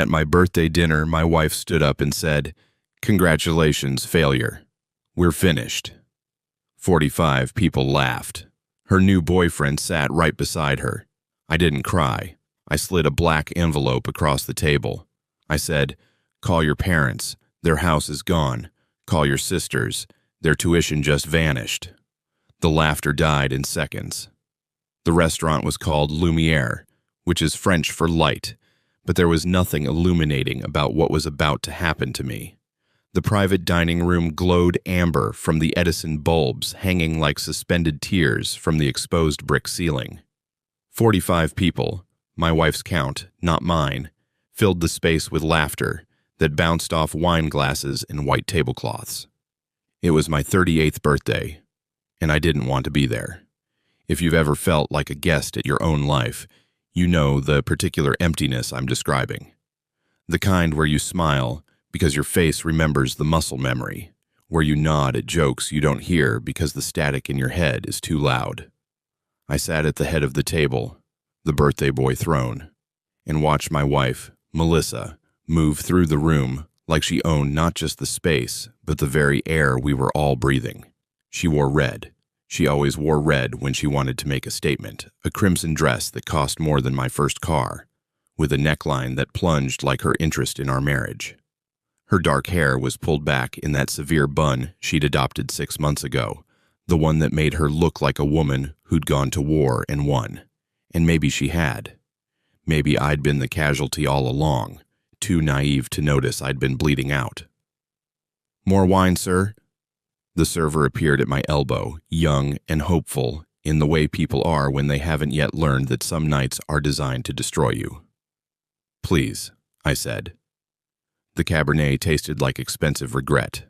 At my birthday dinner, my wife stood up and said, "Congratulations, failure. We're finished." 45 people laughed. Her new boyfriend sat right beside her. I didn't cry. I slid a black envelope across the table. I said, "Call your parents. Their house is gone. Call your sisters. Their tuition just vanished." The laughter died in seconds. The restaurant was called Lumiere, which is French for light, but there was nothing illuminating about what was about to happen to me. The private dining room glowed amber from the Edison bulbs hanging like suspended tears from the exposed brick ceiling. 45 people, my wife's count, not mine, filled the space with laughter that bounced off wine glasses and white tablecloths. It was my 38th birthday, and I didn't want to be there. If you've ever felt like a guest at your own life, you know the particular emptiness I'm describing. The kind where you smile because your face remembers the muscle memory, where you nod at jokes you don't hear because the static in your head is too loud. I sat at the head of the table, the birthday boy throne, and watched my wife, Melissa, move through the room like she owned not just the space, but the very air we were all breathing. She wore red. She always wore red when she wanted to make a statement, a crimson dress that cost more than my first car, with a neckline that plunged like her interest in our marriage. Her dark hair was pulled back in that severe bun she'd adopted 6 months ago, the one that made her look like a woman who'd gone to war and won. And maybe she had. Maybe I'd been the casualty all along, too naive to notice I'd been bleeding out. "More wine, sir?" The server appeared at my elbow, young and hopeful in the way people are when they haven't yet learned that some nights are designed to destroy you. "Please," I said. The Cabernet tasted like expensive regret.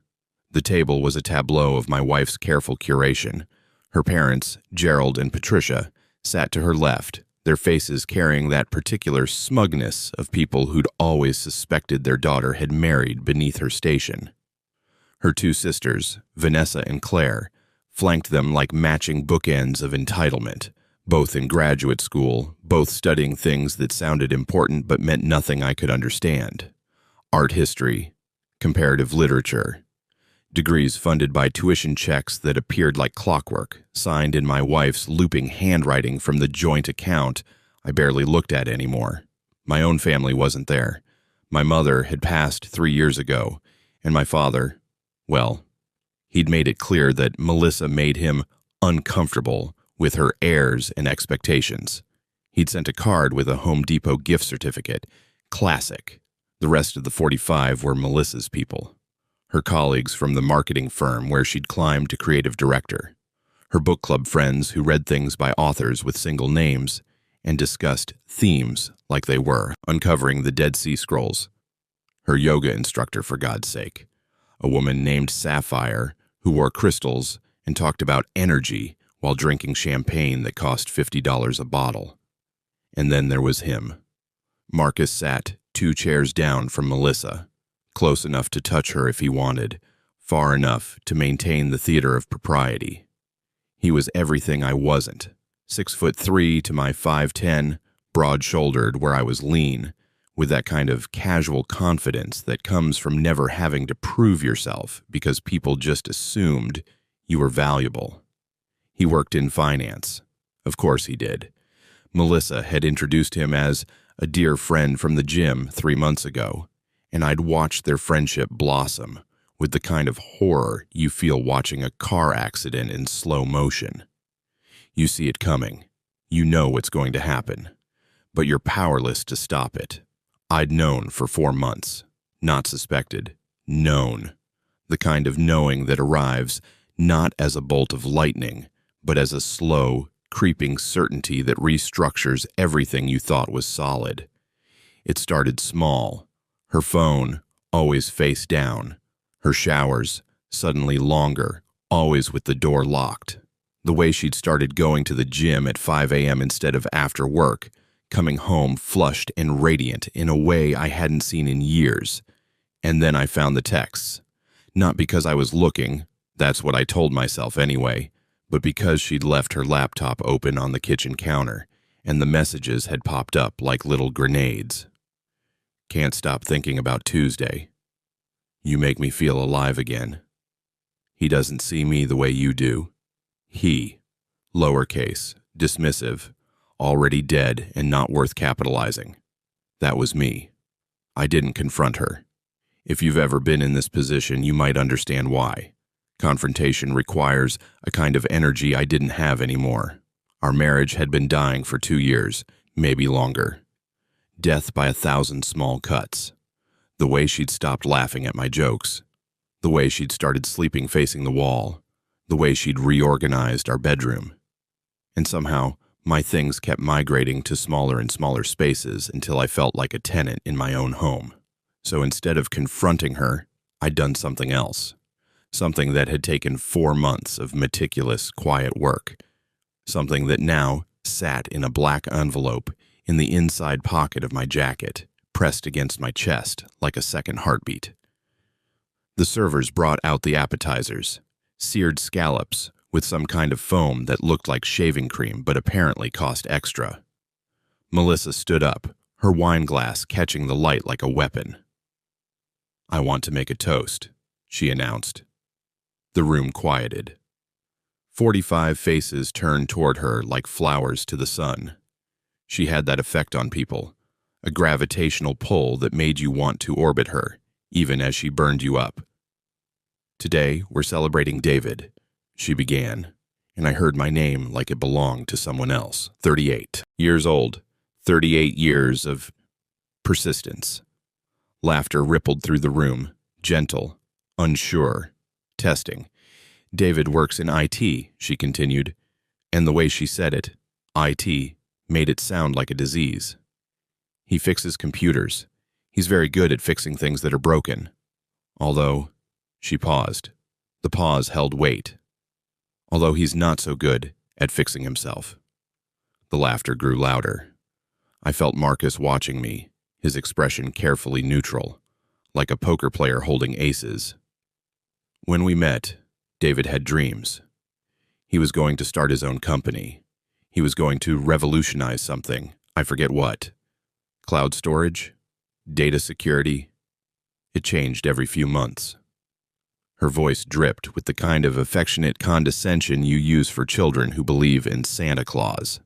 The table was a tableau of my wife's careful curation. Her parents, Gerald and Patricia, sat to her left, their faces carrying that particular smugness of people who'd always suspected their daughter had married beneath her station. Her two sisters, Vanessa and Claire, flanked them like matching bookends of entitlement, both in graduate school, both studying things that sounded important but meant nothing I could understand. Art history, comparative literature, degrees funded by tuition checks that appeared like clockwork, signed in my wife's looping handwriting from the joint account I barely looked at anymore. My own family wasn't there. My mother had passed 3 years ago, and my father, well, he'd made it clear that Melissa made him uncomfortable with her airs and expectations. He'd sent a card with a Home Depot gift certificate. Classic. The rest of the 45 were Melissa's people. Her colleagues from the marketing firm where she'd climbed to creative director. Her book club friends who read things by authors with single names and discussed themes like they were, uncovering the Dead Sea Scrolls. Her yoga instructor, for God's sake. A woman named Sapphire who wore crystals and talked about energy while drinking champagne that cost $50 a bottle. And then there was him. Marcus sat 2 chairs down from Melissa, close enough to touch her if he wanted, far enough to maintain the theater of propriety. He was everything I wasn't, 6'3" to my 5'10", broad-shouldered where I was lean, with that kind of casual confidence that comes from never having to prove yourself because people just assumed you were valuable. He worked in finance. Of course he did. Melissa had introduced him as a dear friend from the gym 3 months ago, and I'd watched their friendship blossom with the kind of horror you feel watching a car accident in slow motion. You see it coming. You know what's going to happen, but you're powerless to stop it. I'd known for 4 months, not suspected, known. The kind of knowing that arrives not as a bolt of lightning, but as a slow, creeping certainty that restructures everything you thought was solid. It started small. Her phone, always face down. Her showers, suddenly longer, always with the door locked. The way she'd started going to the gym at 5 a.m. instead of after work, coming home flushed and radiant in a way I hadn't seen in years. And then I found the texts. Not because I was looking, that's what I told myself anyway, but because she'd left her laptop open on the kitchen counter, and the messages had popped up like little grenades. Can't stop thinking about Tuesday. You make me feel alive again. He doesn't see me the way you do. He, lowercase, dismissive, already dead and not worth capitalizing. That was me. I didn't confront her. If you've ever been in this position, you might understand why. Confrontation requires a kind of energy I didn't have anymore. Our marriage had been dying for 2 years, maybe longer. Death by 1,000 small cuts. The way she'd stopped laughing at my jokes. The way she'd started sleeping facing the wall. The way she'd reorganized our bedroom. And somehow, my things kept migrating to smaller and smaller spaces until I felt like a tenant in my own home. So instead of confronting her, I'd done something else. Something that had taken 4 months of meticulous, quiet work. Something that now sat in a black envelope in the inside pocket of my jacket, pressed against my chest like a second heartbeat. The servers brought out the appetizers, seared scallops with some kind of foam that looked like shaving cream but apparently cost extra. Melissa stood up, her wine glass catching the light like a weapon. "I want to make a toast," she announced. The room quieted. 45 faces turned toward her like flowers to the sun. She had that effect on people, a gravitational pull that made you want to orbit her, even as she burned you up. "Today, we're celebrating David," she began, and I heard my name like it belonged to someone else. 38 years old, 38 years of persistence. Laughter rippled through the room, gentle, unsure, testing. "David works in IT," she continued, and the way she said it, IT, made it sound like a disease. "He fixes computers. He's very good at fixing things that are broken. Although," she paused. The pause held weight. "Although he's not so good at fixing himself." The laughter grew louder. I felt Marcus watching me, his expression carefully neutral, like a poker player holding aces. When we met, David had dreams. He was going to start his own company. He was going to revolutionize something, I forget what. Cloud storage? Data security? It changed every few months. Her voice dripped with the kind of affectionate condescension you use for children who believe in Santa Claus.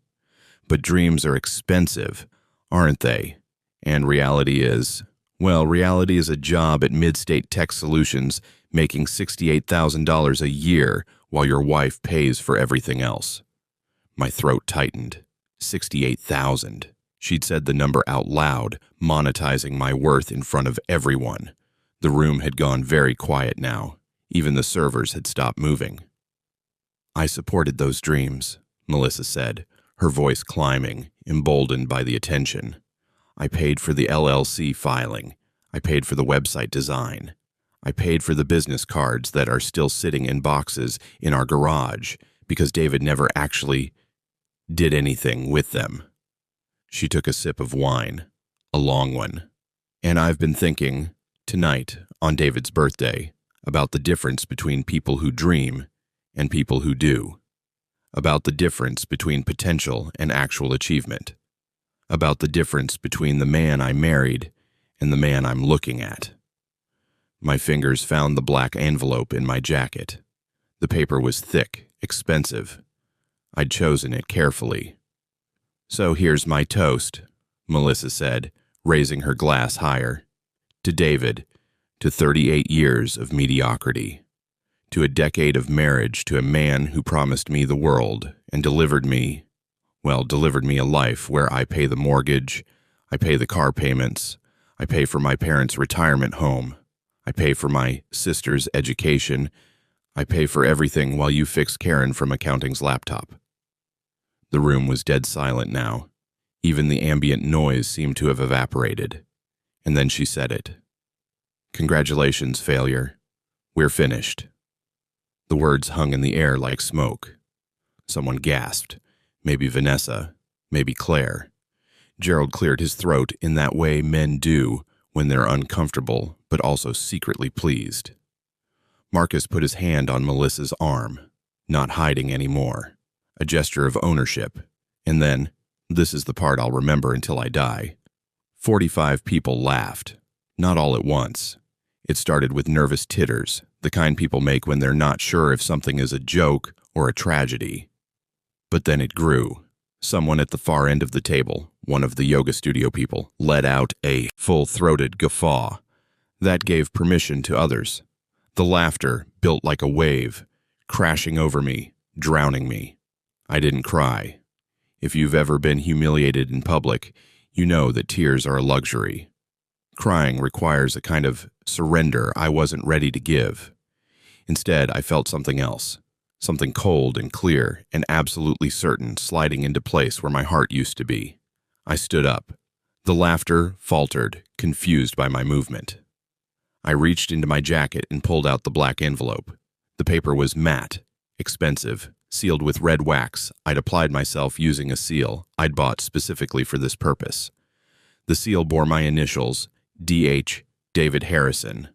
But dreams are expensive, aren't they? And reality is, well, reality is a job at Midstate Tech Solutions making $68,000 a year while your wife pays for everything else. My throat tightened. 68,000. She'd said the number out loud, monetizing my worth in front of everyone. The room had gone very quiet now. Even the servers had stopped moving. "I supported those dreams," Melissa said, her voice climbing, emboldened by the attention. "I paid for the LLC filing. I paid for the website design. I paid for the business cards that are still sitting in boxes in our garage because David never actually did anything with them." She took a sip of wine, a long one. "And I've been thinking, tonight, on David's birthday, about the difference between people who dream and people who do. About the difference between potential and actual achievement. About the difference between the man I married and the man I'm looking at." My fingers found the black envelope in my jacket. The paper was thick, expensive. I'd chosen it carefully. "So here's my toast," Melissa said, raising her glass higher. "To David, to 38 years of mediocrity. To a decade of marriage to a man who promised me the world and delivered me a life where I pay the mortgage, I pay the car payments, I pay for my parents' retirement home, I pay for my sister's education, I pay for everything while you fix Karen from accounting's laptop." The room was dead silent now. Even the ambient noise seemed to have evaporated. And then she said it. "Congratulations, failure. We're finished." The words hung in the air like smoke. Someone gasped. Maybe Vanessa, maybe Claire. Gerald cleared his throat in that way men do when they're uncomfortable but also secretly pleased. Marcus put his hand on Melissa's arm, not hiding anymore. A gesture of ownership, and then, this is the part I'll remember until I die, 45 people laughed, not all at once. It started with nervous titters, the kind people make when they're not sure if something is a joke or a tragedy. But then it grew. Someone at the far end of the table, one of the yoga studio people, let out a full-throated guffaw. That gave permission to others. The laughter built like a wave, crashing over me, drowning me. I didn't cry. If you've ever been humiliated in public, you know that tears are a luxury. Crying requires a kind of surrender I wasn't ready to give. Instead, I felt something else, something cold and clear and absolutely certain sliding into place where my heart used to be. I stood up. The laughter faltered, confused by my movement. I reached into my jacket and pulled out the black envelope. The paper was matte, expensive, sealed with red wax. I'd applied myself using a seal I'd bought specifically for this purpose. The seal bore my initials, D.H. David Harrison,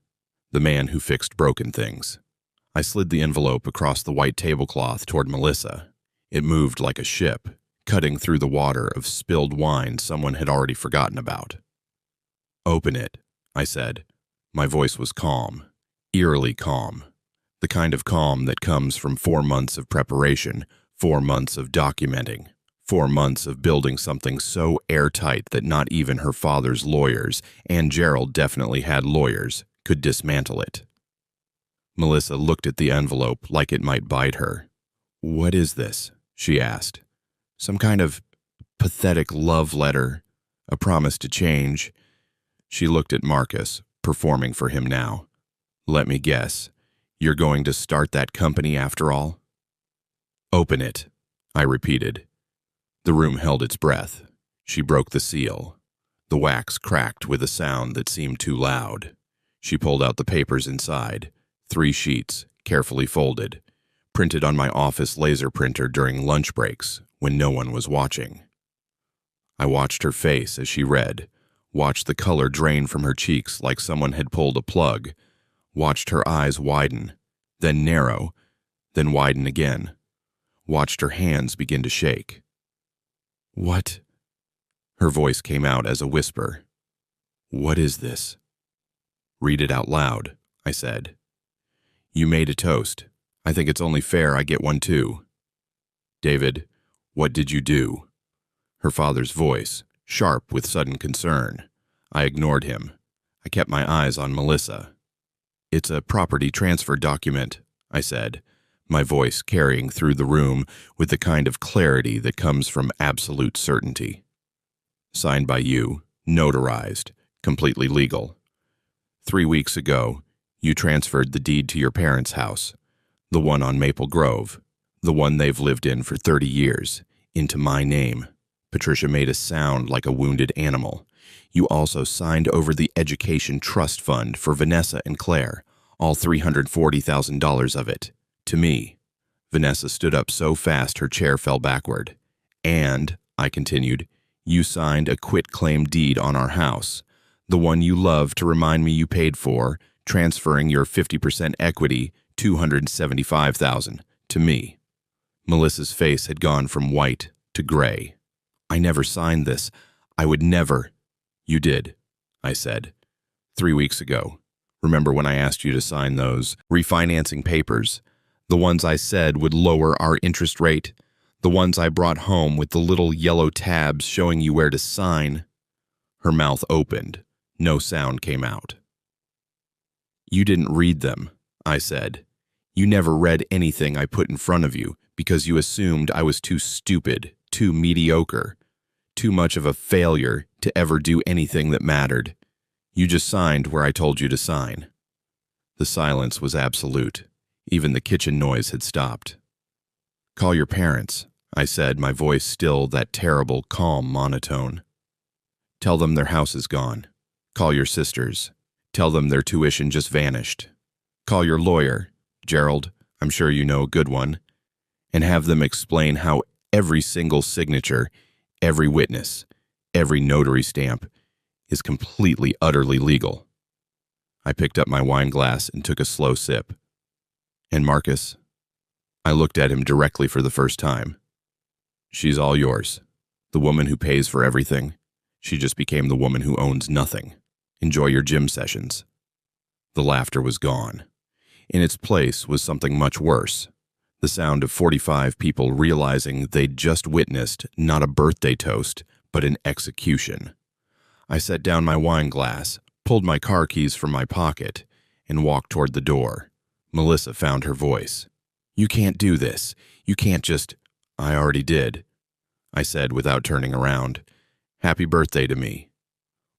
the man who fixed broken things. I slid the envelope across the white tablecloth toward Melissa. It moved like a ship, cutting through the water of spilled wine someone had already forgotten about. "Open it," I said. My voice was calm, eerily calm. The kind of calm that comes from 4 months of preparation, 4 months of documenting, 4 months of building something so airtight that not even her father's lawyers, and Gerald definitely had lawyers, could dismantle it. Melissa looked at the envelope like it might bite her. "What is this?" she asked. "Some kind of pathetic love letter, a promise to change." She looked at Marcus, performing for him now. "Let me guess. You're going to start that company after all?" "Open it," I repeated. The room held its breath. She broke the seal. The wax cracked with a sound that seemed too loud. She pulled out the papers inside, 3 sheets, carefully folded, printed on my office laser printer during lunch breaks when no one was watching. I watched her face as she read, watched the color drain from her cheeks like someone had pulled a plug, watched her eyes widen, then narrow, then widen again, watched her hands begin to shake. "What?" Her voice came out as a whisper. "What is this?" "Read it out loud," I said. "You made a toast. I think it's only fair I get one too." "David, what did you do?" Her father's voice, sharp with sudden concern. I ignored him. I kept my eyes on Melissa. "It's a property transfer document," I said, my voice carrying through the room with the kind of clarity that comes from absolute certainty. "Signed by you, notarized, completely legal. 3 weeks ago, you transferred the deed to your parents' house, the one on Maple Grove, the one they've lived in for 30 years, into my name." Patricia made a sound like a wounded animal. "You also signed over the education trust fund for Vanessa and Claire, all $340,000 of it, to me." Vanessa stood up so fast her chair fell backward. "And," I continued, "you signed a quitclaim deed on our house, the one you love to remind me you paid for, transferring your 50% equity, $275,000, to me." Melissa's face had gone from white to gray. "I never signed this. I would never." "You did," I said. 3 weeks ago. Remember when I asked you to sign those refinancing papers? The ones I said would lower our interest rate? The ones I brought home with the little yellow tabs showing you where to sign? Her mouth opened. No sound came out. "You didn't read them," I said. "You never read anything I put in front of you because you assumed I was too stupid, too mediocre, too much of a failure to ever do anything that mattered. You just signed where I told you to sign." The silence was absolute. Even the kitchen noise had stopped. "Call your parents," I said, my voice still that terrible, calm monotone. "Tell them their house is gone. Call your sisters. Tell them their tuition just vanished. Call your lawyer, Gerald, I'm sure you know a good one, and have them explain how every single signature, every witness, every notary stamp is completely, utterly legal." I picked up my wine glass and took a slow sip. "And Marcus?" I looked at him directly for the first time. "She's all yours. The woman who pays for everything. She just became the woman who owns nothing. Enjoy your gym sessions. The laughter was gone. In its place was something much worse. The sound of 45 people realizing they'd just witnessed not a birthday toast, but an execution. I set down my wine glass, pulled my car keys from my pocket, and walked toward the door. Melissa found her voice. "You can't do this. You can't just—" "I already did," I said without turning around. "Happy birthday to me."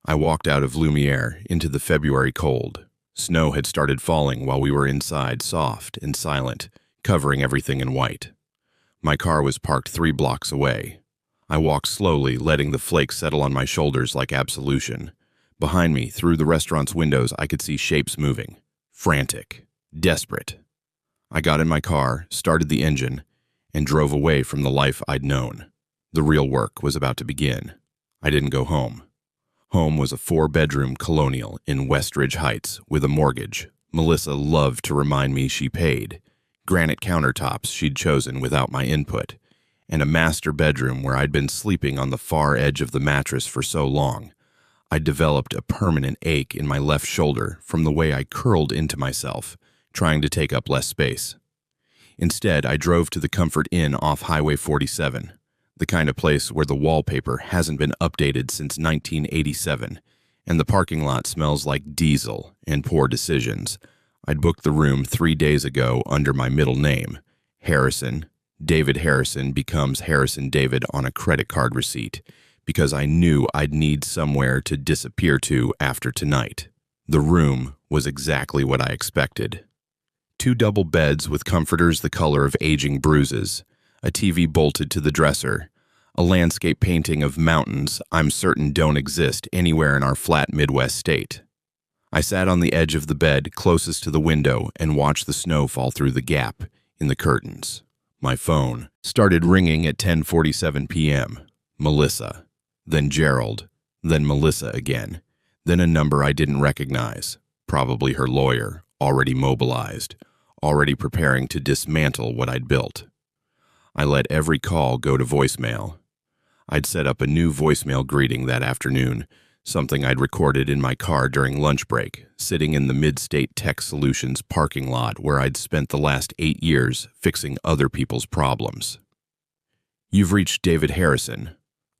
I walked out of Lumiere into the February cold. Snow had started falling while we were inside, soft and silent, covering everything in white. My car was parked 3 blocks away. I walked slowly, letting the flakes settle on my shoulders like absolution. Behind me, through the restaurant's windows, I could see shapes moving. Frantic. Desperate. I got in my car, started the engine, and drove away from the life I'd known. The real work was about to begin. I didn't go home. Home was a 4-bedroom colonial in Westridge Heights with a mortgage. Melissa loved to remind me she paid. Granite countertops she'd chosen without my input, and a master bedroom where I'd been sleeping on the far edge of the mattress for so long. I'd developed a permanent ache in my left shoulder from the way I curled into myself, trying to take up less space. Instead, I drove to the Comfort Inn off Highway 47, the kind of place where the wallpaper hasn't been updated since 1987, and the parking lot smells like diesel and poor decisions. I'd booked the room 3 days ago under my middle name, Harrison. David Harrison becomes Harrison David on a credit card receipt, because I knew I'd need somewhere to disappear to after tonight. The room was exactly what I expected. 2 double beds with comforters the color of aging bruises, a TV bolted to the dresser, a landscape painting of mountains I'm certain don't exist anywhere in our flat Midwest state. I sat on the edge of the bed closest to the window and watched the snow fall through the gap in the curtains. My phone started ringing at 10:47 p.m. Melissa, then Gerald, then Melissa again, then a number I didn't recognize, probably her lawyer, already mobilized, already preparing to dismantle what I'd built. I let every call go to voicemail. I'd set up a new voicemail greeting that afternoon, something I'd recorded in my car during lunch break, sitting in the Mid-State Tech Solutions parking lot where I'd spent the last 8 years fixing other people's problems. "You've reached David Harrison.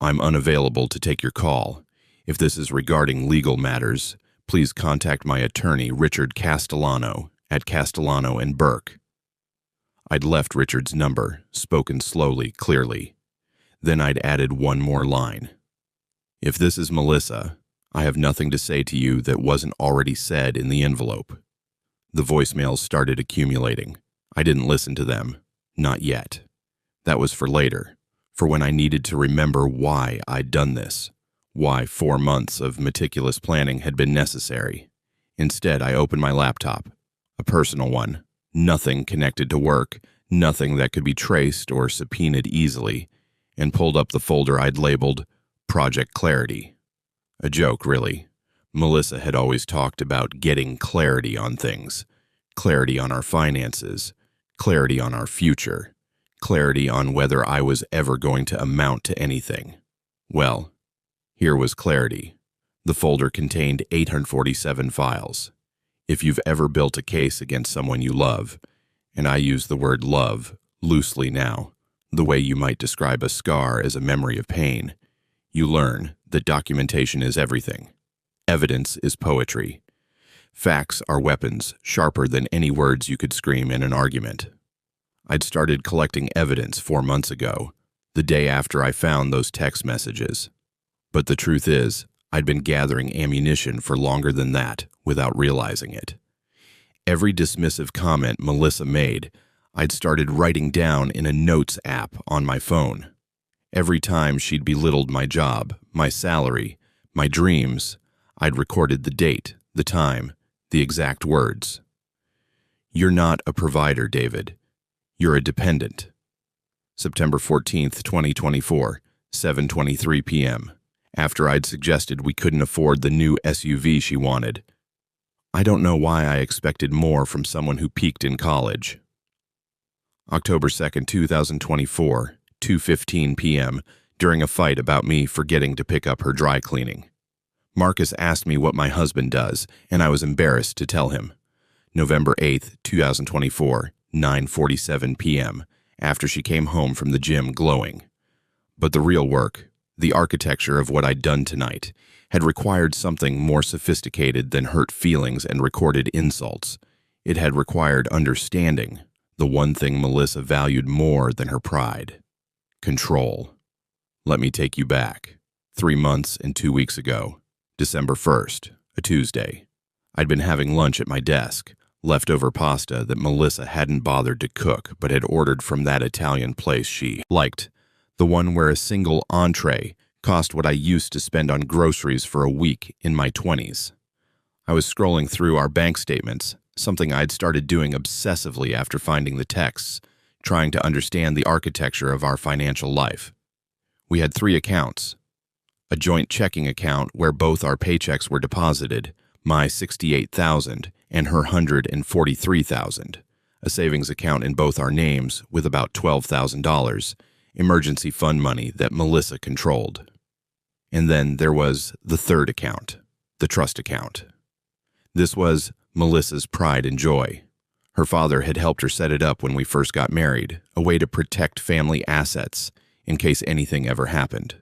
I'm unavailable to take your call. If this is regarding legal matters, please contact my attorney, Richard Castellano, at Castellano and Burke." I'd left Richard's number, spoken slowly, clearly. Then I'd added one more line. "If this is Melissa, I have nothing to say to you that wasn't already said in the envelope." The voicemails started accumulating. I didn't listen to them. Not yet. That was for later, for when I needed to remember why I'd done this, why 4 months of meticulous planning had been necessary. Instead, I opened my laptop, a personal one, nothing connected to work, nothing that could be traced or subpoenaed easily, and pulled up the folder I'd labeled Project Clarity. A joke, really. Melissa had always talked about getting clarity on things, clarity on our finances, clarity on our future, clarity on whether I was ever going to amount to anything. Well, here was clarity. The folder contained 847 files. If you've ever built a case against someone you love, and I use the word love loosely now, the way you might describe a scar as a memory of pain, you learn that documentation is everything. Evidence is poetry. Facts are weapons sharper than any words you could scream in an argument. I'd started collecting evidence 4 months ago, the day after I found those text messages. But the truth is, I'd been gathering ammunition for longer than that without realizing it. Every dismissive comment Melissa made, I'd started writing down in a notes app on my phone. Every time she'd belittled my job, my salary, my dreams, I'd recorded the date, the time, the exact words. "You're not a provider, David. You're a dependent." September 14th, 2024, 7:23 p.m. After I'd suggested we couldn't afford the new SUV she wanted. I don't know why I expected more from someone who peaked in college. October 2nd, 2024, 2:15 p.m., during a fight about me forgetting to pick up her dry cleaning. Marcus asked me what my husband does, and I was embarrassed to tell him. November 8th, 2024, 9:47 p.m., after she came home from the gym glowing. But the real work, the architecture of what I'd done tonight, had required something more sophisticated than hurt feelings and recorded insults. It had required understanding, the one thing Melissa valued more than her pride. Control. Let me take you back. 3 months and 2 weeks ago, December 1st, a Tuesday. I'd been having lunch at my desk, leftover pasta that Melissa hadn't bothered to cook but had ordered from that Italian place she liked, the one where a single entree cost what I used to spend on groceries for a week in my 20s. I was scrolling through our bank statements, something I'd started doing obsessively after finding the texts, trying to understand the architecture of our financial life. We had 3 accounts. A joint checking account where both our paychecks were deposited, my $68,000 and her $143,000. A savings account in both our names with about $12,000, emergency fund money that Melissa controlled. And then there was the 3rd account, the trust account. This was Melissa's pride and joy. Her father had helped her set it up when we first got married, a way to protect family assets in case anything ever happened.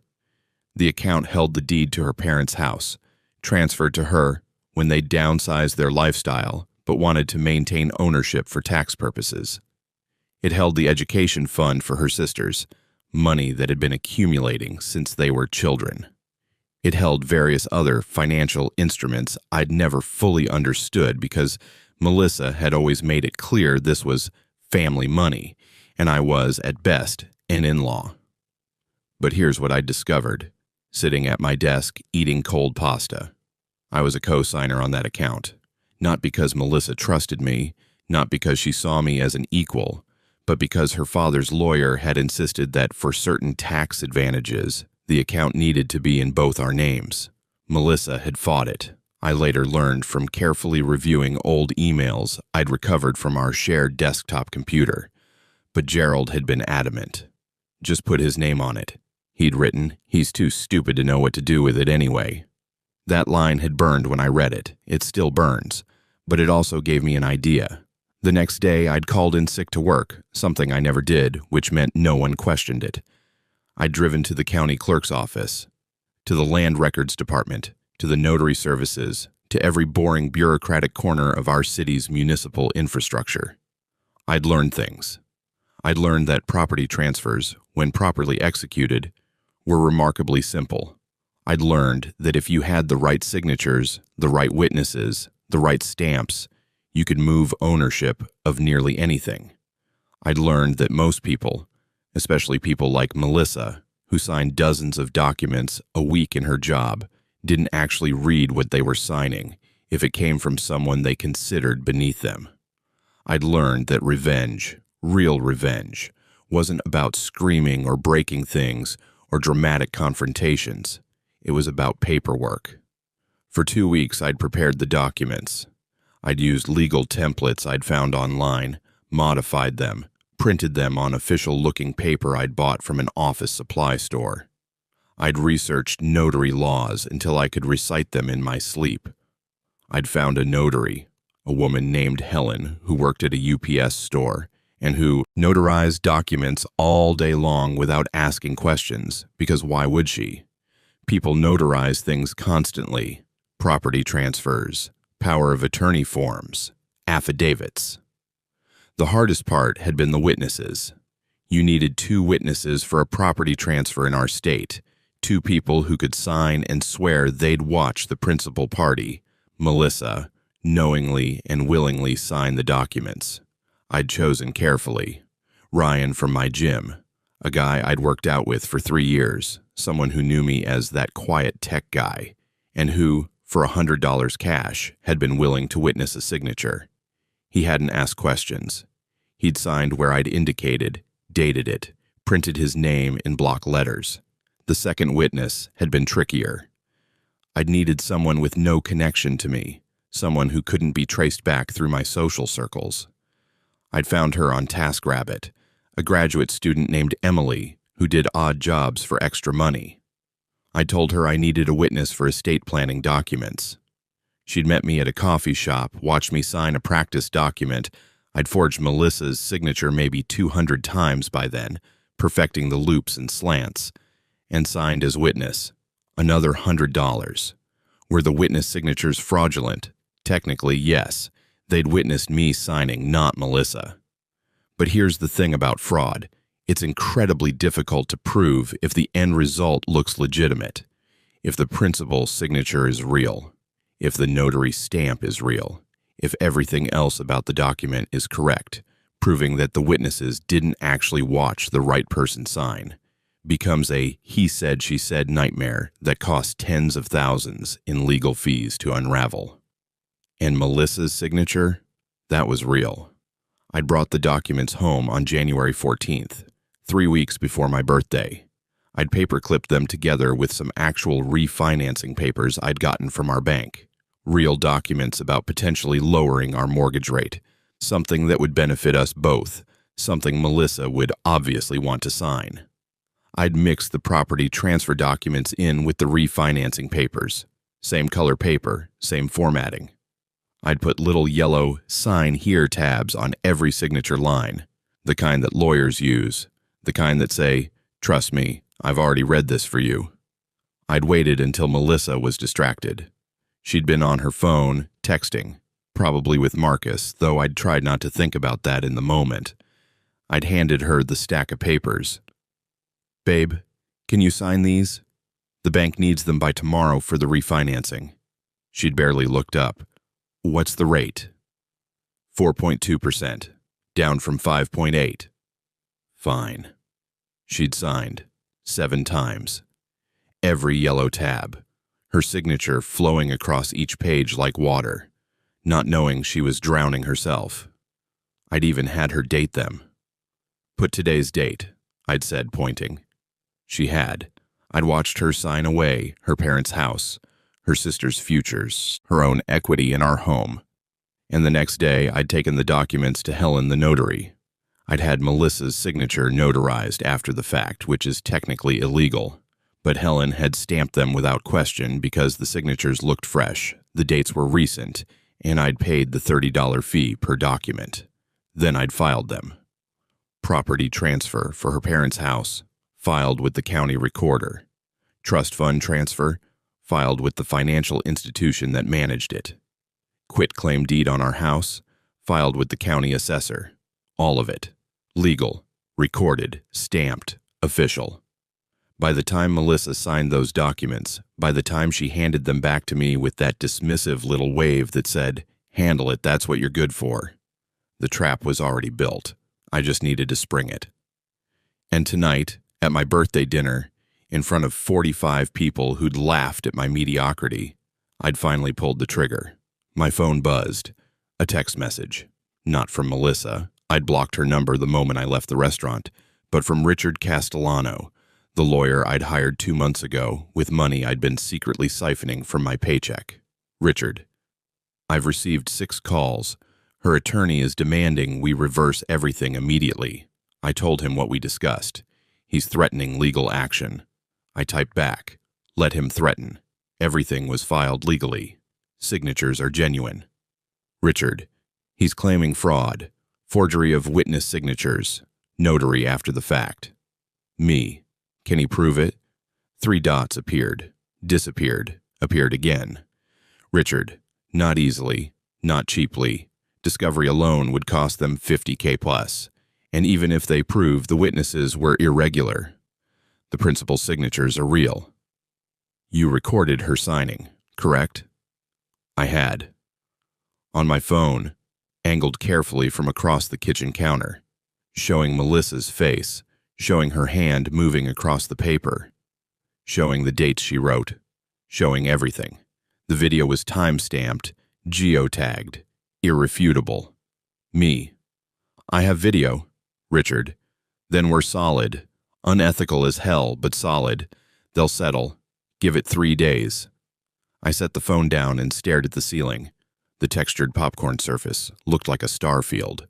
The account held the deed to her parents' house, transferred to her when they downsized their lifestyle but wanted to maintain ownership for tax purposes. It held the education fund for her sisters, money that had been accumulating since they were children. It held various other financial instruments I'd never fully understood because Melissa had always made it clear this was family money, and I was, at best, an in-law. But here's what I'd discovered, sitting at my desk eating cold pasta. I was a co-signer on that account, not because Melissa trusted me, not because she saw me as an equal, but because her father's lawyer had insisted that for certain tax advantages, the account needed to be in both our names. Melissa had fought it. I later learned from carefully reviewing old emails I'd recovered from our shared desktop computer. But Gerald had been adamant. Just put his name on it. He'd written, "He's too stupid to know what to do with it anyway." That line had burned when I read it. It still burns. But it also gave me an idea. The next day, I'd called in sick to work, something I never did, which meant no one questioned it. I'd driven to the county clerk's office, to the land records department, to the notary services, to every boring bureaucratic corner of our city's municipal infrastructure. I'd learned things. I'd learned that property transfers, when properly executed, were remarkably simple. I'd learned that if you had the right signatures, the right witnesses, the right stamps, you could move ownership of nearly anything. I'd learned that most people, especially people like Melissa, who signed dozens of documents a week in her job, didn't actually read what they were signing if it came from someone they considered beneath them. I'd learned that revenge, real revenge, wasn't about screaming or breaking things or dramatic confrontations. It was about paperwork. For 2 weeks, I'd prepared the documents. I'd used legal templates I'd found online, modified them, printed them on official-looking paper I'd bought from an office supply store. I'd researched notary laws until I could recite them in my sleep. I'd found a notary, a woman named Helen who worked at a UPS store and who notarized documents all day long without asking questions, because why would she? People notarize things constantly. Property transfers, power of attorney forms, affidavits. The hardest part had been the witnesses. You needed 2 witnesses for a property transfer in our state, 2 people who could sign and swear they'd watch the principal party, Melissa, knowingly and willingly sign the documents. I'd chosen carefully. Ryan from my gym, a guy I'd worked out with for 3 years, someone who knew me as that quiet tech guy, and who, for $100 cash, had been willing to witness a signature. He hadn't asked questions. He'd signed where I'd indicated, dated it, printed his name in block letters. The second witness had been trickier. I'd needed someone with no connection to me, someone who couldn't be traced back through my social circles. I'd found her on TaskRabbit, a graduate student named Emily who did odd jobs for extra money. I told her I needed a witness for estate planning documents. She'd met me at a coffee shop, watched me sign a practice document. I'd forged Melissa's signature maybe 200 times by then, perfecting the loops and slants, and signed as witness. Another $100. Were the witness signatures fraudulent? Technically, yes. They'd witnessed me signing, not Melissa. But here's the thing about fraud. It's incredibly difficult to prove if the end result looks legitimate, if the principal's signature is real, if the notary stamp is real, if everything else about the document is correct, proving that the witnesses didn't actually watch the right person sign. Becomes a he said, she said nightmare that costs tens of thousands in legal fees to unravel. And Melissa's signature? That was real. I'd brought the documents home on January 14th, 3 weeks before my birthday. I'd paperclipped them together with some actual refinancing papers I'd gotten from our bank. Real documents about potentially lowering our mortgage rate, something that would benefit us both, something Melissa would obviously want to sign. I'd mixed the property transfer documents in with the refinancing papers. Same color paper, same formatting. I'd put little yellow "Sign Here" tabs on every signature line, the kind that lawyers use, the kind that say, "Trust me, I've already read this for you." I'd waited until Melissa was distracted. She'd been on her phone, texting, probably with Marcus, though I'd tried not to think about that in the moment. I'd handed her the stack of papers. "Babe, can you sign these? The bank needs them by tomorrow for the refinancing." She'd barely looked up. "What's the rate?" 4.2%, down from 5.8. Fine. She'd signed 7 times. Every yellow tab, her signature flowing across each page like water, not knowing she was drowning herself. I'd even had her date them. "Put today's date," I'd said, pointing. She had. I'd watched her sign away her parents' house, her sister's futures, her own equity in our home. And the next day, I'd taken the documents to Helen the notary. I'd had Melissa's signature notarized after the fact, which is technically illegal. But Helen had stamped them without question because the signatures looked fresh, the dates were recent, and I'd paid the $30 fee per document. Then I'd filed them. Property transfer for her parents' house, filed with the county recorder. Trust fund transfer, filed with the financial institution that managed it. Quitclaim deed on our house, filed with the county assessor. All of it. Legal, recorded, stamped, official. By the time Melissa signed those documents, by the time she handed them back to me with that dismissive little wave that said, "Handle it, that's what you're good for," the trap was already built. I just needed to spring it. And tonight, at my birthday dinner, in front of 45 people who'd laughed at my mediocrity, I'd finally pulled the trigger. My phone buzzed. A text message. Not from Melissa. I'd blocked her number the moment I left the restaurant, but from Richard Castellano, the lawyer I'd hired 2 months ago with money I'd been secretly siphoning from my paycheck. "Richard, I've received 6 calls. Her attorney is demanding we reverse everything immediately." I told him what we discussed. "He's threatening legal action." I typed back, "Let him threaten. Everything was filed legally. Signatures are genuine." "Richard, he's claiming fraud, forgery of witness signatures, notary after the fact." Me, "Can he prove it?" 3 dots appeared, disappeared, appeared again. "Richard, not easily, not cheaply. Discovery alone would cost them $50K plus. And even if they prove the witnesses were irregular, the principal's signatures are real." "You recorded her signing, correct?" I had. On my phone, angled carefully from across the kitchen counter, showing Melissa's face, showing her hand moving across the paper, showing the dates she wrote, showing everything. The video was time-stamped, geotagged, irrefutable. Me, "I have video." Richard, "Then we're solid. Unethical as hell, but solid. They'll settle. Give it 3 days." I set the phone down and stared at the ceiling. The textured popcorn surface looked like a star field,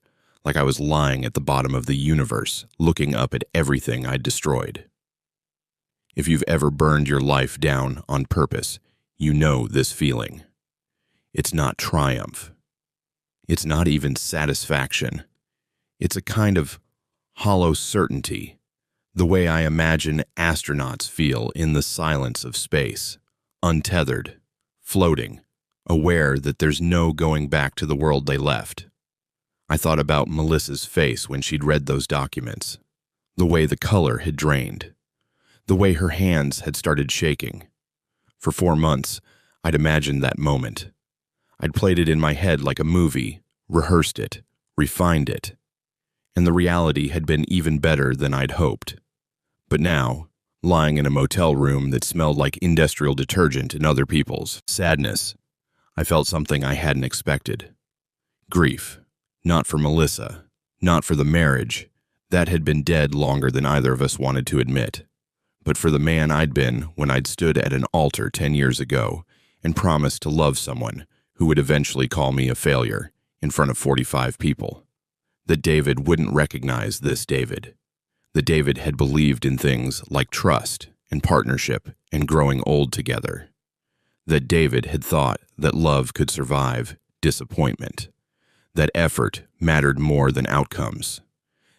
like I was lying at the bottom of the universe, looking up at everything I'd destroyed. If you've ever burned your life down on purpose, you know this feeling. It's not triumph. It's not even satisfaction. It's a kind of hollow certainty, the way I imagine astronauts feel in the silence of space, untethered, floating, aware that there's no going back to the world they left. I thought about Melissa's face when she'd read those documents, the way the color had drained, the way her hands had started shaking. For 4 months, I'd imagined that moment. I'd played it in my head like a movie, rehearsed it, refined it, and the reality had been even better than I'd hoped. But now, lying in a motel room that smelled like industrial detergent and other people's sadness, I felt something I hadn't expected. Grief. Not for Melissa, not for the marriage. That had been dead longer than either of us wanted to admit. But for the man I'd been when I'd stood at an altar 10 years ago and promised to love someone who would eventually call me a failure in front of 45 people. That David wouldn't recognize this David. That David had believed in things like trust and partnership and growing old together. That David had thought that love could survive disappointment. That effort mattered more than outcomes.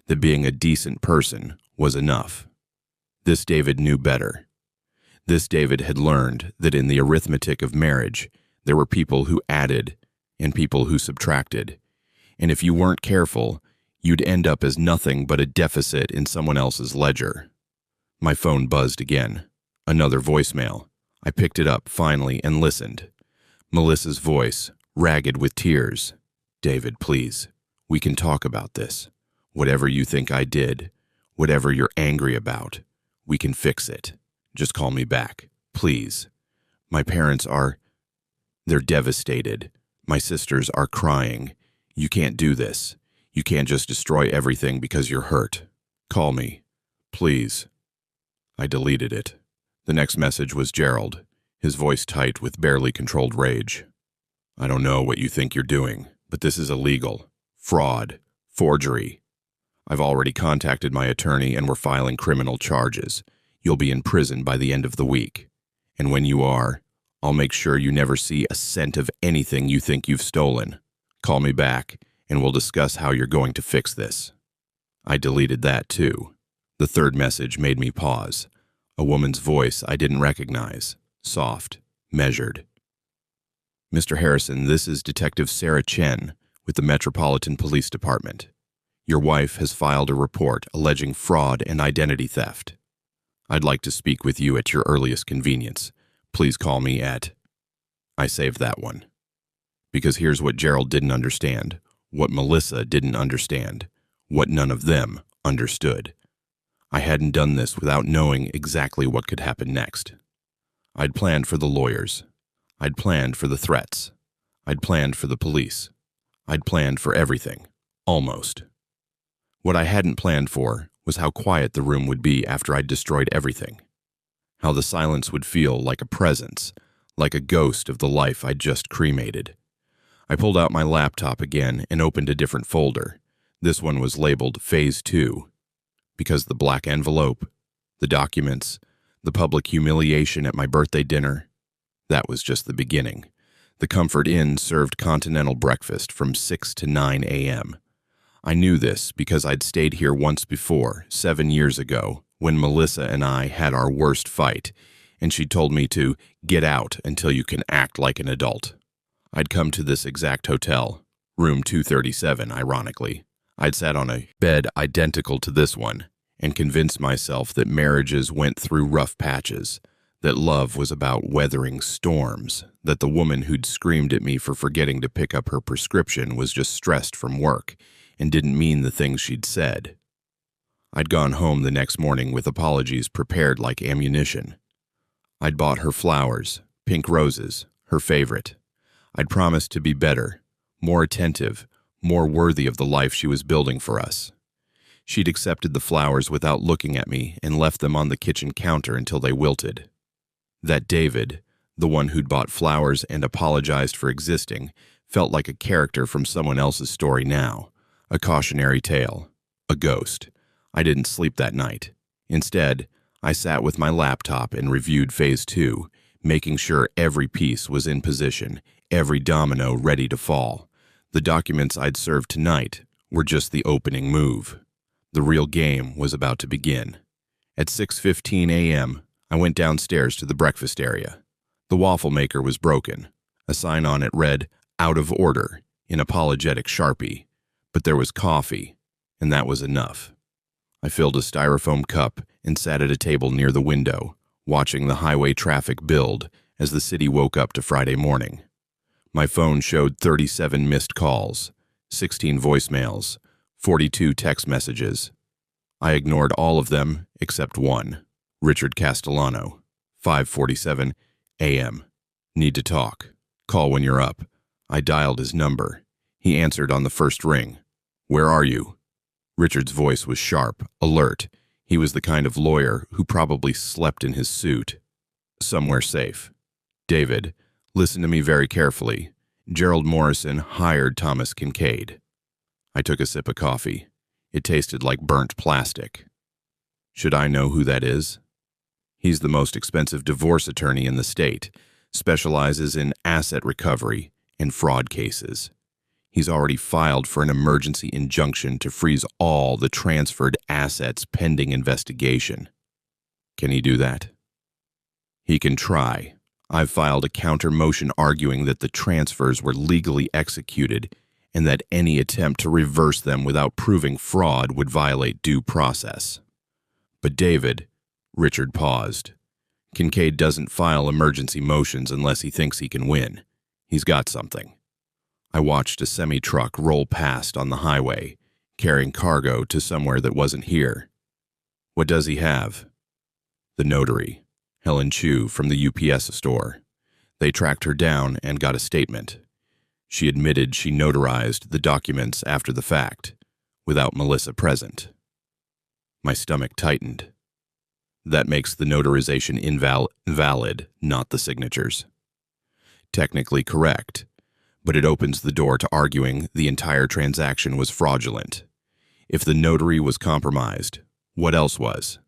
That being a decent person was enough. This David knew better. This David had learned that in the arithmetic of marriage, there were people who added and people who subtracted. And if you weren't careful, you'd end up as nothing but a deficit in someone else's ledger. My phone buzzed again. Another voicemail. I picked it up finally and listened. Melissa's voice, ragged with tears. David, please, we can talk about this. Whatever you think I did, whatever you're angry about, we can fix it. Just call me back, please. My parents they're devastated. My sisters are crying. You can't do this. You can't just destroy everything because you're hurt. Call me, please. I deleted it. The next message was Gerald, his voice tight with barely controlled rage. I don't know what you think you're doing, but this is illegal. Fraud. Forgery. I've already contacted my attorney and we're filing criminal charges. You'll be in prison by the end of the week. And when you are, I'll make sure you never see a cent of anything you think you've stolen. Call me back, and we'll discuss how you're going to fix this. I deleted that too. The third message made me pause. A woman's voice I didn't recognize. Soft. Measured. Mr. Harrison, this is Detective Sarah Chen with the Metropolitan Police Department. Your wife has filed a report alleging fraud and identity theft. I'd like to speak with you at your earliest convenience. Please call me at... I saved that one. Because here's what Gerald didn't understand, what Melissa didn't understand, what none of them understood. I hadn't done this without knowing exactly what could happen next. I'd planned for the lawyers. I'd planned for the threats. I'd planned for the police. I'd planned for everything. Almost. What I hadn't planned for was how quiet the room would be after I'd destroyed everything. How the silence would feel like a presence, like a ghost of the life I'd just cremated. I pulled out my laptop again and opened a different folder. This one was labeled Phase 2, because the black envelope, the documents, the public humiliation at my birthday dinner, that was just the beginning. The Comfort Inn served continental breakfast from 6 to 9 a.m. I knew this because I'd stayed here once before, 7 years ago, when Melissa and I had our worst fight, and she told me to get out until you can act like an adult. I'd come to this exact hotel, room 237, ironically. I'd sat on a bed identical to this one, and convinced myself that marriages went through rough patches, that love was about weathering storms, that the woman who'd screamed at me for forgetting to pick up her prescription was just stressed from work and didn't mean the things she'd said. I'd gone home the next morning with apologies prepared like ammunition. I'd bought her flowers, pink roses, her favorite. I'd promised to be better, more attentive, more worthy of the life she was building for us. She'd accepted the flowers without looking at me and left them on the kitchen counter until they wilted. That David, the one who'd bought flowers and apologized for existing, felt like a character from someone else's story now, A cautionary tale. A ghost. I didn't sleep that night. Instead, I sat with my laptop and reviewed Phase 2, making sure every piece was in position, every domino ready to fall. The documents I'd served tonight were just the opening move. The real game was about to begin. At 6:15 a.m., I went downstairs to the breakfast area. The waffle maker was broken. A sign on it read, "Out of order," in apologetic Sharpie. But there was coffee, and that was enough. I filled a styrofoam cup and sat at a table near the window, watching the highway traffic build as the city woke up to Friday morning. My phone showed 37 missed calls, 16 voicemails, 42 text messages. I ignored all of them except one. Richard Castellano, 5:47 a.m. Need to talk. Call when you're up. I dialed his number. He answered on the first ring. Where are you? Richard's voice was sharp, alert. He was the kind of lawyer who probably slept in his suit. Somewhere safe. David, listen to me very carefully. Gerald Morrison hired Thomas Kincaid. I took a sip of coffee. It tasted like burnt plastic. Should I know who that is? He's the most expensive divorce attorney in the state, specializes in asset recovery and fraud cases. He's already filed for an emergency injunction to freeze all the transferred assets pending investigation. Can he do that? He can try. I've filed a counter motion arguing that the transfers were legally executed and that any attempt to reverse them without proving fraud would violate due process. But David, Richard paused. Kincaid doesn't file emergency motions unless he thinks he can win. He's got something. I watched a semi-truck roll past on the highway, carrying cargo to somewhere that wasn't here. What does he have? The notary, Helen Chu from the UPS store. They tracked her down and got a statement. She admitted she notarized the documents after the fact, without Melissa present. My stomach tightened. That makes the notarization invalid, not the signatures. Technically correct, but it opens the door to arguing the entire transaction was fraudulent. If the notary was compromised, what else was?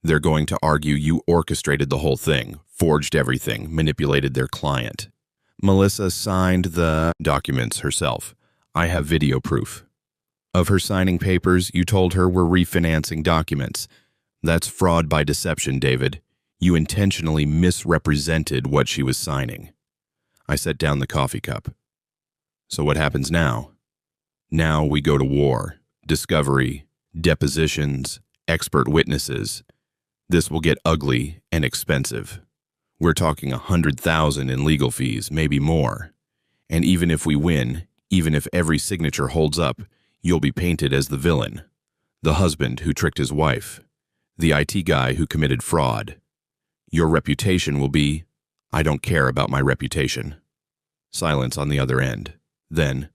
They're going to argue you orchestrated the whole thing, forged everything, manipulated their client. Melissa signed the documents herself. I have video proof. Of her signing papers, you told her we're refinancing documents. That's fraud by deception, David. You intentionally misrepresented what she was signing. I set down the coffee cup. So what happens now? Now we go to war, discovery, depositions, expert witnesses. This will get ugly and expensive. We're talking $100,000 in legal fees, maybe more. And even if we win, even if every signature holds up, you'll be painted as the villain, the husband who tricked his wife, the IT guy who committed fraud. Your reputation will be, I don't care about my reputation. Silence on the other end. Then,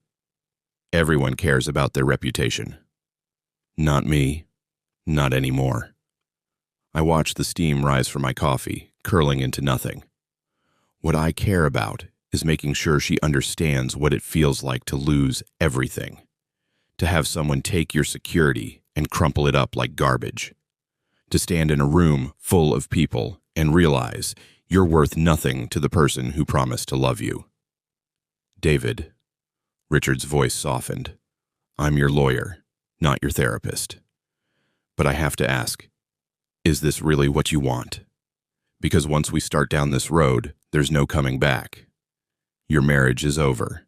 everyone cares about their reputation. Not me. Not anymore. I watch the steam rise from my coffee, curling into nothing. What I care about is making sure she understands what it feels like to lose everything. To have someone take your security and crumple it up like garbage. To stand in a room full of people and realize you're worth nothing to the person who promised to love you. David. Richard's voice softened. I'm your lawyer, not your therapist. But I have to ask, is this really what you want? Because once we start down this road, there's no coming back. Your marriage is over.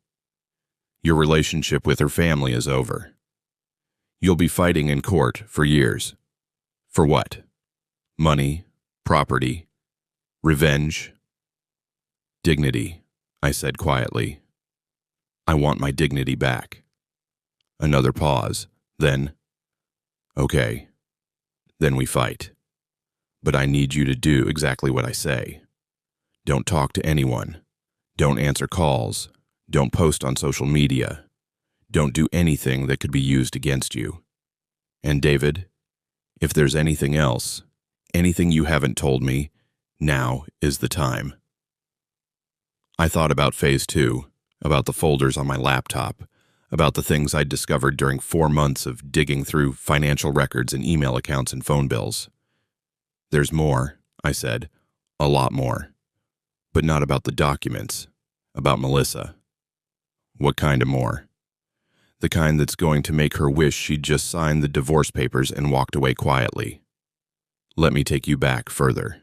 Your relationship with her family is over. You'll be fighting in court for years. For what? Money, property, revenge, dignity, I said quietly. I want my dignity back. Another pause, then, okay, then we fight. But I need you to do exactly what I say. Don't talk to anyone. Don't answer calls. Don't post on social media. Don't do anything that could be used against you. And David, if there's anything else, anything you haven't told me, now is the time. I thought about Phase 2, about the folders on my laptop, about the things I'd discovered during 4 months of digging through financial records and email accounts and phone bills. "There's more," I said. "A lot more. But not about the documents. About Melissa." "What kind of more?" "The kind that's going to make her wish she'd just signed the divorce papers and walked away quietly." "Let me take you back further.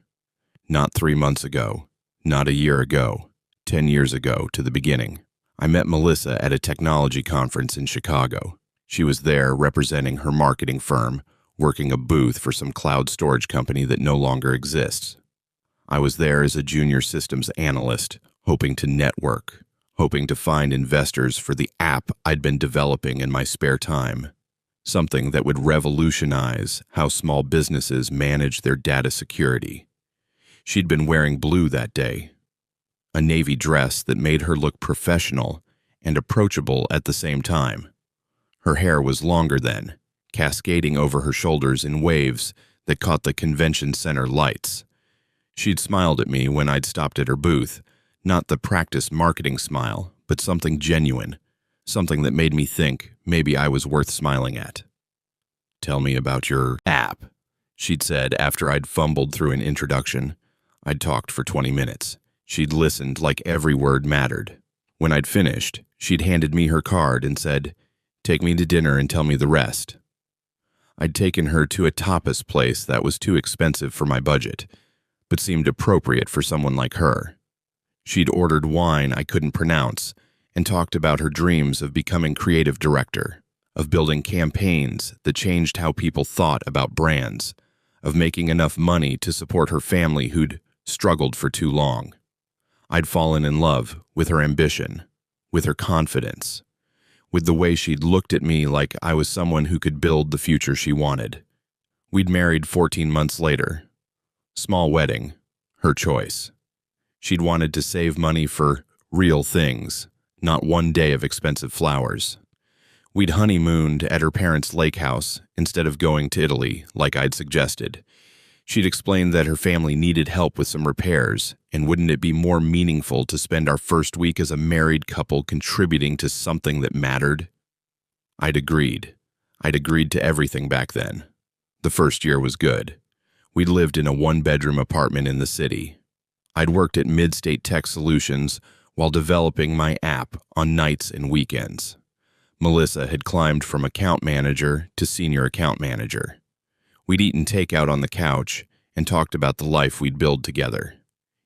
Not 3 months ago, not a year ago, 10 years ago, to the beginning. I met Melissa at a technology conference in Chicago. She was there representing her marketing firm, working a booth for some cloud storage company that no longer exists. I was there as a junior systems analyst, hoping to network, hoping to find investors for the app I'd been developing in my spare time, something that would revolutionize how small businesses manage their data security. She'd been wearing blue that day, a navy dress that made her look professional and approachable at the same time. Her hair was longer then, cascading over her shoulders in waves that caught the convention center lights. She'd smiled at me when I'd stopped at her booth, not the practice marketing smile, but something genuine, something that made me think maybe I was worth smiling at. "Tell me about your app," she'd said after I'd fumbled through an introduction. I'd talked for 20 minutes. She'd listened like every word mattered. When I'd finished, she'd handed me her card and said, "Take me to dinner and tell me the rest." I'd taken her to a tapas place that was too expensive for my budget, but seemed appropriate for someone like her. She'd ordered wine I couldn't pronounce and talked about her dreams of becoming creative director, of building campaigns that changed how people thought about brands, of making enough money to support her family who'd struggled for too long. I'd fallen in love with her ambition, with her confidence, with the way she'd looked at me like I was someone who could build the future she wanted. We'd married 14 months later. Small wedding, her choice. She'd wanted to save money for real things, not one day of expensive flowers. We'd honeymooned at her parents' lake house instead of going to Italy like I'd suggested. She'd explained that her family needed help with some repairs, and wouldn't it be more meaningful to spend our first week as a married couple contributing to something that mattered? I'd agreed. I'd agreed to everything back then. The first year was good. We'd lived in a one-bedroom apartment in the city. I'd worked at Mid-State Tech Solutions while developing my app on nights and weekends. Melissa had climbed from account manager to senior account manager. We'd eaten takeout on the couch and talked about the life we'd build together.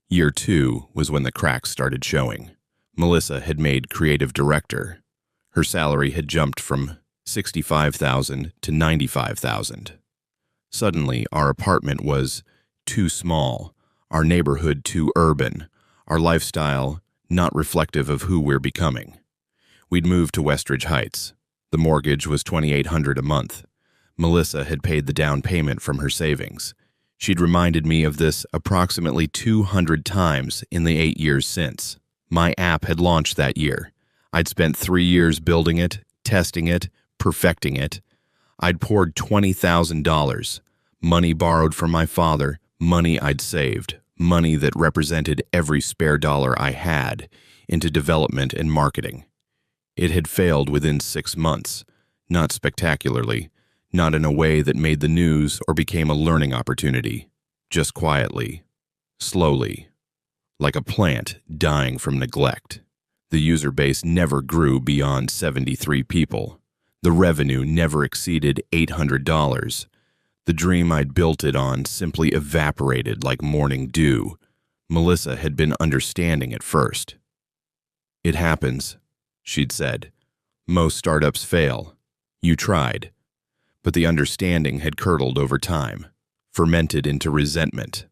Year 2 was when the cracks started showing. Melissa had made creative director. Her salary had jumped from $65,000 to $95,000. Suddenly, our apartment was too small, our neighborhood too urban, our lifestyle not reflective of who we're becoming. We'd moved to Westridge Heights. The mortgage was $2,800 a month. Melissa had paid the down payment from her savings. She'd reminded me of this approximately 200 times in the 8 years since. My app had launched that year. I'd spent 3 years building it, testing it, perfecting it. I'd poured $20,000, money borrowed from my father, money I'd saved, money that represented every spare dollar I had, into development and marketing. It had failed within 6 months, not spectacularly, not in a way that made the news or became a learning opportunity, just quietly, slowly, like a plant dying from neglect. The user base never grew beyond 73 people. The revenue never exceeded $800. The dream I'd built it on simply evaporated like morning dew. Melissa had been understanding at first. "It happens," she'd said. "Most startups fail. You tried." But the understanding had curdled over time, fermented into resentment.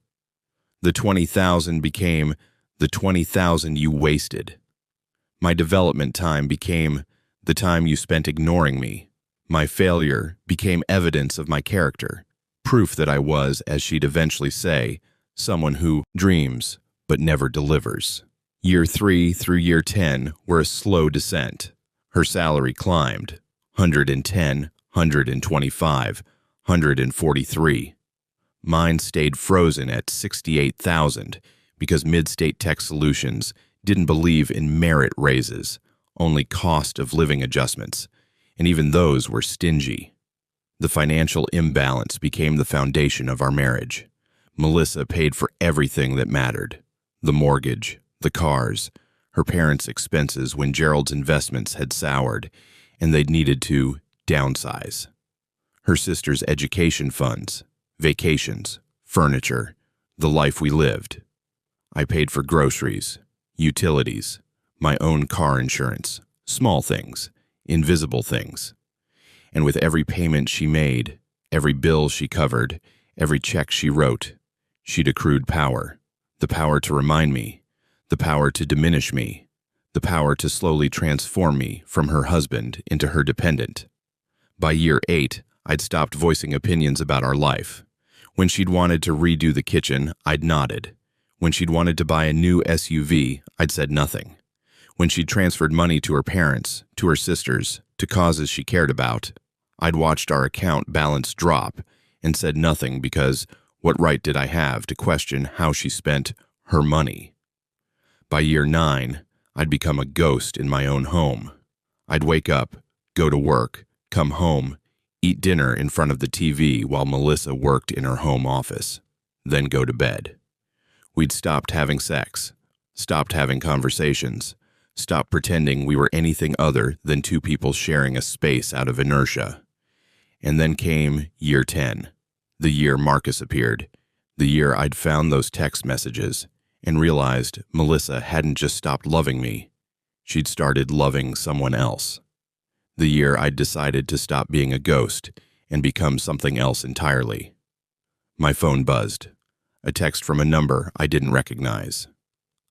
The 20,000 became the 20,000 you wasted. My development time became the time you spent ignoring me. My failure became evidence of my character, proof that I was, as she'd eventually say, someone who dreams but never delivers. Year 3 through year 10 were a slow descent. Her salary climbed, 110, 125, 143. Mine stayed frozen at 68,000 because Mid-State Tech Solutions didn't believe in merit raises, only cost of living adjustments, and even those were stingy. The financial imbalance became the foundation of our marriage. Melissa paid for everything that mattered: the mortgage, the cars, her parents' expenses when Gerald's investments had soured and they'd needed to downsize, her sister's education funds, vacations, furniture, the life we lived. I paid for groceries, utilities, my own car insurance, small things, invisible things. And with every payment she made, every bill she covered, every check she wrote, she'd accrued power. The power to remind me, the power to diminish me, the power to slowly transform me from her husband into her dependent. By year 8, I'd stopped voicing opinions about our life. When she'd wanted to redo the kitchen, I'd nodded. When she'd wanted to buy a new SUV, I'd said nothing. When she'd transferred money to her parents, to her sisters, to causes she cared about, I'd watched our account balance drop and said nothing because what right did I have to question how she spent her money? By year 9, I'd become a ghost in my own home. I'd wake up, go to work, come home, eat dinner in front of the TV while Melissa worked in her home office, then go to bed. We'd stopped having sex, stopped having conversations, stopped pretending we were anything other than two people sharing a space out of inertia. And then came year 10, the year Marcus appeared, the year I'd found those text messages and realized Melissa hadn't just stopped loving me, she'd started loving someone else. The year I'd decided to stop being a ghost and become something else entirely. My phone buzzed. A text from a number I didn't recognize.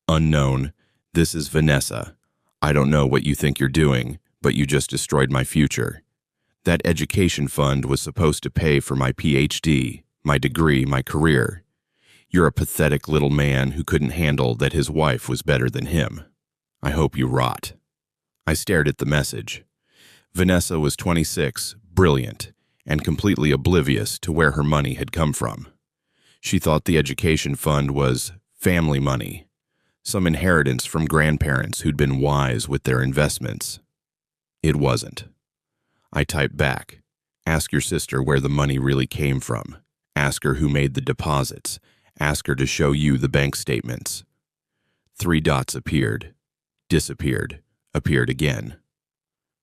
Unknown, this is Vanessa. I don't know what you think you're doing, but you just destroyed my future. That education fund was supposed to pay for my PhD, my degree, my career. You're a pathetic little man who couldn't handle that his wife was better than him. I hope you rot. I stared at the message. Vanessa was 26, brilliant, and completely oblivious to where her money had come from. She thought the education fund was family money, some inheritance from grandparents who'd been wise with their investments. It wasn't. I typed back, ask your sister where the money really came from. Ask her who made the deposits. Ask her to show you the bank statements. 3 dots appeared, disappeared, appeared again.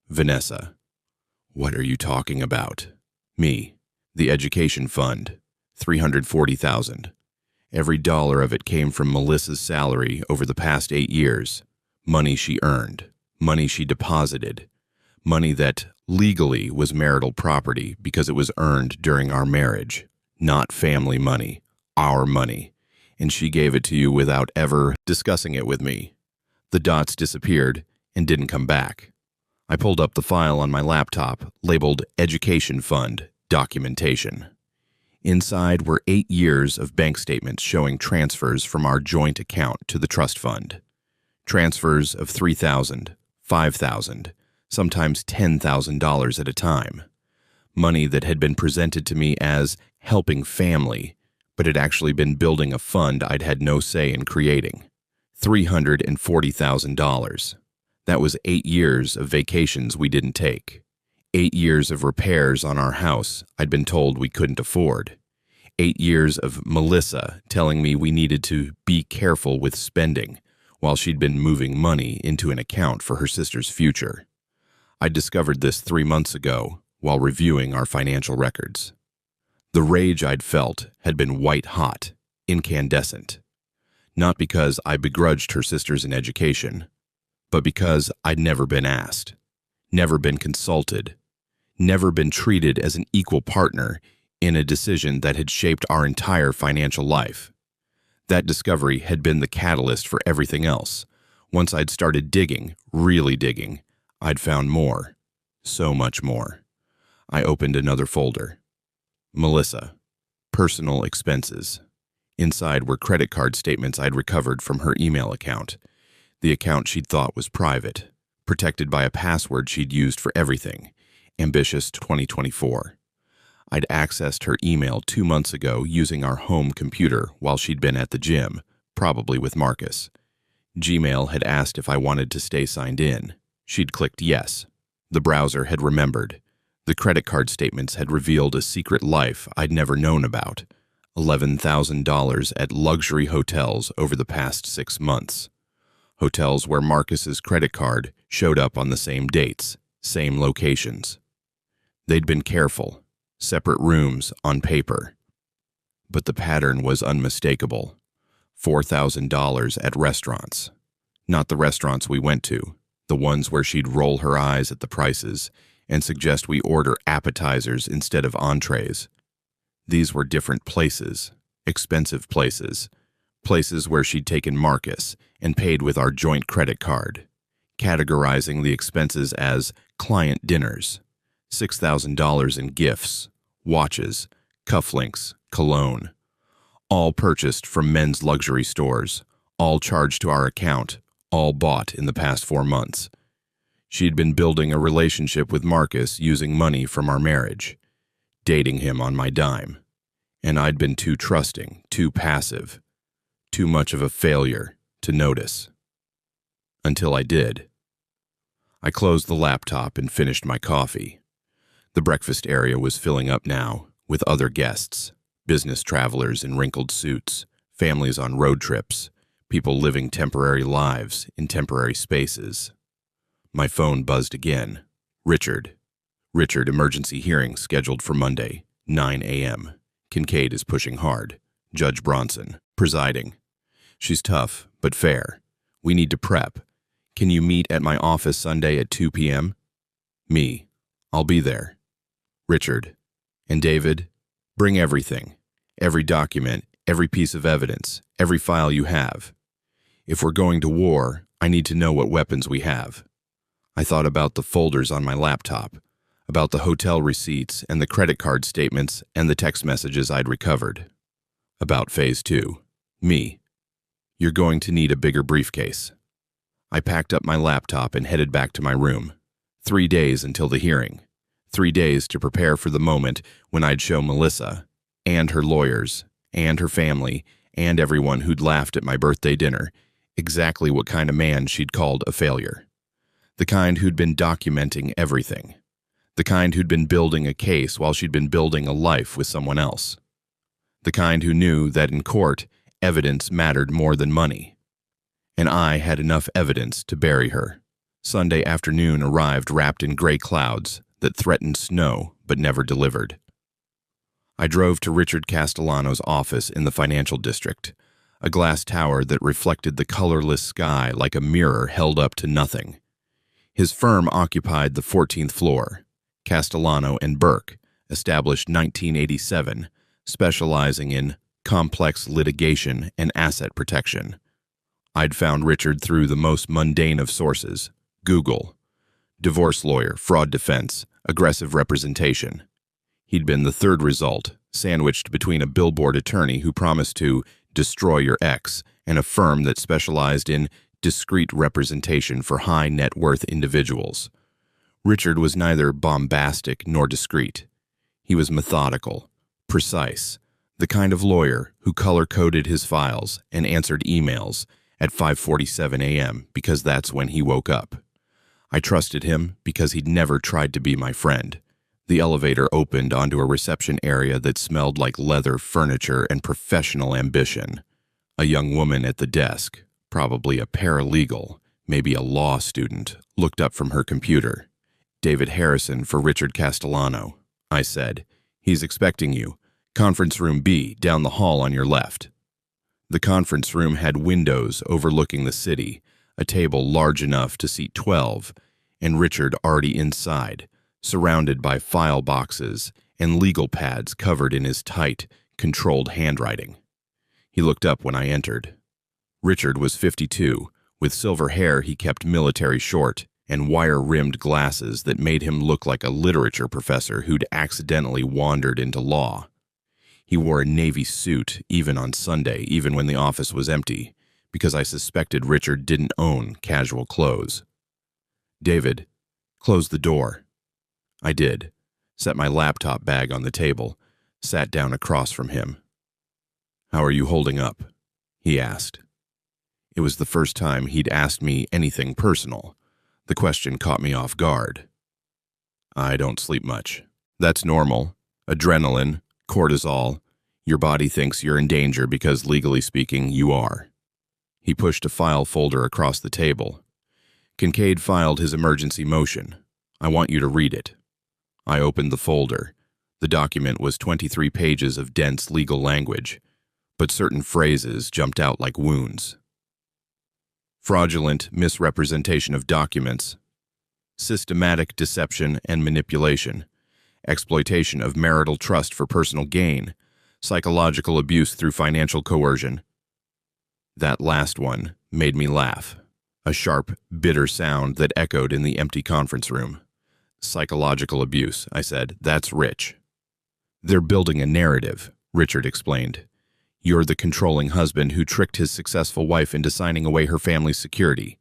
Vanessa. What are you talking about? Me. The education fund. $340,000. Every dollar of it came from Melissa's salary over the past 8 years. Money she earned. Money she deposited. Money that legally was marital property because it was earned during our marriage. Not family money. Our money. And she gave it to you without ever discussing it with me. The dots disappeared and didn't come back. I pulled up the file on my laptop, labeled Education Fund Documentation. Inside were 8 years of bank statements showing transfers from our joint account to the trust fund. Transfers of $3,000, $5,000, sometimes $10,000 at a time. Money that had been presented to me as helping family, but had actually been building a fund I'd had no say in creating. $340,000. That was 8 years of vacations we didn't take. 8 years of repairs on our house I'd been told we couldn't afford. 8 years of Melissa telling me we needed to be careful with spending while she'd been moving money into an account for her sister's future. I discovered this 3 months ago while reviewing our financial records. The rage I'd felt had been white-hot, incandescent. Not because I begrudged her sisters in education, but because I'd never been asked, never been consulted, never been treated as an equal partner in a decision that had shaped our entire financial life. That discovery had been the catalyst for everything else. Once I'd started digging, really digging, I'd found more, so much more. I opened another folder. Melissa, personal expenses. Inside were credit card statements I'd recovered from her email account, the account she'd thought was private, protected by a password she'd used for everything, Ambitious 2024. I'd accessed her email 2 months ago using our home computer while she'd been at the gym, probably with Marcus. Gmail had asked if I wanted to stay signed in. She'd clicked yes. The browser had remembered. The credit card statements had revealed a secret life I'd never known about. $11,000 at luxury hotels over the past 6 months. Hotels where Marcus's credit card showed up on the same dates, same locations. They'd been careful, separate rooms on paper. But the pattern was unmistakable. $4,000 at restaurants. Not the restaurants we went to, the ones where she'd roll her eyes at the prices and suggest we order appetizers instead of entrees. These were different places, expensive places, places where she'd taken Marcus and paid with our joint credit card, categorizing the expenses as client dinners, $6,000 in gifts, watches, cufflinks, cologne, all purchased from men's luxury stores, all charged to our account, all bought in the past 4 months. She'd been building a relationship with Marcus using money from our marriage, dating him on my dime, and I'd been too trusting, too passive, too much of a failure to notice. Until I did. I closed the laptop and finished my coffee. The breakfast area was filling up now, with other guests, business travelers in wrinkled suits, families on road trips, people living temporary lives in temporary spaces. My phone buzzed again. Richard, emergency hearing scheduled for Monday, 9 a.m. Kincaid is pushing hard. Judge Bronson, presiding. She's tough, but fair. We need to prep. Can you meet at my office Sunday at 2 p.m.? Me. I'll be there. Richard. And David, bring everything. Every document, every piece of evidence, every file you have. If we're going to war, I need to know what weapons we have. I thought about the folders on my laptop, about the hotel receipts and the credit card statements and the text messages I'd recovered. About Phase 2. Me. You're going to need a bigger briefcase. I packed up my laptop and headed back to my room. 3 days until the hearing. 3 days to prepare for the moment when I'd show Melissa, and her lawyers, and her family, and everyone who'd laughed at my birthday dinner, exactly what kind of man she'd called a failure. The kind who'd been documenting everything. The kind who'd been building a case while she'd been building a life with someone else. The kind who knew that in court, evidence mattered more than money. And I had enough evidence to bury her. Sunday afternoon arrived wrapped in gray clouds that threatened snow but never delivered. I drove to Richard Castellano's office in the financial district, a glass tower that reflected the colorless sky like a mirror held up to nothing. His firm occupied the 14th floor. Castellano and Burke, established 1987, specializing in complex litigation and asset protection. I'd found Richard through the most mundane of sources, Google. Divorce lawyer, fraud defense, aggressive representation. He'd been the third result, sandwiched between a billboard attorney who promised to destroy your ex and a firm that specialized in discreet representation for high net worth individuals. Richard was neither bombastic nor discreet. He was methodical, precise, the kind of lawyer who color-coded his files and answered emails at 5:47 a.m. because that's when he woke up. I trusted him because he'd never tried to be my friend. The elevator opened onto a reception area that smelled like leather furniture and professional ambition. A young woman at the desk, probably a paralegal, maybe a law student, looked up from her computer. David Harrison for Richard Castellano, I said. He's expecting you. Conference room B, down the hall on your left. The conference room had windows overlooking the city, a table large enough to seat 12, and Richard already inside, surrounded by file boxes and legal pads covered in his tight, controlled handwriting. He looked up when I entered. Richard was 52, with silver hair he kept military short, and wire-rimmed glasses that made him look like a literature professor who'd accidentally wandered into law. He wore a navy suit even on Sunday, even when the office was empty, because I suspected Richard didn't own casual clothes. David, close the door. I did, set my laptop bag on the table, sat down across from him. How are you holding up? He asked. It was the first time he'd asked me anything personal. The question caught me off guard. I don't sleep much. That's normal. Adrenaline, cortisol. Your body thinks you're in danger because, legally speaking, you are. He pushed a file folder across the table. Kincaid filed his emergency motion. I want you to read it. I opened the folder. The document was 23 pages of dense legal language, but certain phrases jumped out like wounds. Fraudulent misrepresentation of documents, systematic deception and manipulation, exploitation of marital trust for personal gain, psychological abuse through financial coercion. That last one made me laugh, a sharp, bitter sound that echoed in the empty conference room. Psychological abuse, I said. That's rich. They're building a narrative, Richard explained. You're the controlling husband who tricked his successful wife into signing away her family's security.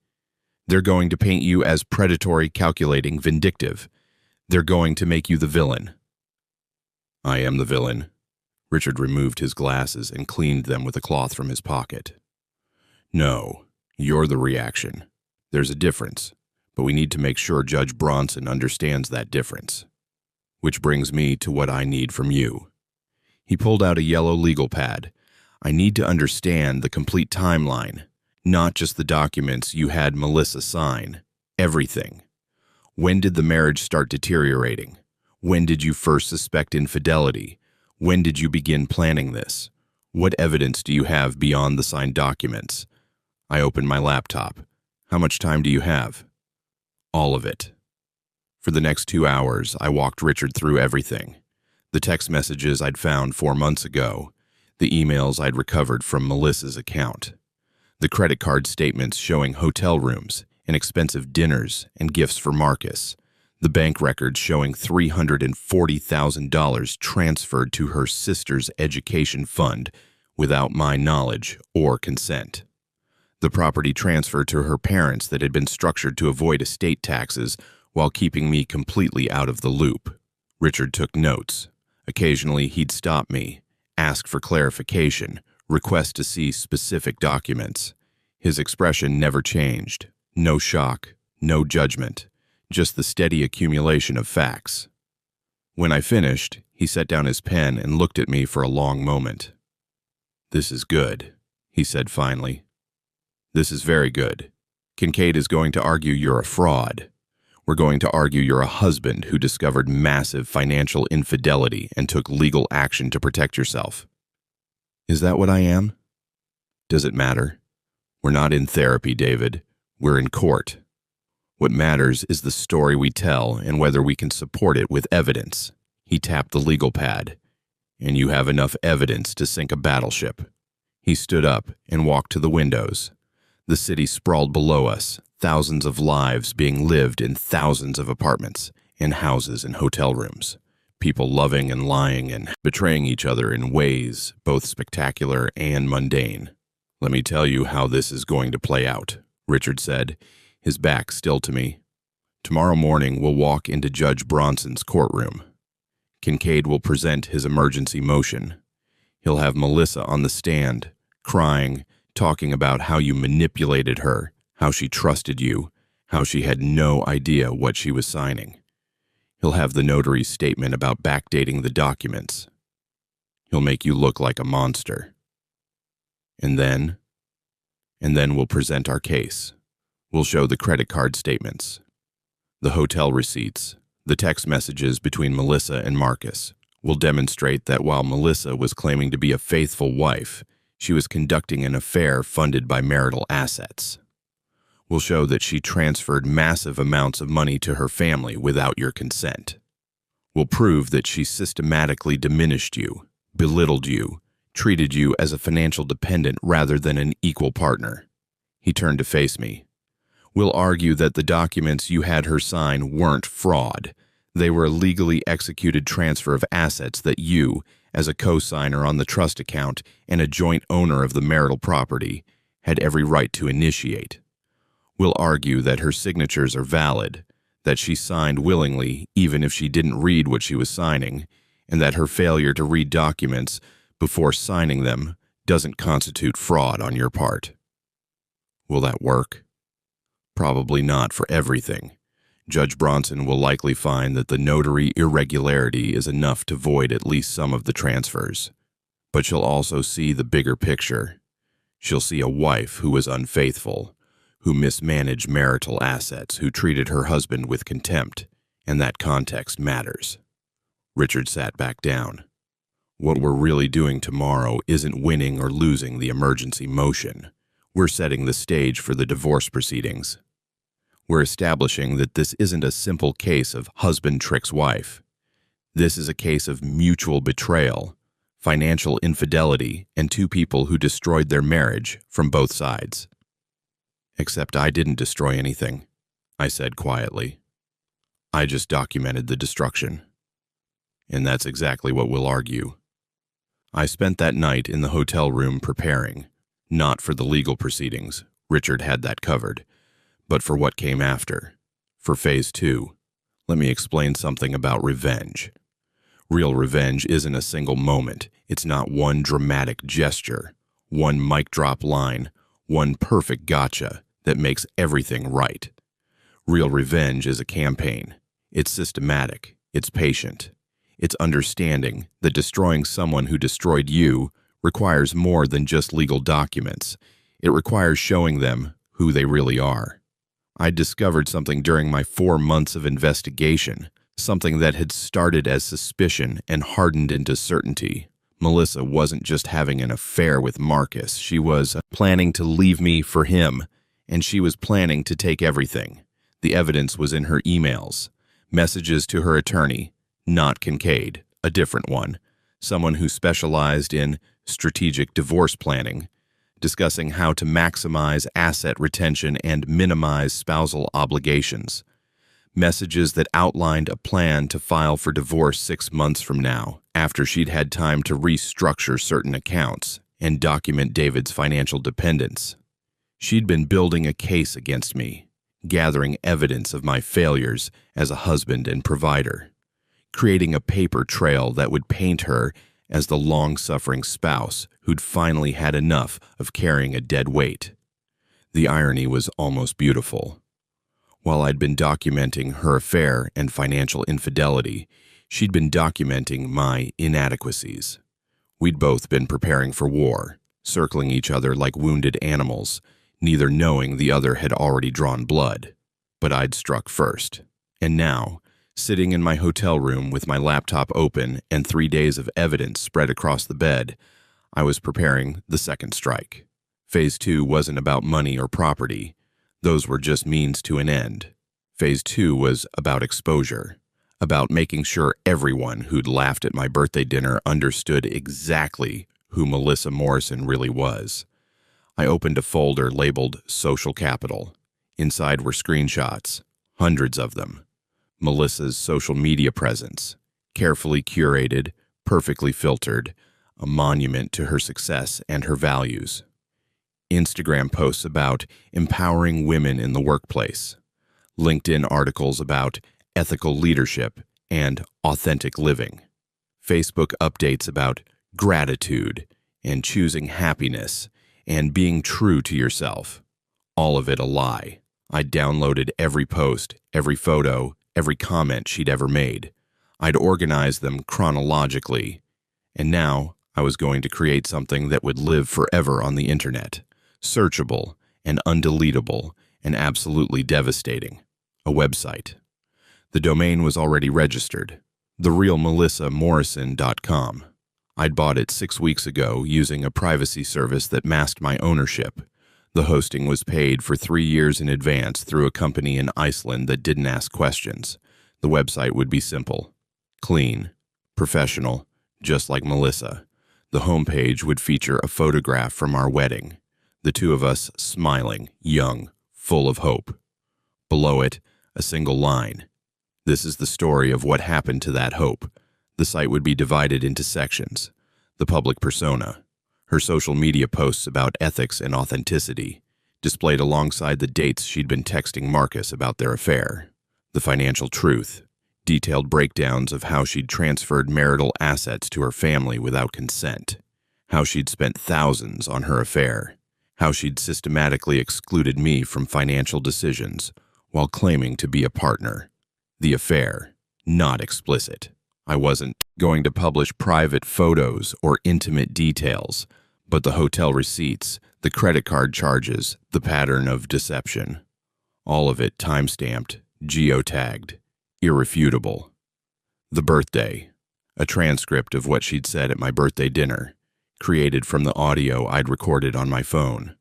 They're going to paint you as predatory, calculating, vindictive. They're going to make you the villain. I am the villain. Richard removed his glasses and cleaned them with a cloth from his pocket. No, you're the reaction. There's a difference, but we need to make sure Judge Bronson understands that difference. Which brings me to what I need from you. He pulled out a yellow legal pad. I need to understand the complete timeline, not just the documents you had Melissa sign. Everything. When did the marriage start deteriorating? When did you first suspect infidelity? When did you begin planning this? What evidence do you have beyond the signed documents? I opened my laptop. How much time do you have? All of it. For the next 2 hours, I walked Richard through everything. The text messages I'd found 4 months ago, the emails I'd recovered from Melissa's account, the credit card statements showing hotel rooms and expensive dinners and gifts for Marcus, the bank records showing $340,000 transferred to her sister's education fund without my knowledge or consent, the property transfer to her parents that had been structured to avoid estate taxes while keeping me completely out of the loop. Richard took notes. Occasionally, he'd stop me, ask for clarification, request to see specific documents. His expression never changed. No shock, no judgment, just the steady accumulation of facts. When I finished, he set down his pen and looked at me for a long moment. "This is good," he said finally. "This is very good. Kincaid is going to argue you're a fraud. We're going to argue you're a husband who discovered massive financial infidelity and took legal action to protect yourself. Is that what I am? Does it matter? We're not in therapy, David. We're in court. What matters is the story we tell and whether we can support it with evidence." He tapped the legal pad. "And you have enough evidence to sink a battleship." He stood up and walked to the windows. The city sprawled below us, thousands of lives being lived in thousands of apartments, in houses and hotel rooms. People loving and lying and betraying each other in ways both spectacular and mundane. "Let me tell you how this is going to play out," Richard said, his back still to me. "Tomorrow morning we'll walk into Judge Bronson's courtroom. Kincaid will present his emergency motion. He'll have Melissa on the stand, crying, talking about how you manipulated her, how she trusted you, how she had no idea what she was signing. He'll have the notary's statement about backdating the documents. He'll make you look like a monster. And then we'll present our case. We'll show the credit card statements, the hotel receipts, the text messages between Melissa and Marcus. We'll demonstrate that while Melissa was claiming to be a faithful wife, she was conducting an affair funded by marital assets. We'll show that she transferred massive amounts of money to her family without your consent. We'll prove that she systematically diminished you, belittled you, treated you as a financial dependent rather than an equal partner." He turned to face me. "We'll argue that the documents you had her sign weren't fraud. They were a legally executed transfer of assets that you, as a co-signer on the trust account and a joint owner of the marital property, had every right to initiate. We'll argue that her signatures are valid, that she signed willingly even if she didn't read what she was signing, and that her failure to read documents before signing them doesn't constitute fraud on your part. Will that work?" Probably not for everything. Judge Bronson will likely find that the notary irregularity is enough to void at least some of the transfers. But she'll also see the bigger picture. She'll see a wife who was unfaithful, who mismanaged marital assets, who treated her husband with contempt, and that context matters. Richard sat back down. What we're really doing tomorrow isn't winning or losing the emergency motion. We're setting the stage for the divorce proceedings. We're establishing that this isn't a simple case of husband tricks wife. This is a case of mutual betrayal, financial infidelity, and two people who destroyed their marriage from both sides. Except I didn't destroy anything, I said quietly. I just documented the destruction. And that's exactly what we'll argue. I spent that night in the hotel room preparing, not for the legal proceedings, Richard had that covered, but for what came after, for phase 2. Let me explain something about revenge. Real revenge isn't a single moment. It's not one dramatic gesture, one mic drop line, one perfect gotcha that makes everything right. Real revenge is a campaign. It's systematic. It's patient. It's understanding that destroying someone who destroyed you requires more than just legal documents. It requires showing them who they really are. I discovered something during my 4 months of investigation, something that had started as suspicion and hardened into certainty. Melissa wasn't just having an affair with Marcus. She was planning to leave me for him, and she was planning to take everything. The evidence was in her emails, messages to her attorney, not Kincaid, a different one, someone who specialized in strategic divorce planning, discussing how to maximize asset retention and minimize spousal obligations. Messages that outlined a plan to file for divorce 6 months from now, after she'd had time to restructure certain accounts and document David's financial dependence. She'd been building a case against me, gathering evidence of my failures as a husband and provider, creating a paper trail that would paint her as the long-suffering spouse who'd finally had enough of carrying a dead weight. The irony was almost beautiful. While I'd been documenting her affair and financial infidelity, she'd been documenting my inadequacies. We'd both been preparing for war, circling each other like wounded animals, neither knowing the other had already drawn blood. But I'd struck first. And now, sitting in my hotel room with my laptop open and 3 days of evidence spread across the bed, I was preparing the second strike. Phase 2 wasn't about money or property. Those were just means to an end. Phase 2 was about exposure, about making sure everyone who'd laughed at my birthday dinner understood exactly who Melissa Morrison really was. I opened a folder labeled Social Capital. Inside were screenshots, hundreds of them. Melissa's social media presence, carefully curated, perfectly filtered, a monument to her success and her values. Instagram posts about empowering women in the workplace. LinkedIn articles about ethical leadership and authentic living. Facebook updates about gratitude and choosing happiness and being true to yourself. All of it a lie. I downloaded every post, every photo, every comment she'd ever made. I'd organized them chronologically, and now I was going to create something that would live forever on the internet, searchable and undeletable and absolutely devastating. A website. The domain was already registered, therealmelissamorrison.com. I'd bought it 6 weeks ago using a privacy service that masked my ownership. The hosting was paid for 3 years in advance through a company in Iceland that didn't ask questions. The website would be simple, clean, professional, just like Melissa. The homepage would feature a photograph from our wedding, the two of us smiling, young, full of hope. Below it, a single line. This is the story of what happened to that hope. The site would be divided into sections. The public persona, her social media posts about ethics and authenticity, displayed alongside the dates she'd been texting Marcus about their affair. The financial truth, detailed breakdowns of how she'd transferred marital assets to her family without consent, how she'd spent thousands on her affair, how she'd systematically excluded me from financial decisions while claiming to be a partner. The affair, not explicit. I wasn't going to publish private photos or intimate details, but the hotel receipts, the credit card charges, the pattern of deception. All of it time-stamped, geotagged, irrefutable. The birthday, a transcript of what she'd said at my birthday dinner, created from the audio I'd recorded on my phone.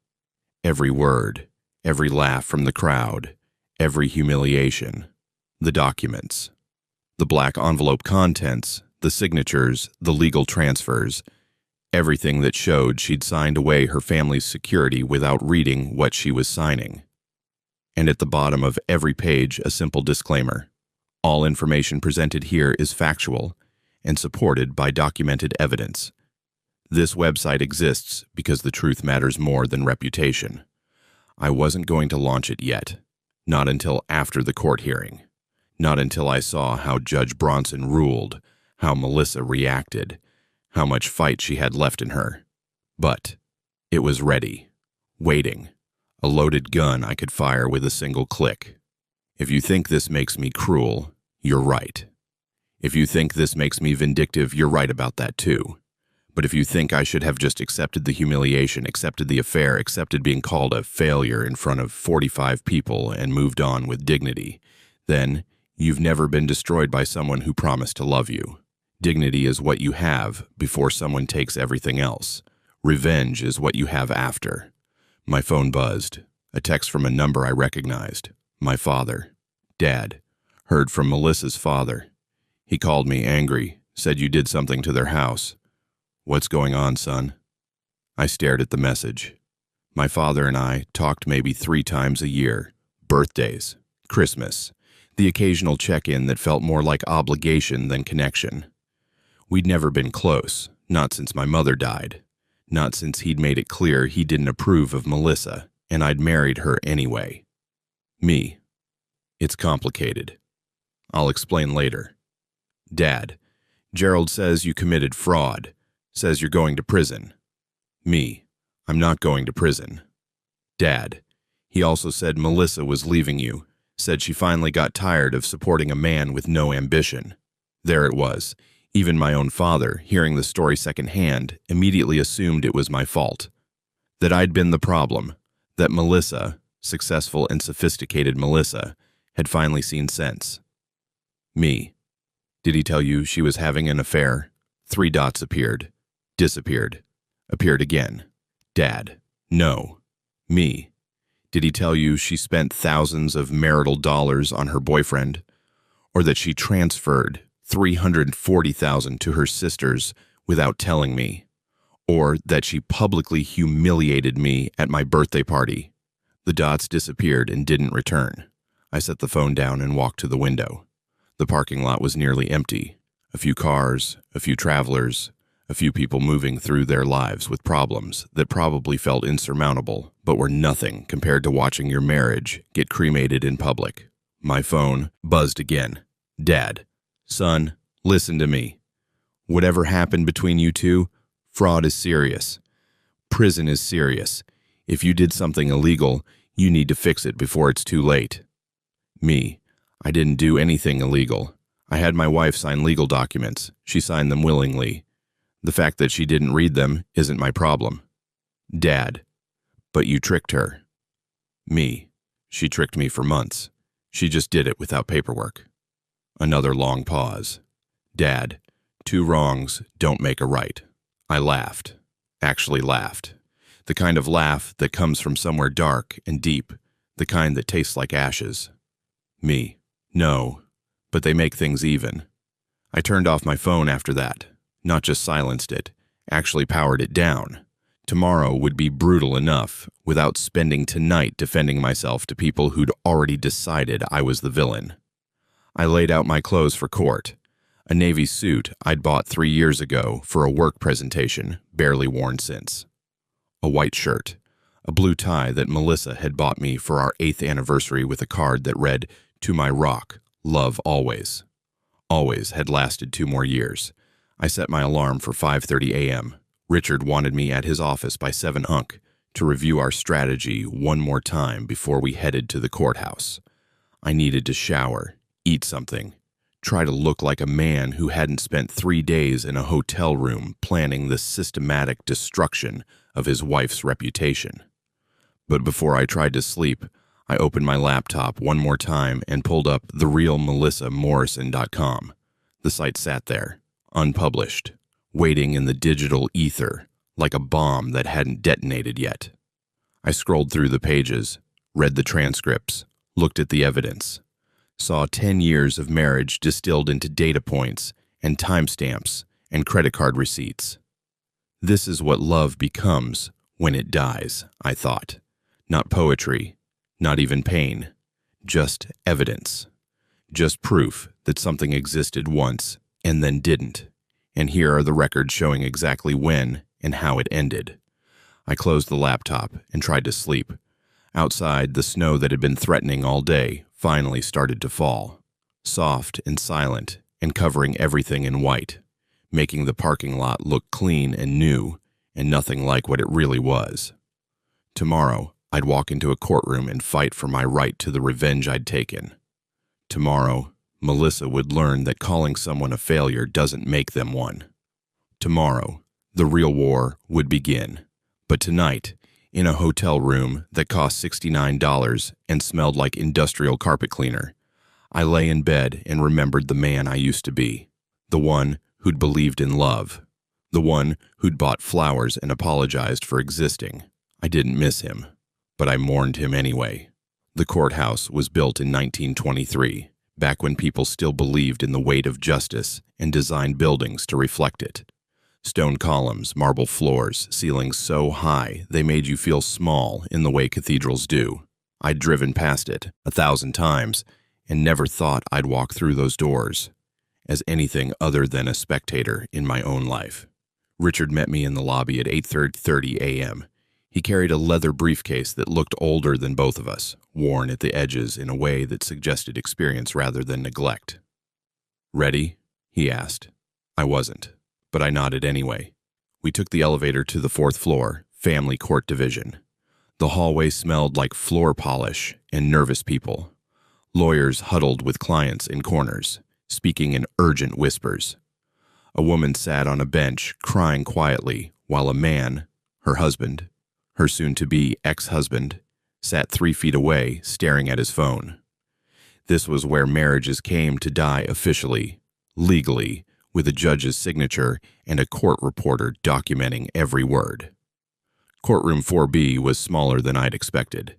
Every word, every laugh from the crowd, every humiliation. The documents. The black envelope contents, the signatures, the legal transfers, everything that showed she'd signed away her family's security without reading what she was signing. And at the bottom of every page, a simple disclaimer. All information presented here is factual and supported by documented evidence. This website exists because the truth matters more than reputation. I wasn't going to launch it yet, not until after the court hearing. Not until I saw how Judge Bronson ruled, how Melissa reacted, how much fight she had left in her. But it was ready, waiting, a loaded gun I could fire with a single click. If you think this makes me cruel, you're right. If you think this makes me vindictive, you're right about that too. But if you think I should have just accepted the humiliation, accepted the affair, accepted being called a failure in front of 45 people and moved on with dignity, then you've never been destroyed by someone who promised to love you. Dignity is what you have before someone takes everything else. Revenge is what you have after. My phone buzzed. A text from a number I recognized. My father. Dad. Heard from Melissa's father. He called me angry, said you did something to their house. What's going on, son? I stared at the message. My father and I talked maybe 3 times a year. Birthdays. Christmas. The occasional check-in that felt more like obligation than connection. We'd never been close, not since my mother died. Not since he'd made it clear he didn't approve of Melissa, and I'd married her anyway. Me. It's complicated. I'll explain later. Dad. Gerald says you committed fraud. Says you're going to prison. Me. I'm not going to prison. Dad. He also said Melissa was leaving you. Said she finally got tired of supporting a man with no ambition. There it was. Even my own father, hearing the story secondhand, immediately assumed it was my fault. That I'd been the problem. That Melissa, successful and sophisticated Melissa, had finally seen sense. Me. Did he tell you she was having an affair? 3 dots appeared. Disappeared. Appeared again. Dad. No. Me. Did he tell you she spent thousands of marital dollars on her boyfriend? Or that she transferred $340,000 to her sisters without telling me? Or that she publicly humiliated me at my birthday party? The dots disappeared and didn't return. I set the phone down and walked to the window. The parking lot was nearly empty. A few cars, a few travelers, a few people moving through their lives with problems that probably felt insurmountable, but were nothing compared to watching your marriage get cremated in public. My phone buzzed again. Dad. Son, listen to me. Whatever happened between you two, fraud is serious. Prison is serious. If you did something illegal, you need to fix it before it's too late. Me. I didn't do anything illegal. I had my wife sign legal documents. She signed them willingly. The fact that she didn't read them isn't my problem. Dad. But you tricked her. Me. She tricked me for months. She just did it without paperwork. Another long pause. Dad. 2 wrongs don't make a right. I laughed. Actually laughed. The kind of laugh that comes from somewhere dark and deep. The kind that tastes like ashes. Me. No. But they make things even. I turned off my phone after that. Not just silenced it, actually powered it down. Tomorrow would be brutal enough without spending tonight defending myself to people who'd already decided I was the villain. I laid out my clothes for court. A navy suit I'd bought 3 years ago for a work presentation, barely worn since. A white shirt. A blue tie that Melissa had bought me for our 8th anniversary with a card that read, "To my rock, love always." Always had lasted 2 more years. I set my alarm for 5:30 a.m. Richard wanted me at his office by 7 UNC. to review our strategy one more time before we headed to the courthouse. I needed to shower, eat something, try to look like a man who hadn't spent 3 days in a hotel room planning the systematic destruction of his wife's reputation. But before I tried to sleep, I opened my laptop one more time and pulled up therealmelissamorrison.com. The site sat there, unpublished, waiting in the digital ether, like a bomb that hadn't detonated yet. I scrolled through the pages, read the transcripts, looked at the evidence, saw 10 years of marriage distilled into data points and timestamps and credit card receipts. This is what love becomes when it dies, I thought. Not poetry, not even pain, just evidence. Just proof that something existed once and then didn't. And here are the records showing exactly when and how it ended. I closed the laptop and tried to sleep. Outside, the snow that had been threatening all day finally started to fall, soft and silent and covering everything in white, making the parking lot look clean and new and nothing like what it really was. Tomorrow, I'd walk into a courtroom and fight for my right to the revenge I'd taken. Tomorrow, Melissa would learn that calling someone a failure doesn't make them one. Tomorrow, the real war would begin. But tonight, in a hotel room that cost $69 and smelled like industrial carpet cleaner, I lay in bed and remembered the man I used to be, the one who'd believed in love, the one who'd bought flowers and apologized for existing. I didn't miss him, but I mourned him anyway. The courthouse was built in 1923, back when people still believed in the weight of justice and designed buildings to reflect it. Stone columns, marble floors, ceilings so high they made you feel small in the way cathedrals do. I'd driven past it 1,000 times and never thought I'd walk through those doors as anything other than a spectator in my own life. Richard met me in the lobby at 8:30 a.m. He carried a leather briefcase that looked older than both of us, worn at the edges in a way that suggested experience rather than neglect. "Ready?" he asked. I wasn't, but I nodded anyway. We took the elevator to the 4th floor, Family Court Division. The hallway smelled like floor polish and nervous people. Lawyers huddled with clients in corners, speaking in urgent whispers. A woman sat on a bench, crying quietly, while a man, her husband, her soon-to-be ex-husband, sat 3 feet away, staring at his phone. This was where marriages came to die officially, legally, with a judge's signature and a court reporter documenting every word. Courtroom 4B was smaller than I'd expected.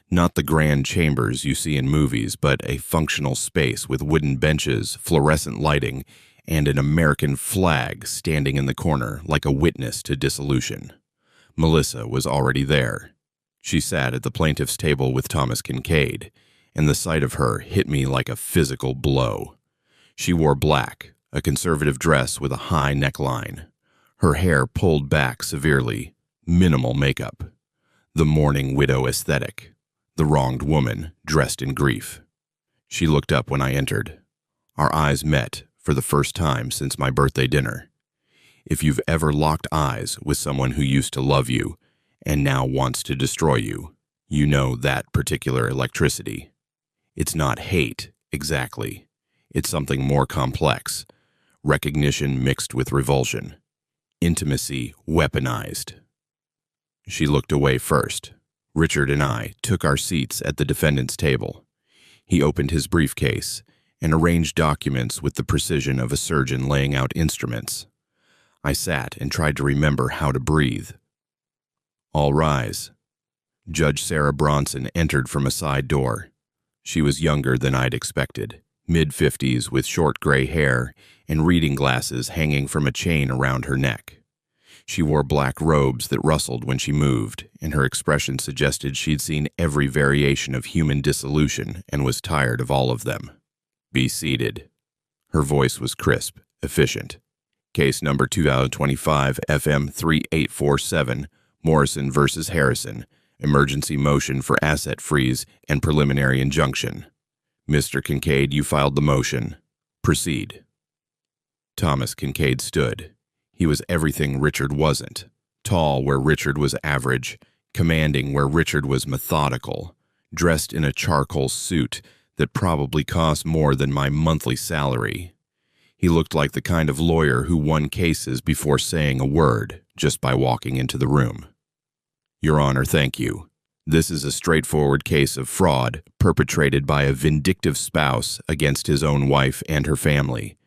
Not the grand chambers you see in movies, but a functional space with wooden benches, fluorescent lighting, and an American flag standing in the corner like a witness to dissolution. Melissa was already there. She sat at the plaintiff's table with Thomas Kincaid, and the sight of her hit me like a physical blow. She wore black, a conservative dress with a high neckline. Her hair pulled back severely, minimal makeup. The mourning widow aesthetic, the wronged woman dressed in grief. She looked up when I entered. Our eyes met for the first time since my birthday dinner. If you've ever locked eyes with someone who used to love you and now wants to destroy you, you know that particular electricity. It's not hate, exactly. It's something more complex. Recognition mixed with revulsion. Intimacy weaponized. She looked away first. Richard and I took our seats at the defendant's table. He opened his briefcase and arranged documents with the precision of a surgeon laying out instruments. I sat and tried to remember how to breathe. All rise. Judge Sarah Bronson entered from a side door. She was younger than I'd expected, mid-50s with short gray hair and reading glasses hanging from a chain around her neck. She wore black robes that rustled when she moved, and her expression suggested she'd seen every variation of human dissolution and was tired of all of them. Be seated. Her voice was crisp, efficient. Case number 2025 FM 3847, Morrison versus Harrison, emergency motion for asset freeze and preliminary injunction. Mr. Kincaid, you filed the motion. Proceed. Thomas Kincaid stood. He was everything Richard wasn't. Tall where Richard was average, commanding where Richard was methodical, dressed in a charcoal suit that probably cost more than my monthly salary. He looked like the kind of lawyer who won cases before saying a word, just by walking into the room. Your Honor, thank you. This is a straightforward case of fraud perpetrated by a vindictive spouse against his own wife and her family.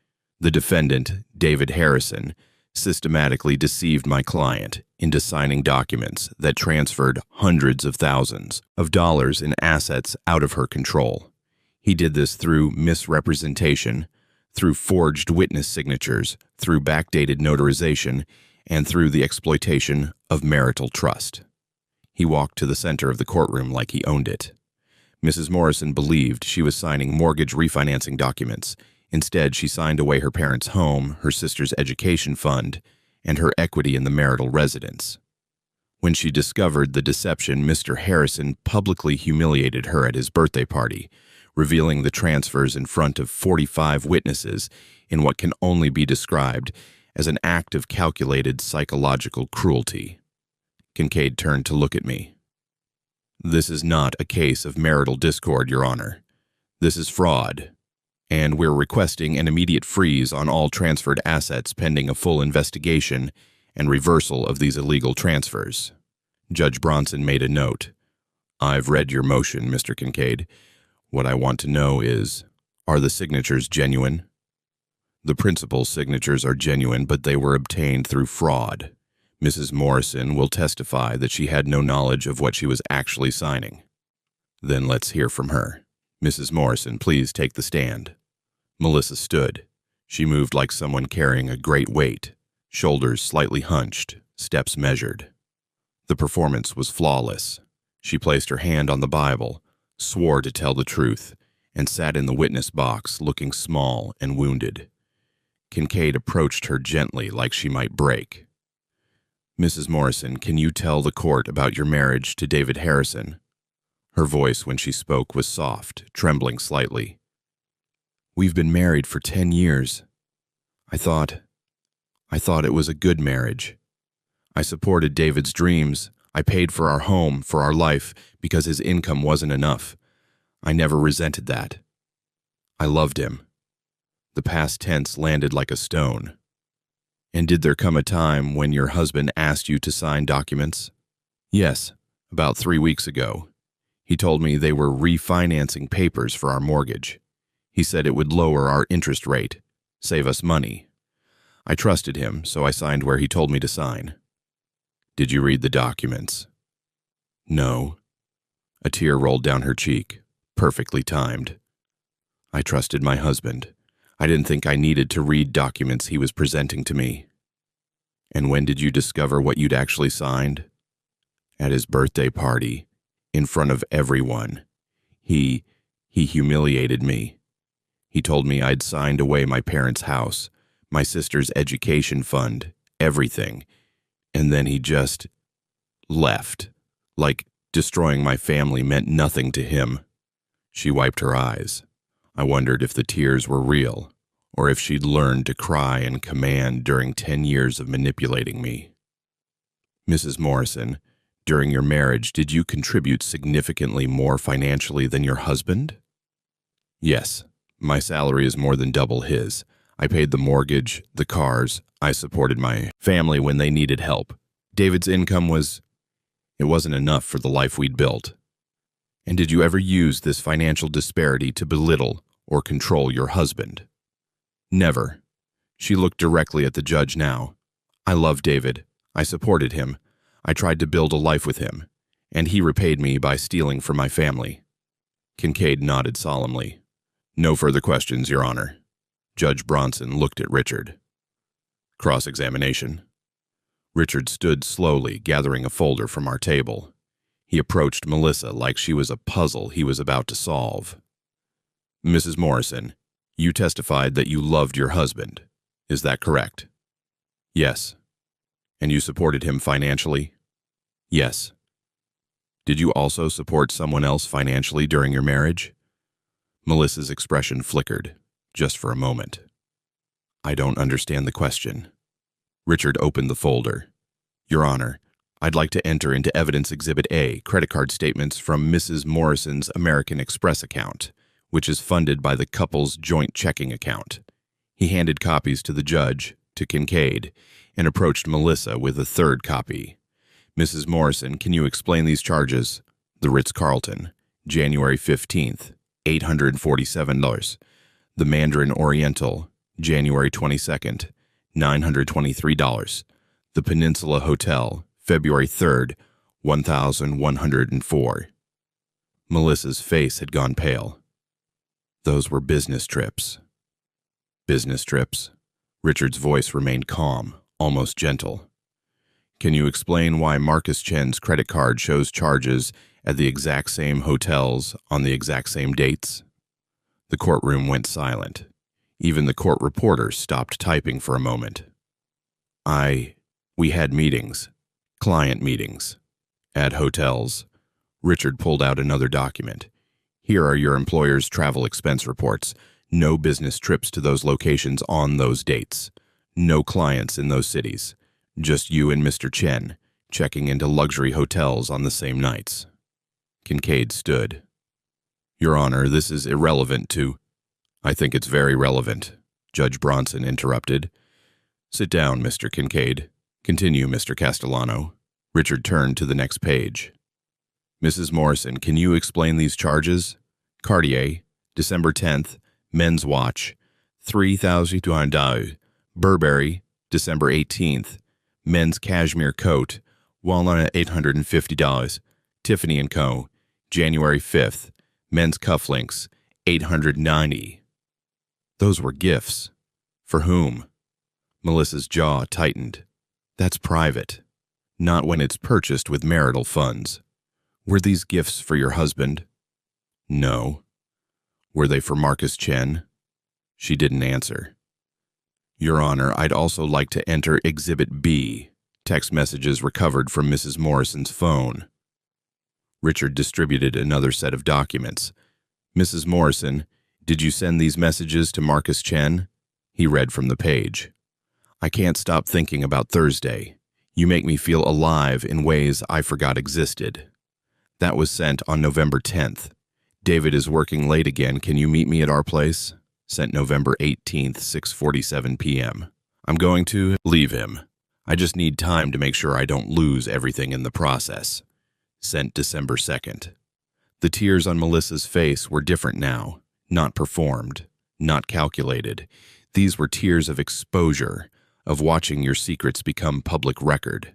The defendant, David Harrison, systematically deceived my client into signing documents that transferred hundreds of thousands of dollars in assets out of her control. He did this through misrepresentation, through forged witness signatures, through backdated notarization, and through the exploitation of marital trust. He walked to the center of the courtroom like he owned it. Mrs. Morrison believed she was signing mortgage refinancing documents. Instead, she signed away her parents' home, her sister's education fund, and her equity in the marital residence. When she discovered the deception, Mr. Harrison publicly humiliated her at his birthday party, revealing the transfers in front of 45 witnesses in what can only be described as an act of calculated psychological cruelty. Kincaid turned to look at me. This is not a case of marital discord, Your Honor. This is fraud, and we're requesting an immediate freeze on all transferred assets pending a full investigation and reversal of these illegal transfers. Judge Bronson made a note. I've read your motion, Mr. Kincaid. What I want to know is, are the signatures genuine? The principal's signatures are genuine, but they were obtained through fraud. Mrs. Morrison will testify that she had no knowledge of what she was actually signing. Then let's hear from her. Mrs. Morrison, please take the stand. Melissa stood. She moved like someone carrying a great weight, shoulders slightly hunched, steps measured. The performance was flawless. She placed her hand on the Bible, swore to tell the truth, and sat in the witness box looking small and wounded. Kincaid approached her gently like she might break. Mrs. Morrison, can you tell the court about your marriage to David Harrison? Her voice when she spoke was soft, trembling slightly. We've been married for 10 years. I thought it was a good marriage. I supported David's dreams. I paid for our home, for our life, because his income wasn't enough. I never resented that. I loved him. The past tense landed like a stone. And did there come a time when your husband asked you to sign documents? Yes, about 3 weeks ago. He told me they were refinancing papers for our mortgage. He said it would lower our interest rate, save us money. I trusted him, so I signed where he told me to sign. Did you read the documents? No. A tear rolled down her cheek, perfectly timed. I trusted my husband. I didn't think I needed to read documents he was presenting to me. And when did you discover what you'd actually signed? At his birthday party, in front of everyone. He humiliated me. He told me I'd signed away my parents' house, my sister's education fund, everything. And then he just left, like destroying my family meant nothing to him. She wiped her eyes. I wondered if the tears were real, or if she'd learned to cry and command during 10 years of manipulating me. Mrs. Morrison, during your marriage, did you contribute significantly more financially than your husband? Yes, my salary is more than double his. I paid the mortgage, the cars. I supported my family when they needed help. David's income it wasn't enough for the life we'd built. And did you ever use this financial disparity to belittle or control your husband? Never. She looked directly at the judge now. I loved David. I supported him. I tried to build a life with him, and he repaid me by stealing from my family. Kincaid nodded solemnly. No further questions, Your Honor. Judge Bronson looked at Richard. Cross-examination. Richard stood slowly, gathering a folder from our table. He approached Melissa like she was a puzzle he was about to solve. Mrs. Morrison, you testified that you loved your husband. Is that correct? Yes. And you supported him financially? Yes. Did you also support someone else financially during your marriage? Melissa's expression flickered, just for a moment. I don't understand the question. Richard opened the folder. Your Honor, I'd like to enter into Evidence Exhibit A, credit card statements from Mrs. Morrison's American Express account, which is funded by the couple's joint checking account. He handed copies to the judge, to Kincaid, and approached Melissa with a third copy. Mrs. Morrison, can you explain these charges? The Ritz-Carlton, January 15th, $847. The Mandarin Oriental, January 22nd, $923. The Peninsula Hotel, February 3rd, $1,104. Melissa's face had gone pale. Those were business trips. Business trips? Richard's voice remained calm, almost gentle. Can you explain why Marcus Chen's credit card shows charges at the exact same hotels on the exact same dates? The courtroom went silent. Even the court reporter stopped typing for a moment. We had meetings, client meetings, at hotels. Richard pulled out another document. Here are your employer's travel expense reports. No business trips to those locations on those dates. No clients in those cities. Just you and Mr. Chen, checking into luxury hotels on the same nights. Kincaid stood. Your Honor, this is irrelevant to... I think it's very relevant, Judge Bronson interrupted. Sit down, Mr. Kincaid. Continue, Mr. Castellano. Richard turned to the next page. Mrs. Morrison, can you explain these charges? Cartier, December 10th, men's watch, $3,200. Burberry, December 18th, men's cashmere coat, walnut $850. Tiffany & Co., January 5th, men's cufflinks, $890. Those were gifts. For whom? Melissa's jaw tightened. That's private. Not when it's purchased with marital funds. Were these gifts for your husband? No. Were they for Marcus Chen? She didn't answer. Your Honor, I'd also like to enter Exhibit B, text messages recovered from Mrs. Morrison's phone. Richard distributed another set of documents. Mrs. Morrison, did you send these messages to Marcus Chen? He read from the page. I can't stop thinking about Thursday. You make me feel alive in ways I forgot existed. That was sent on November 10th. David is working late again. Can you meet me at our place? Sent November 18th, 6:47 p.m. I'm going to leave him. I just need time to make sure I don't lose everything in the process. Sent December 2nd. The tears on Melissa's face were different now, not performed, not calculated. These were tears of exposure, of watching your secrets become public record.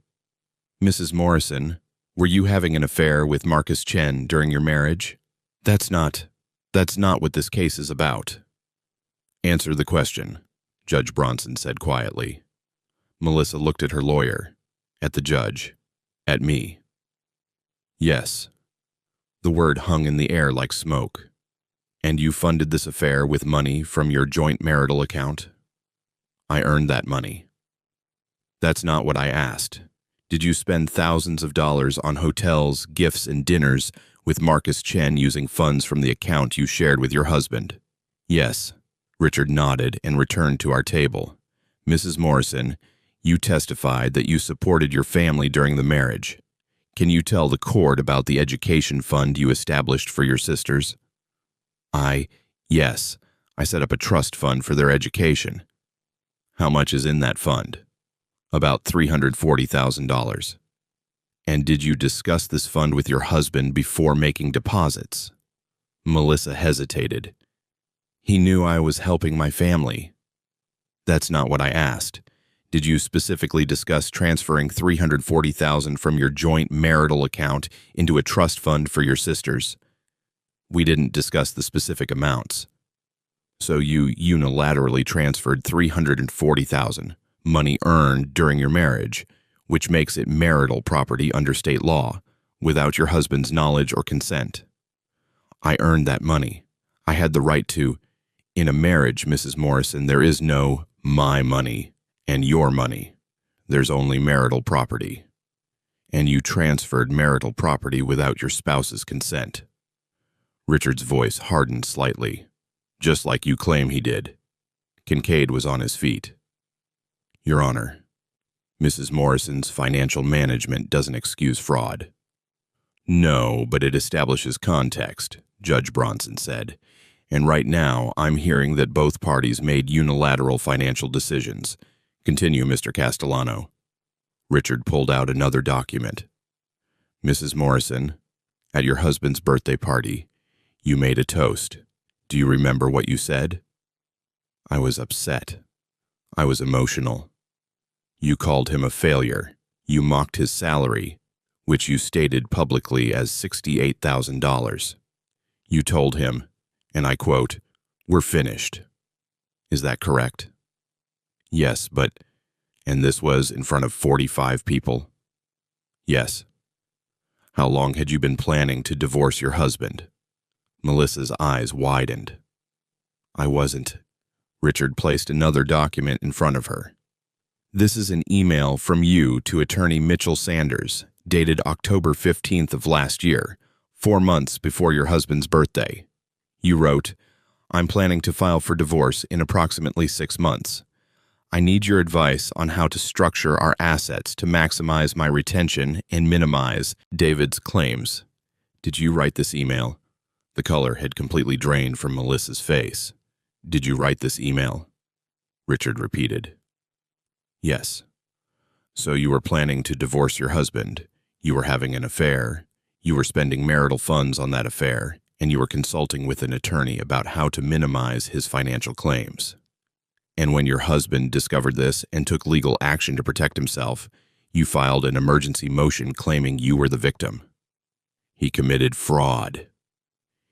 Mrs. Morrison, were you having an affair with Marcus Chen during your marriage? That's not what this case is about. Answer the question, Judge Bronson said quietly. Melissa looked at her lawyer, at the judge, at me. Yes. The word hung in the air like smoke. And you funded this affair with money from your joint marital account? I earned that money. That's not what I asked. Did you spend thousands of dollars on hotels, gifts, and dinners with Marcus Chen using funds from the account you shared with your husband? Yes. Richard nodded and returned to our table. Mrs. Morrison, you testified that you supported your family during the marriage. Can you tell the court about the education fund you established for your sisters? Yes. I set up a trust fund for their education. How much is in that fund? About $340,000. And did you discuss this fund with your husband before making deposits? Melissa hesitated. He knew I was helping my family. That's not what I asked. Did you specifically discuss transferring $340,000 from your joint marital account into a trust fund for your sisters? We didn't discuss the specific amounts. So you unilaterally transferred $340,000, money earned during your marriage, which makes it marital property under state law, without your husband's knowledge or consent. I earned that money. I had the right to. In a marriage, Mrs. Morrison, there is no my money and your money. There's only marital property. And you transferred marital property without your spouse's consent. Richard's voice hardened slightly, just like you claim he did. Kincaid was on his feet. Your Honor, Mrs. Morrison's financial management doesn't excuse fraud. No, but it establishes context, Judge Bronson said. And right now, I'm hearing that both parties made unilateral financial decisions. Continue, Mr. Castellano. Richard pulled out another document. Mrs. Morrison, at your husband's birthday party, you made a toast. Do you remember what you said? I was upset. I was emotional. You called him a failure. You mocked his salary, which you stated publicly as $68,000. You told him, and I quote, "We're finished." Is that correct? Yes, and this was in front of 45 people? Yes. How long had you been planning to divorce your husband? Melissa's eyes widened. I wasn't. Richard placed another document in front of her. This is an email from you to attorney Mitchell Sanders, dated October 15th of last year, 4 months before your husband's birthday. You wrote, I'm planning to file for divorce in approximately 6 months. I need your advice on how to structure our assets to maximize my retention and minimize David's claims. Did you write this email? The color had completely drained from Melissa's face. Did you write this email? Richard repeated. Yes. So you were planning to divorce your husband. You were having an affair. You were spending marital funds on that affair, and you were consulting with an attorney about how to minimize his financial claims. And when your husband discovered this and took legal action to protect himself, you filed an emergency motion claiming you were the victim. He committed fraud.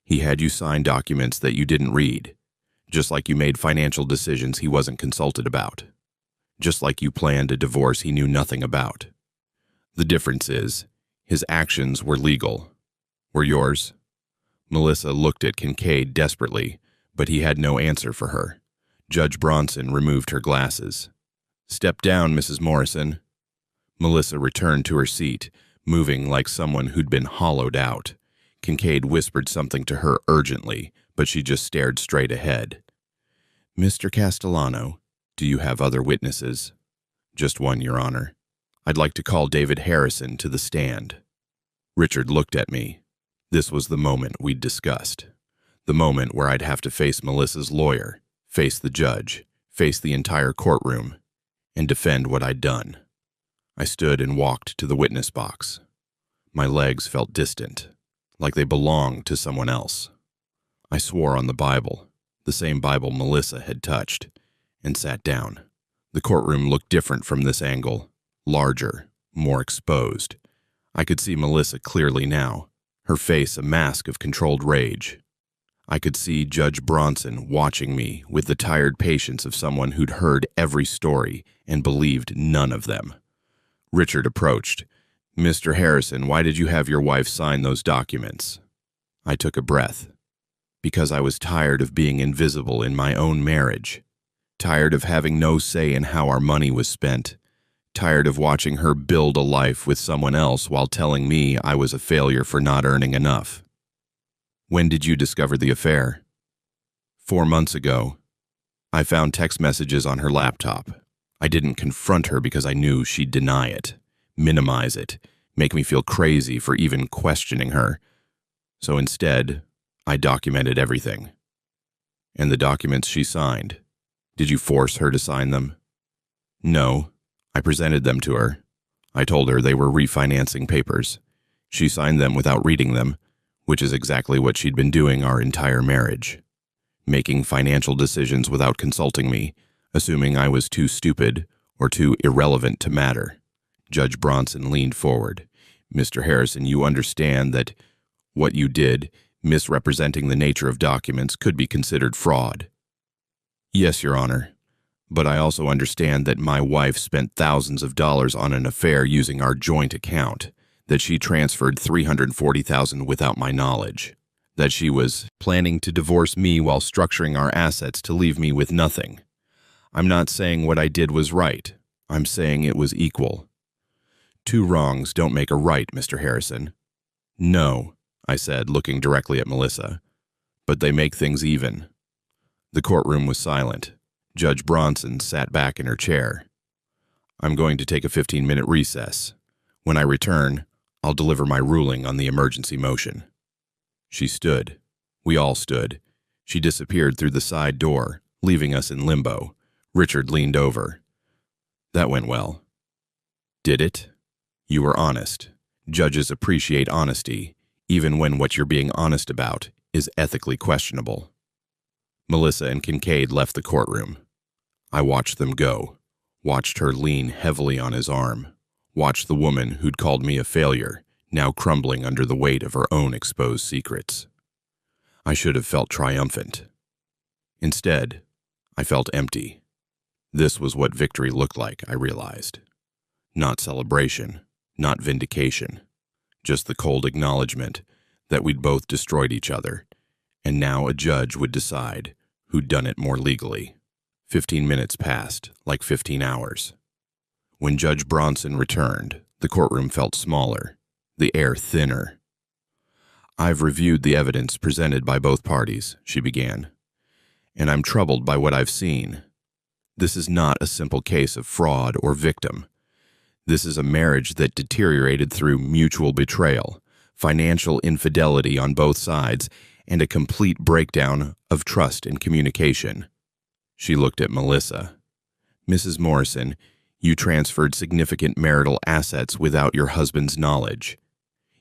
He had you sign documents that you didn't read, just like you made financial decisions he wasn't consulted about, just like you planned a divorce he knew nothing about. The difference is, his actions were legal. Were yours? Melissa looked at Kincaid desperately, but he had no answer for her. Judge Bronson removed her glasses. Step down, Mrs. Morrison. Melissa returned to her seat, moving like someone who'd been hollowed out. Kincaid whispered something to her urgently, but she just stared straight ahead. Mr. Castellano, do you have other witnesses? Just one, Your Honor. I'd like to call David Harrison to the stand. Richard looked at me. This was the moment we'd discussed. The moment where I'd have to face Melissa's lawyer, face the judge, face the entire courtroom, and defend what I'd done. I stood and walked to the witness box. My legs felt distant, like they belonged to someone else. I swore on the Bible, the same Bible Melissa had touched, and sat down. The courtroom looked different from this angle, larger, more exposed. I could see Melissa clearly now, her face a mask of controlled rage. I could see Judge Bronson watching me with the tired patience of someone who'd heard every story and believed none of them. Richard approached. Mr. Harrison, why did you have your wife sign those documents? I took a breath. Because I was tired of being invisible in my own marriage. Tired of having no say in how our money was spent. Tired of watching her build a life with someone else while telling me I was a failure for not earning enough. When did you discover the affair? 4 months ago. I found text messages on her laptop. I didn't confront her because I knew she'd deny it, minimize it, make me feel crazy for even questioning her. So instead, I documented everything. And the documents she signed, did you force her to sign them? No, I presented them to her. I told her they were refinancing papers. She signed them without reading them, which is exactly what she'd been doing our entire marriage. Making financial decisions without consulting me, assuming I was too stupid or too irrelevant to matter. Judge Bronson leaned forward. Mr. Harrison, you understand that what you did, misrepresenting the nature of documents, could be considered fraud. Yes, Your Honor. But I also understand that my wife spent thousands of dollars on an affair using our joint account, that she transferred $340,000 without my knowledge, that she was planning to divorce me while structuring our assets to leave me with nothing. I'm not saying what I did was right. I'm saying it was equal. 2 wrongs don't make a right, Mr. Harrison. No, I said, looking directly at Melissa, but they make things even. The courtroom was silent. Judge Bronson sat back in her chair. I'm going to take a 15-minute recess. When I return, I'll deliver my ruling on the emergency motion." She stood. We all stood. She disappeared through the side door, leaving us in limbo. Richard leaned over. "That went well." "Did it?" "You were honest. Judges appreciate honesty, even when what you're being honest about is ethically questionable." Melissa and Kincaid left the courtroom. I watched them go, watched her lean heavily on his arm, watched the woman who'd called me a failure, now crumbling under the weight of her own exposed secrets. I should have felt triumphant. Instead, I felt empty. This was what victory looked like, I realized. Not celebration, not vindication, just the cold acknowledgement that we'd both destroyed each other, and now a judge would decide who'd done it more legally. 15 minutes passed, like 15 hours. When Judge Bronson returned, the courtroom felt smaller, the air thinner. "I've reviewed the evidence presented by both parties," she began, "and I'm troubled by what I've seen. This is not a simple case of fraud or victim. This is a marriage that deteriorated through mutual betrayal, financial infidelity on both sides, and a complete breakdown of trust and communication." She looked at Melissa. "Mrs. Morrison, you transferred significant marital assets without your husband's knowledge.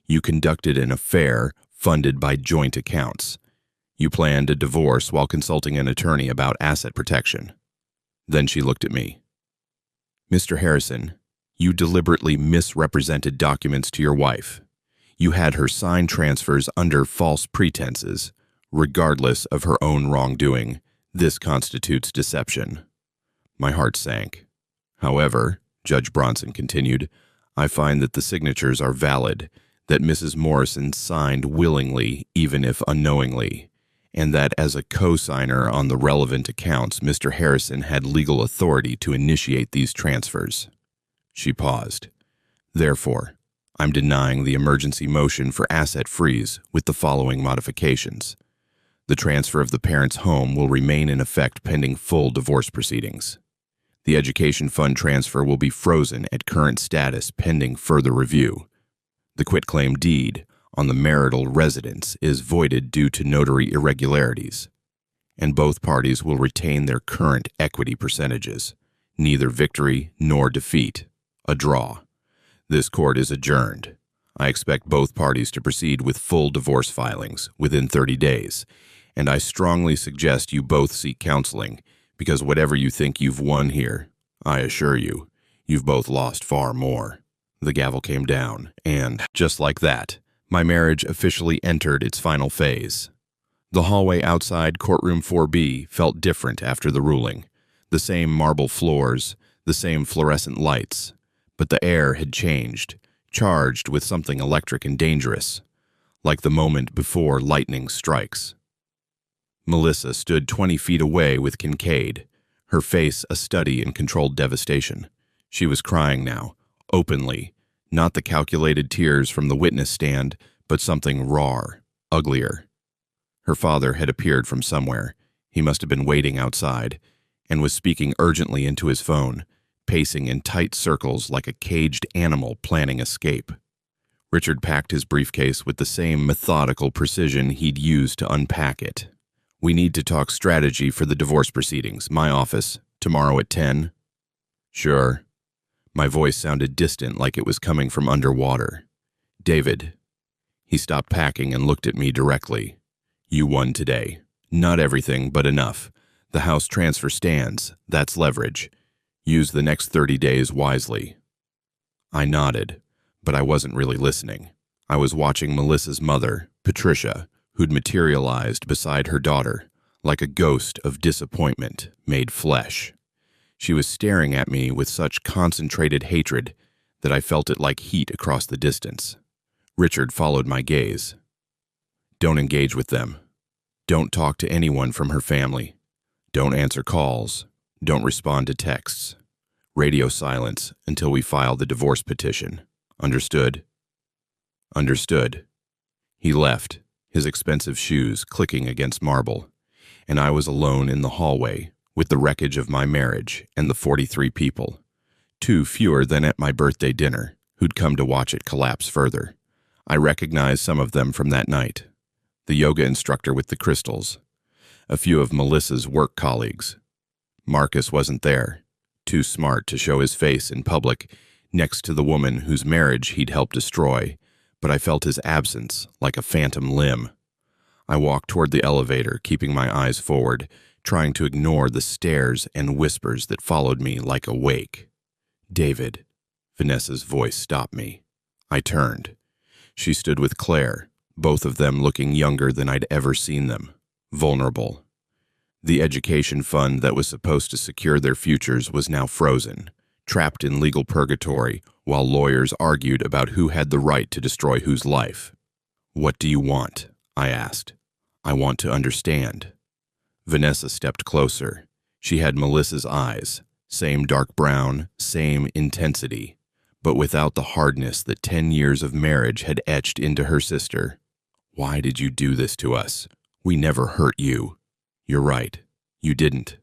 You conducted an affair funded by joint accounts. You planned a divorce while consulting an attorney about asset protection." Then she looked at me. "Mr. Harrison, you deliberately misrepresented documents to your wife. You had her sign transfers under false pretenses. Regardless of her own wrongdoing, this constitutes deception." My heart sank. "However," Judge Bronson continued, "I find that the signatures are valid, that Mrs. Morrison signed willingly, even if unknowingly, and that as a co-signer on the relevant accounts, Mr. Harrison had legal authority to initiate these transfers." She paused. "Therefore, I'm denying the emergency motion for asset freeze with the following modifications. The transfer of the parents' home will remain in effect pending full divorce proceedings. The education fund transfer will be frozen at current status pending further review. The quitclaim deed on the marital residence is voided due to notary irregularities, and both parties will retain their current equity percentages. Neither victory nor defeat. A draw. This court is adjourned. I expect both parties to proceed with full divorce filings within 30 days, and I strongly suggest you both seek counseling, because whatever you think you've won here, I assure you, you've both lost far more." The gavel came down, and, just like that, my marriage officially entered its final phase. The hallway outside courtroom 4B felt different after the ruling. The same marble floors, the same fluorescent lights, but the air had changed, charged with something electric and dangerous, like the moment before lightning strikes. Melissa stood 20 feet away with Kincaid, her face a study in controlled devastation. She was crying now, openly, not the calculated tears from the witness stand, but something rawer, uglier. Her father had appeared from somewhere. He must have been waiting outside, and was speaking urgently into his phone, pacing in tight circles like a caged animal planning escape. Richard packed his briefcase with the same methodical precision he'd used to unpack it. "We need to talk strategy for the divorce proceedings. My office, tomorrow at 10. "Sure." My voice sounded distant, like it was coming from underwater. "David." He stopped packing and looked at me directly. "You won today. Not everything, but enough. The house transfer stands. That's leverage. Use the next 30 days wisely." I nodded, but I wasn't really listening. I was watching Melissa's mother, Patricia, who'd materialized beside her daughter, like a ghost of disappointment made flesh. She was staring at me with such concentrated hatred that I felt it like heat across the distance. Richard followed my gaze. "Don't engage with them. Don't talk to anyone from her family. Don't answer calls. Don't respond to texts. Radio silence until we file the divorce petition. Understood?" "Understood." He left, his expensive shoes clicking against marble, and I was alone in the hallway with the wreckage of my marriage and the 43 people. 2 fewer than at my birthday dinner, who'd come to watch it collapse further. I recognized some of them from that night. The yoga instructor with the crystals. A few of Melissa's work colleagues. Marcus wasn't there, too smart to show his face in public next to the woman whose marriage he'd helped destroy, but I felt his absence like a phantom limb. I walked toward the elevator, keeping my eyes forward, trying to ignore the stares and whispers that followed me like a wake. "David," Vanessa's voice stopped me. I turned. She stood with Claire, both of them looking younger than I'd ever seen them, vulnerable. The education fund that was supposed to secure their futures was now frozen, trapped in legal purgatory while lawyers argued about who had the right to destroy whose life. "What do you want?" I asked. "I want to understand." Vanessa stepped closer. She had Melissa's eyes, same dark brown, same intensity, but without the hardness that 10 years of marriage had etched into her sister. "Why did you do this to us? We never hurt you." "You're right. You didn't."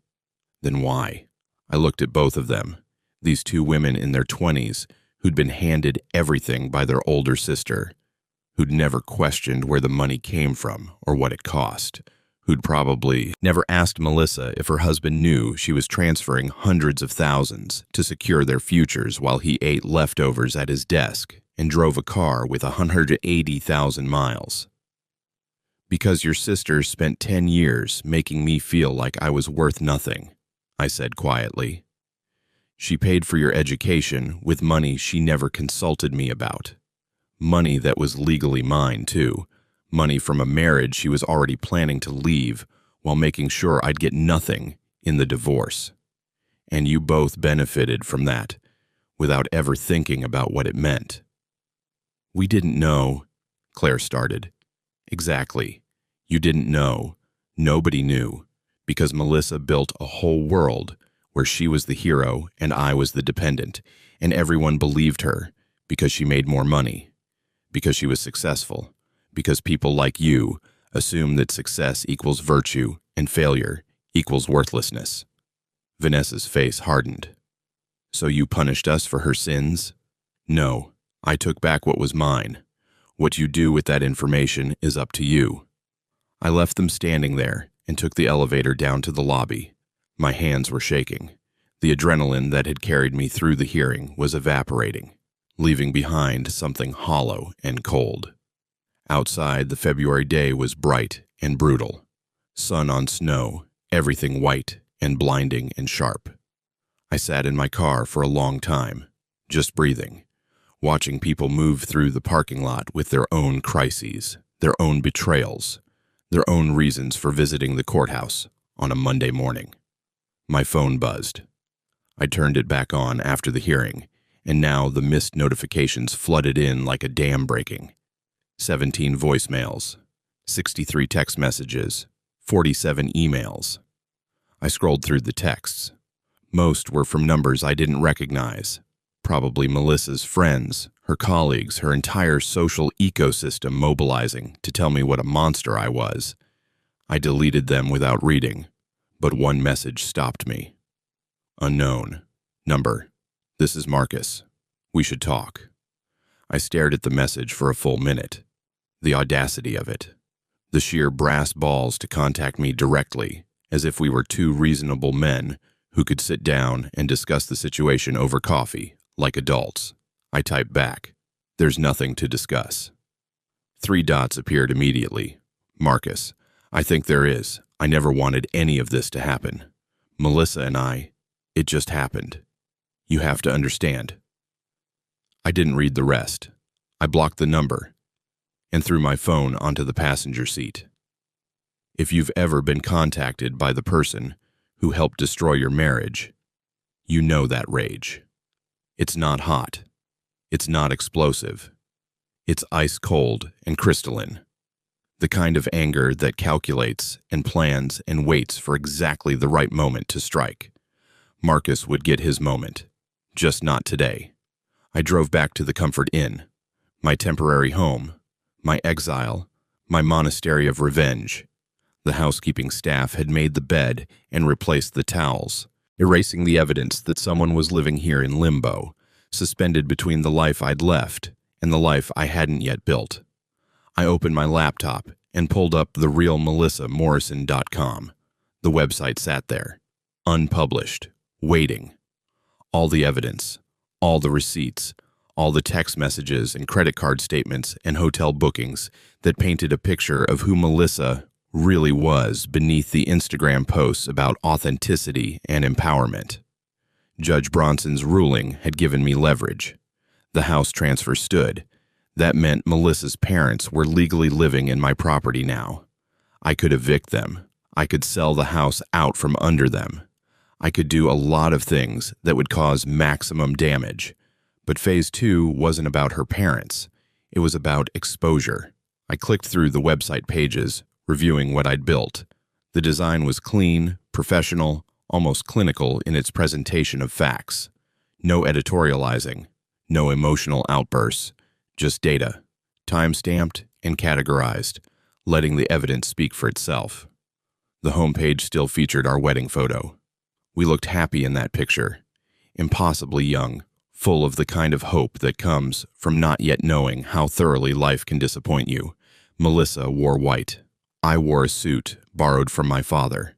"Then why?" I looked at both of them, these 2 women in their 20s who'd been handed everything by their older sister, who'd never questioned where the money came from or what it cost, who'd probably never asked Melissa if her husband knew she was transferring hundreds of thousands to secure their futures while he ate leftovers at his desk and drove a car with 180,000 miles. "Because your sister spent 10 years making me feel like I was worth nothing," I said quietly. "She paid for your education with money she never consulted me about. Money that was legally mine, too. Money from a marriage she was already planning to leave while making sure I'd get nothing in the divorce. And you both benefited from that without ever thinking about what it meant." "We didn't know," Claire started. "Exactly. You didn't know. Nobody knew, because Melissa built a whole world where she was the hero and I was the dependent, and everyone believed her because she made more money, because she was successful, because people like you assume that success equals virtue and failure equals worthlessness." Vanessa's face hardened. "So you punished us for her sins?" "No, I took back what was mine. What you do with that information is up to you." I left them standing there and took the elevator down to the lobby. My hands were shaking. The adrenaline that had carried me through the hearing was evaporating, leaving behind something hollow and cold. Outside, the February day was bright and brutal. Sun on snow, everything white and blinding and sharp. I sat in my car for a long time, just breathing, watching people move through the parking lot with their own crises, their own betrayals, their own reasons for visiting the courthouse on a Monday morning. My phone buzzed. I turned it back on after the hearing, and now the missed notifications flooded in like a dam breaking. 17 voicemails, 63 text messages, 47 emails. I scrolled through the texts. Most were from numbers I didn't recognize. Probably Melissa's friends, her colleagues, her entire social ecosystem mobilizing to tell me what a monster I was. I deleted them without reading, but one message stopped me. Unknown. Number. "This is Marcus. We should talk." I stared at the message for a full minute. The audacity of it. The sheer brass balls to contact me directly, as if we were 2 reasonable men who could sit down and discuss the situation over coffee, like adults. I typed back, "There's nothing to discuss." 3 dots appeared immediately. "Marcus, I think there is. I never wanted any of this to happen. Melissa and it just happened. You have to understand." I didn't read the rest. I blocked the number and threw my phone onto the passenger seat. If you've ever been contacted by the person who helped destroy your marriage, you know that rage. It's not hot. It's not explosive. It's ice cold and crystalline. The kind of anger that calculates and plans and waits for exactly the right moment to strike. Marcus would get his moment, just not today. I drove back to the Comfort Inn, my temporary home, my exile, my monastery of revenge. The housekeeping staff had made the bed and replaced the towels, erasing the evidence that someone was living here in limbo, suspended between the life I'd left and the life I hadn't yet built. I opened my laptop and pulled up therealmelissamorrison.com. The website sat there, unpublished, waiting. All the evidence, all the receipts, all the text messages and credit card statements and hotel bookings that painted a picture of who Melissa really was beneath the Instagram posts about authenticity and empowerment. Judge Bronson's ruling had given me leverage. The house transfer stood. That meant Melissa's parents were legally living in my property now. I could evict them. I could sell the house out from under them. I could do a lot of things that would cause maximum damage. But phase 2 wasn't about her parents. It was about exposure. I clicked through the website pages, reviewing what I'd built. The design was clean, professional, almost clinical in its presentation of facts. No editorializing, no emotional outbursts, just data, time-stamped and categorized, letting the evidence speak for itself. The homepage still featured our wedding photo. We looked happy in that picture, impossibly young, full of the kind of hope that comes from not yet knowing how thoroughly life can disappoint you. Melissa wore white. I wore a suit borrowed from my father.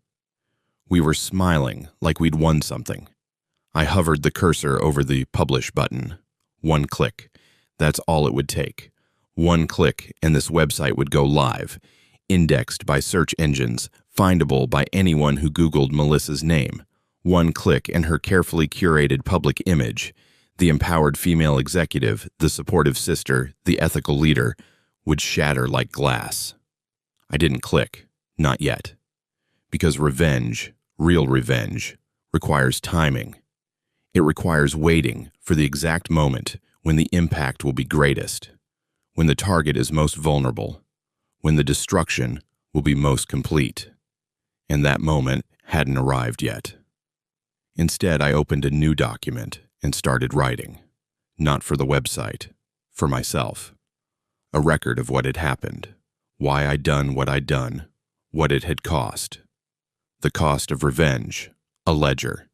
We were smiling like we'd won something. I hovered the cursor over the Publish button. One click. That's all it would take. One click and this website would go live, indexed by search engines, findable by anyone who Googled Melissa's name. One click and her carefully curated public image, the empowered female executive, the supportive sister, the ethical leader, would shatter like glass. I didn't click, not yet. Because revenge, real revenge, requires timing. It requires waiting for the exact moment when the impact will be greatest, when the target is most vulnerable, when the destruction will be most complete. And that moment hadn't arrived yet. Instead, I opened a new document and started writing, not for the website, for myself. A record of what had happened, why I'd done what I'd done, what it had cost. The cost of revenge, a ledger.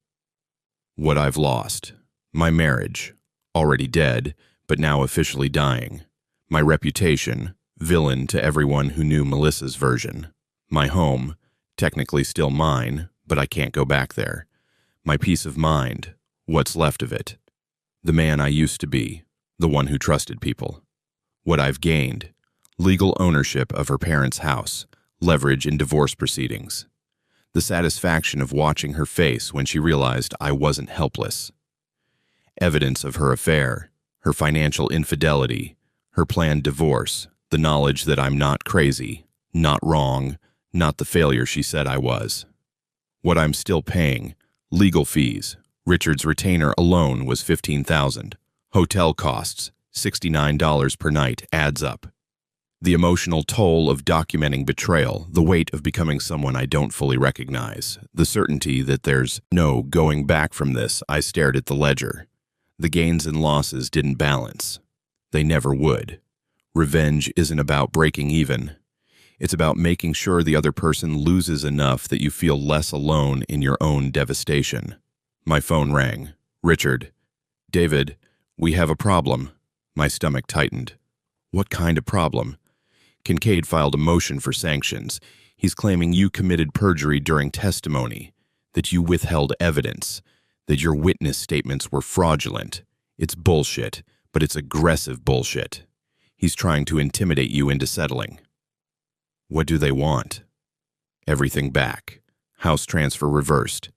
What I've lost, my marriage, already dead, but now officially dying. My reputation, villain to everyone who knew Melissa's version. My home, technically still mine, but I can't go back there. My peace of mind, what's left of it. The man I used to be, the one who trusted people. What I've gained, legal ownership of her parents' house, leverage in divorce proceedings. The satisfaction of watching her face when she realized I wasn't helpless. Evidence of her affair, her financial infidelity, her planned divorce, the knowledge that I'm not crazy, not wrong, not the failure she said I was. What I'm still paying, legal fees. Richard's retainer alone was $15,000. Hotel costs, $69 per night, adds up. The emotional toll of documenting betrayal, the weight of becoming someone I don't fully recognize, the certainty that there's no going back from this. I stared at the ledger. The gains and losses didn't balance. They never would. Revenge isn't about breaking even. It's about making sure the other person loses enough that you feel less alone in your own devastation. My phone rang. Richard. David, we have a problem. My stomach tightened. What kind of problem? Kincaid filed a motion for sanctions. He's claiming you committed perjury during testimony, that you withheld evidence, that your witness statements were fraudulent. It's bullshit, but it's aggressive bullshit. He's trying to intimidate you into settling. What do they want? Everything back. House transfer reversed.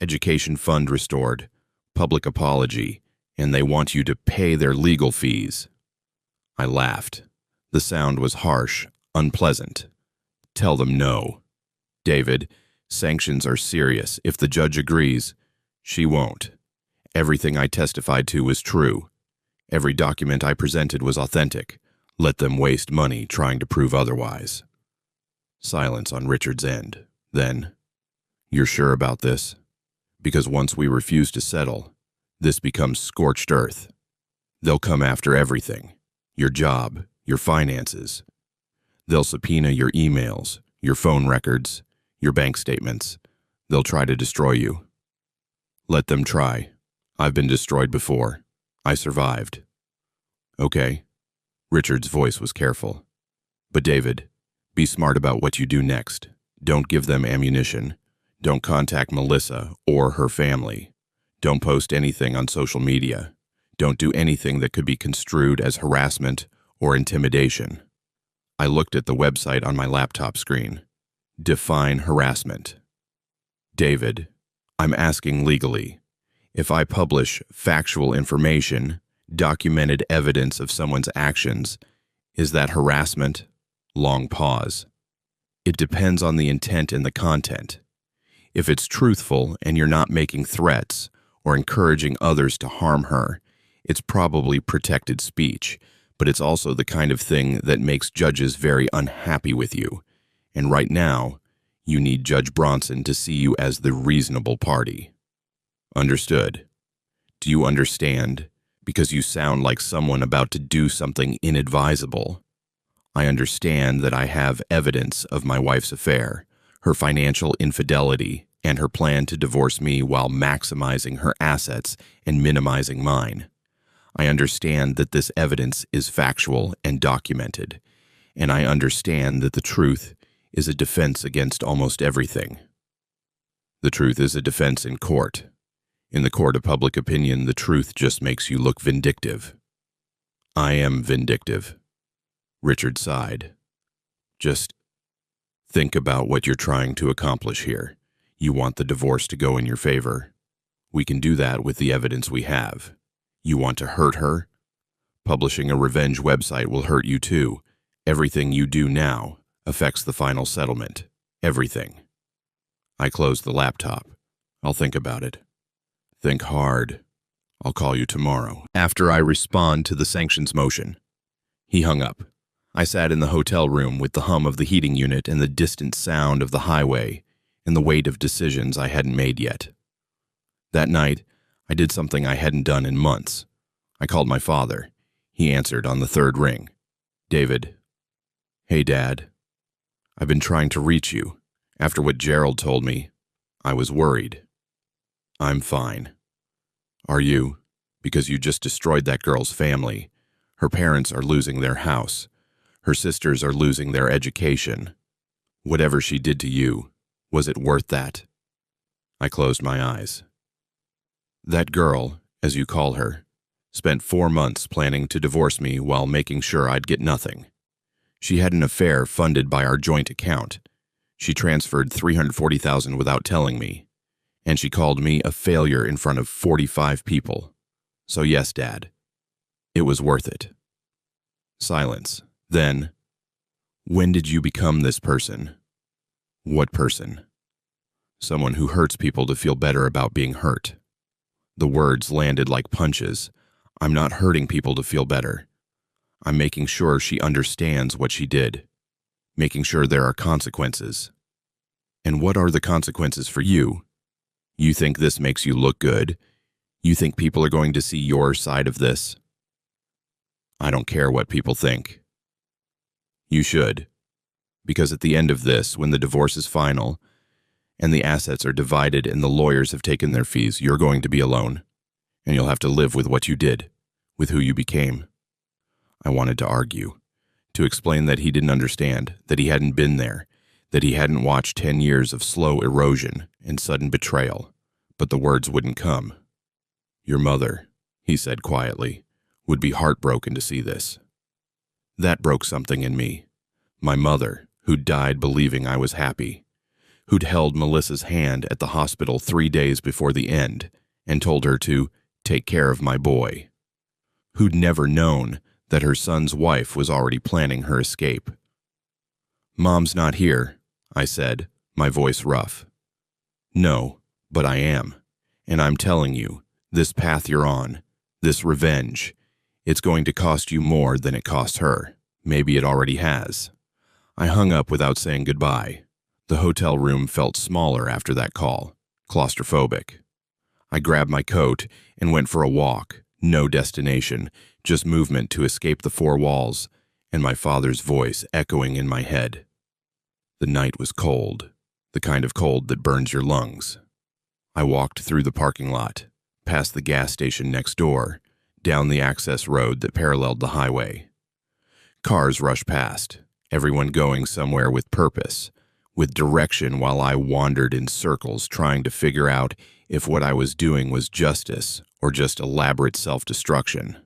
Education fund restored. Public apology. And they want you to pay their legal fees. I laughed. The sound was harsh, unpleasant. Tell them no. David, sanctions are serious. If the judge agrees, she won't. Everything I testified to was true. Every document I presented was authentic. Let them waste money trying to prove otherwise. Silence on Richard's end. Then, you're sure about this? Because once we refuse to settle, this becomes scorched earth. They'll come after everything. Your job, your finances. They'll subpoena your emails, your phone records, your bank statements. They'll try to destroy you. Let them try. I've been destroyed before. I survived. Okay. Richard's voice was careful. But David, be smart about what you do next. Don't give them ammunition. Don't contact Melissa or her family. Don't post anything on social media. Don't do anything that could be construed as harassment or intimidation. I looked at the website on my laptop screen. Define harassment. David, I'm asking legally. If I publish factual information, documented evidence of someone's actions, is that harassment? Long pause. It depends on the intent and the content. If it's truthful and you're not making threats or encouraging others to harm her, it's probably protected speech, but it's also the kind of thing that makes judges very unhappy with you. And right now, you need Judge Bronson to see you as the reasonable party. Understood. Do you understand? Because you sound like someone about to do something inadvisable. I understand that I have evidence of my wife's affair, her financial infidelity, and her plan to divorce me while maximizing her assets and minimizing mine. I understand that this evidence is factual and documented, and I understand that the truth is a defense against almost everything. The truth is a defense in court. In the court of public opinion, the truth just makes you look vindictive. I am vindictive. Richard sighed. Just think about what you're trying to accomplish here. You want the divorce to go in your favor. We can do that with the evidence we have. You want to hurt her? Publishing a revenge website will hurt you too. Everything you do now affects the final settlement. Everything. I closed the laptop. I'll think about it. Think hard. I'll call you tomorrow, after I respond to the sanctions motion. He hung up. I sat in the hotel room with the hum of the heating unit and the distant sound of the highway and the weight of decisions I hadn't made yet. That night, I did something I hadn't done in months. I called my father. He answered on the third ring. David. Hey, Dad. I've been trying to reach you. After what Gerald told me, I was worried. I'm fine. Are you? Because you just destroyed that girl's family. Her parents are losing their house. Her sisters are losing their education. Whatever she did to you, was it worth that? I closed my eyes. That girl, as you call her, spent 4 months planning to divorce me while making sure I'd get nothing. She had an affair funded by our joint account. She transferred $340,000 without telling me, and she called me a failure in front of 45 people. So yes, Dad, it was worth it. Silence. Then, when did you become this person? What person? Someone who hurts people to feel better about being hurt. The words landed like punches. I'm not hurting people to feel better. I'm making sure she understands what she did. Making sure there are consequences. And what are the consequences for you? You think this makes you look good? You think people are going to see your side of this? I don't care what people think. You should. Because at the end of this, when the divorce is final, and the assets are divided and the lawyers have taken their fees, you're going to be alone, and you'll have to live with what you did, with who you became. I wanted to argue, to explain that he didn't understand, that he hadn't been there, that he hadn't watched 10 years of slow erosion and sudden betrayal, but the words wouldn't come. Your mother, he said quietly, would be heartbroken to see this. That broke something in me. My mother, who'd died believing I was happy, who'd held Melissa's hand at the hospital 3 days before the end and told her to take care of my boy, who'd never known that her son's wife was already planning her escape. Mom's not here, I said, my voice rough. No, but I am, and I'm telling you, this path you're on, this revenge, it's going to cost you more than it cost her. Maybe it already has. I hung up without saying goodbye. The hotel room felt smaller after that call, claustrophobic. I grabbed my coat and went for a walk. No destination, just movement to escape the four walls, and my father's voice echoing in my head. The night was cold, the kind of cold that burns your lungs. I walked through the parking lot, past the gas station next door, down the access road that paralleled the highway. Cars rushed past, everyone going somewhere with purpose, with direction, while I wandered in circles trying to figure out if what I was doing was justice or just elaborate self-destruction.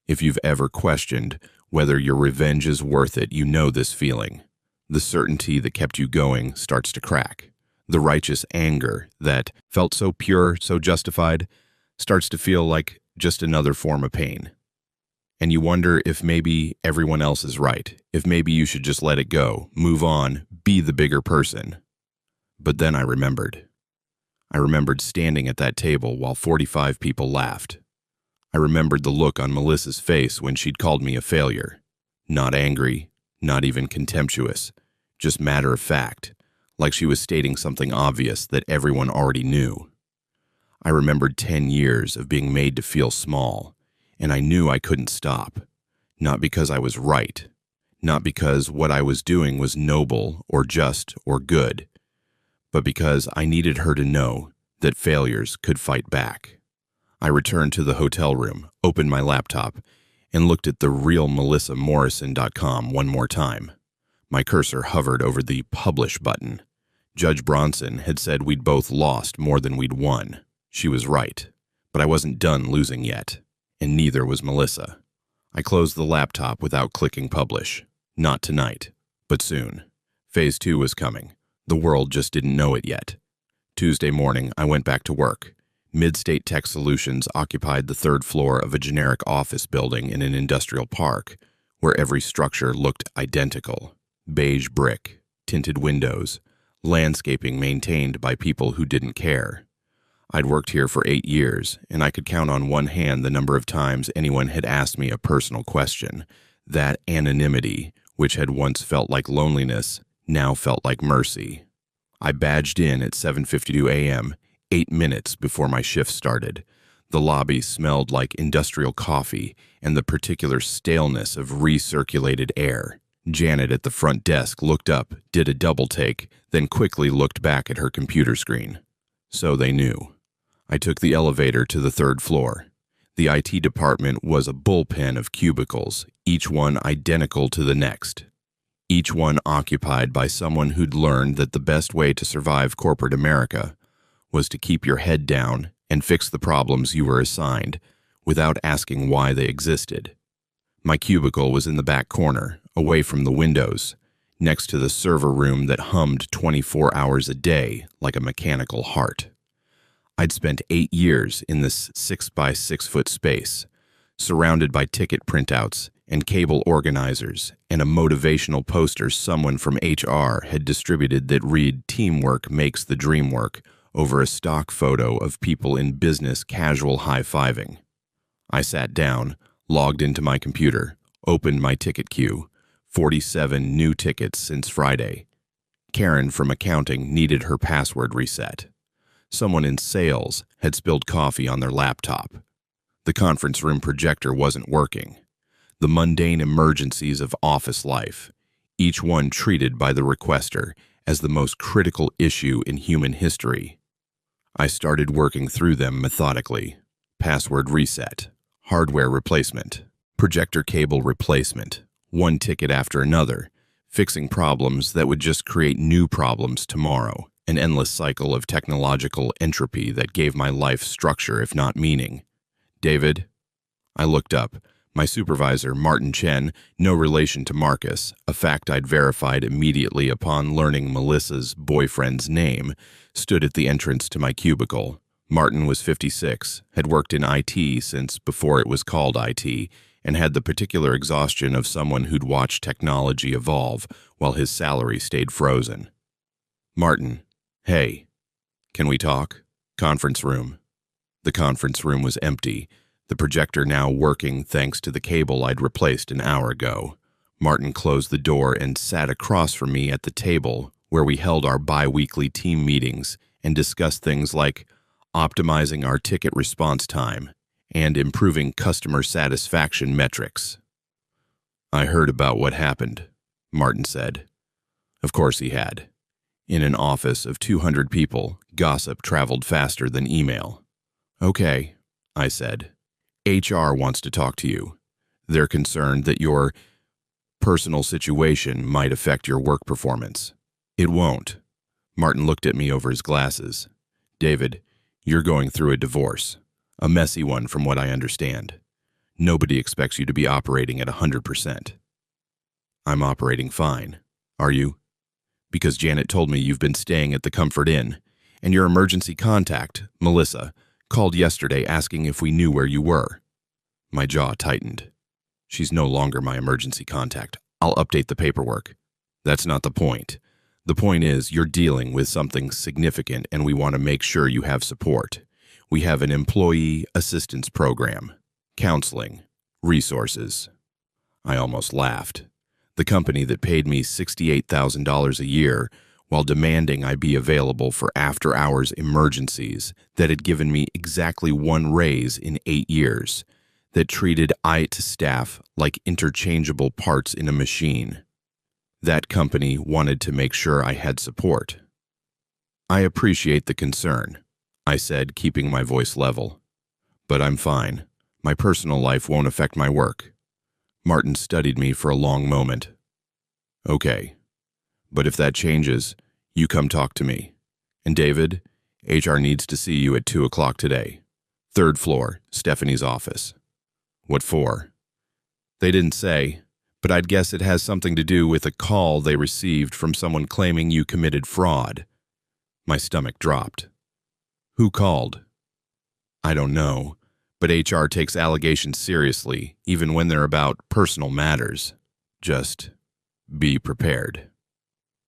If you've ever questioned whether your revenge is worth it, you know this feeling. The certainty that kept you going starts to crack. The righteous anger that felt so pure, so justified, starts to feel like just another form of pain. And you wonder if maybe everyone else is right, if maybe you should just let it go, move on, be the bigger person. But then I remembered. I remembered standing at that table while 45 people laughed. I remembered the look on Melissa's face when she'd called me a failure. Not angry, not even contemptuous, just matter of fact, like she was stating something obvious that everyone already knew. I remembered 10 years of being made to feel small, and I knew I couldn't stop. Not because I was right, not because what I was doing was noble or just or good, but because I needed her to know that failures could fight back. I returned to the hotel room, opened my laptop, and looked at the realmelissamorrison.com one more time. My cursor hovered over the Publish button. Judge Bronson had said we'd both lost more than we'd won. She was right, but I wasn't done losing yet, and neither was Melissa. I closed the laptop without clicking Publish. Not tonight, but soon. Phase 2 was coming. The world just didn't know it yet. Tuesday morning, I went back to work. Midstate Tech Solutions occupied the third floor of a generic office building in an industrial park, where every structure looked identical. Beige brick, tinted windows, landscaping maintained by people who didn't care. I'd worked here for 8 years, and I could count on one hand the number of times anyone had asked me a personal question. That anonymity, which had once felt like loneliness, now felt like mercy. I badged in at 7:52 a.m., 8 minutes before my shift started. The lobby smelled like industrial coffee and the particular staleness of recirculated air. Janet at the front desk looked up, did a double take, then quickly looked back at her computer screen. So they knew. I took the elevator to the third floor. The IT department was a bullpen of cubicles, each one identical to the next. Each one occupied by someone who'd learned that the best way to survive corporate America was to keep your head down and fix the problems you were assigned without asking why they existed. My cubicle was in the back corner, away from the windows, next to the server room that hummed 24 hours a day like a mechanical heart. I'd spent 8 years in this 6 by 6 foot space, surrounded by ticket printouts and cable organizers and a motivational poster someone from HR had distributed that read "Teamwork makes the dream work" over a stock photo of people in business casual high-fiving. I sat down, logged into my computer, opened my ticket queue, 47 new tickets since Friday. Karen from accounting needed her password reset. Someone in sales had spilled coffee on their laptop. The conference room projector wasn't working. The mundane emergencies of office life, each one treated by the requester as the most critical issue in human history. I started working through them methodically. Password reset, hardware replacement, projector cable replacement, one ticket after another, fixing problems that would just create new problems tomorrow, an endless cycle of technological entropy that gave my life structure if not meaning. David? I looked up. My supervisor, Martin Chen, no relation to Marcus, a fact I'd verified immediately upon learning Melissa's boyfriend's name, stood at the entrance to my cubicle. Martin was 56, had worked in IT since before it was called IT, and had the particular exhaustion of someone who'd watched technology evolve while his salary stayed frozen. Martin, hey, can we talk? Conference room. The conference room was empty, the projector now working thanks to the cable I'd replaced an hour ago. Martin closed the door and sat across from me at the table where we held our bi-weekly team meetings and discussed things like optimizing our ticket response time and improving customer satisfaction metrics. I heard about what happened, Martin said. Of course he had. In an office of 200 people, gossip traveled faster than email. "Okay," I said. "HR wants to talk to you. They're concerned that your personal situation might affect your work performance." "It won't." Martin looked at me over his glasses. "David, you're going through a divorce. A messy one from what I understand. Nobody expects you to be operating at 100%. "I'm operating fine. Are you? Because Janet told me you've been staying at the Comfort Inn, and your emergency contact, Melissa, called yesterday asking if we knew where you were." My jaw tightened. "She's no longer my emergency contact. I'll update the paperwork." "That's not the point. The point is you're dealing with something significant and we want to make sure you have support. We have an employee assistance program, counseling, resources." I almost laughed. The company that paid me $68,000 a year while demanding I be available for after-hours emergencies, that had given me exactly one raise in 8 years, that treated IT staff like interchangeable parts in a machine. That company wanted to make sure I had support. "I appreciate the concern," I said, keeping my voice level. "But I'm fine. My personal life won't affect my work." Martin studied me for a long moment. "Okay. But if that changes, you come talk to me. And David, HR needs to see you at 2 o'clock today. 3rd floor, Stephanie's office." "What for?" "They didn't say, but I'd guess it has something to do with a call they received from someone claiming you committed fraud." My stomach dropped. "Who called?" "I don't know, but HR takes allegations seriously, even when they're about personal matters. Just be prepared."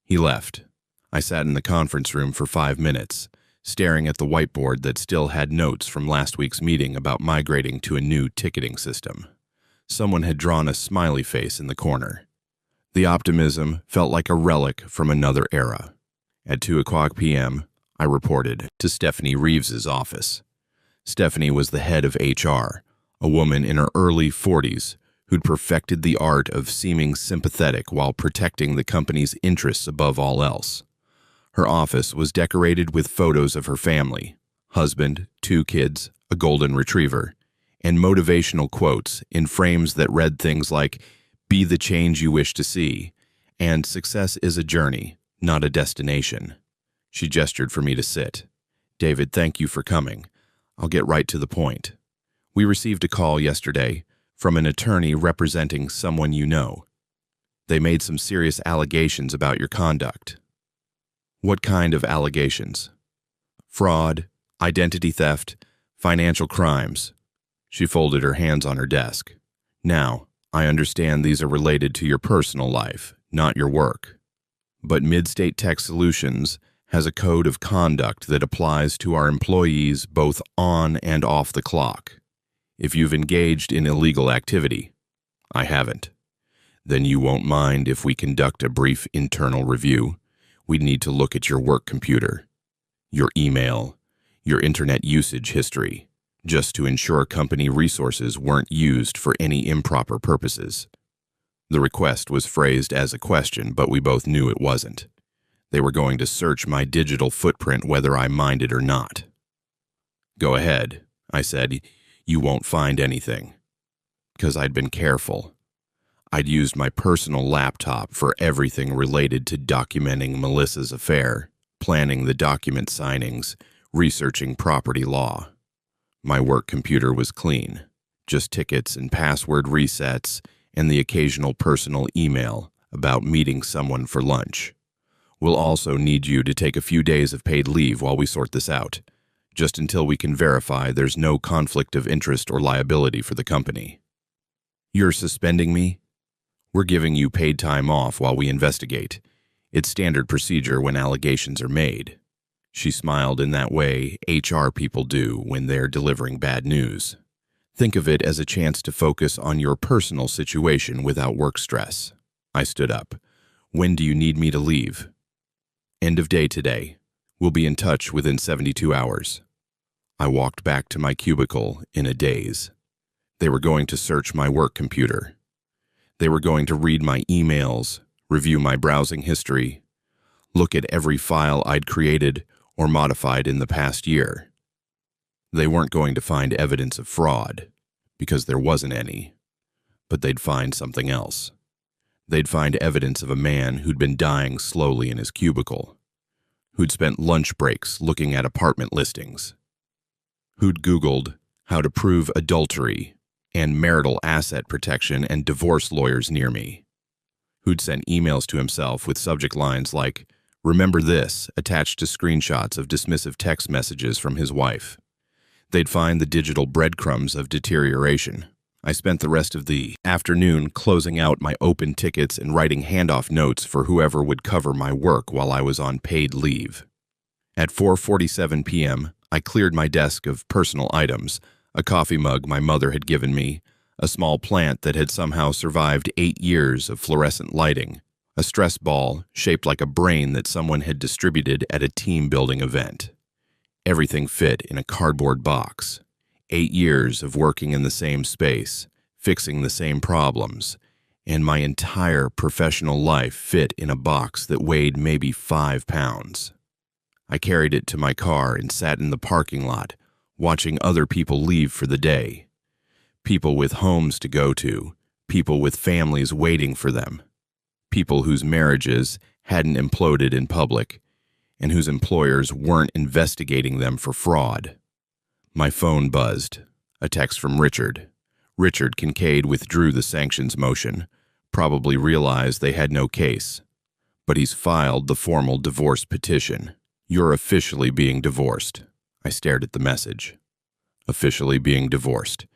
He left. I sat in the conference room for 5 minutes, staring at the whiteboard that still had notes from last week's meeting about migrating to a new ticketing system. Someone had drawn a smiley face in the corner. The optimism felt like a relic from another era. At 2 p.m., I reported to Stephanie Reeves's office. Stephanie was the head of HR, a woman in her early 40s who'd perfected the art of seeming sympathetic while protecting the company's interests above all else. Her office was decorated with photos of her family, husband, 2 kids, a golden retriever, and motivational quotes in frames that read things like, "Be the change you wish to see," and "Success is a journey, not a destination." She gestured for me to sit. "David, thank you for coming. I'll get right to the point. We received a call yesterday from an attorney representing someone you know. They made some serious allegations about your conduct." "What kind of allegations?" "Fraud, identity theft, financial crimes." She folded her hands on her desk. "Now, I understand these are related to your personal life, not your work. But Midstate Tech Solutions has a code of conduct that applies to our employees both on and off the clock. If you've engaged in illegal activity," "I haven't." "Then you won't mind if we conduct a brief internal review. We'd need to look at your work computer, your email, your internet usage history, just to ensure company resources weren't used for any improper purposes." The request was phrased as a question, but we both knew it wasn't. They were going to search my digital footprint whether I minded or not. "Go ahead," I said. "You won't find anything." Because I'd been careful. I'd used my personal laptop for everything related to documenting Melissa's affair, planning the document signings, researching property law. My work computer was clean, just tickets and password resets and the occasional personal email about meeting someone for lunch. "We'll also need you to take a few days of paid leave while we sort this out, just until we can verify there's no conflict of interest or liability for the company." "You're suspending me?" "We're giving you paid time off while we investigate. It's standard procedure when allegations are made." She smiled in that way HR people do when they're delivering bad news. "Think of it as a chance to focus on your personal situation without work stress." I stood up. "When do you need me to leave?" "End of day today. We'll be in touch within 72 hours. I walked back to my cubicle in a daze. They were going to search my work computer. They were going to read my emails, review my browsing history, look at every file I'd created or modified in the past year. They weren't going to find evidence of fraud, because there wasn't any, but they'd find something else. They'd find evidence of a man who'd been dying slowly in his cubicle, who'd spent lunch breaks looking at apartment listings, who'd Googled how to prove adultery and marital asset protection and divorce lawyers near me, who'd sent emails to himself with subject lines like, "Remember this," attached to screenshots of dismissive text messages from his wife. They'd find the digital breadcrumbs of deterioration. I spent the rest of the afternoon closing out my open tickets and writing handoff notes for whoever would cover my work while I was on paid leave. At 4:47 p.m., I cleared my desk of personal items, a coffee mug my mother had given me, a small plant that had somehow survived 8 years of fluorescent lighting, a stress ball shaped like a brain that someone had distributed at a team-building event. Everything fit in a cardboard box. 8 years of working in the same space, fixing the same problems, and my entire professional life fit in a box that weighed maybe 5 pounds. I carried it to my car and sat in the parking lot, watching other people leave for the day. People with homes to go to, people with families waiting for them, people whose marriages hadn't imploded in public, and whose employers weren't investigating them for fraud. My phone buzzed. A text from Richard. Richard Kincaid withdrew the sanctions motion, probably realized they had no case. But he's filed the formal divorce petition. "You're officially being divorced." I stared at the message. Officially being divorced.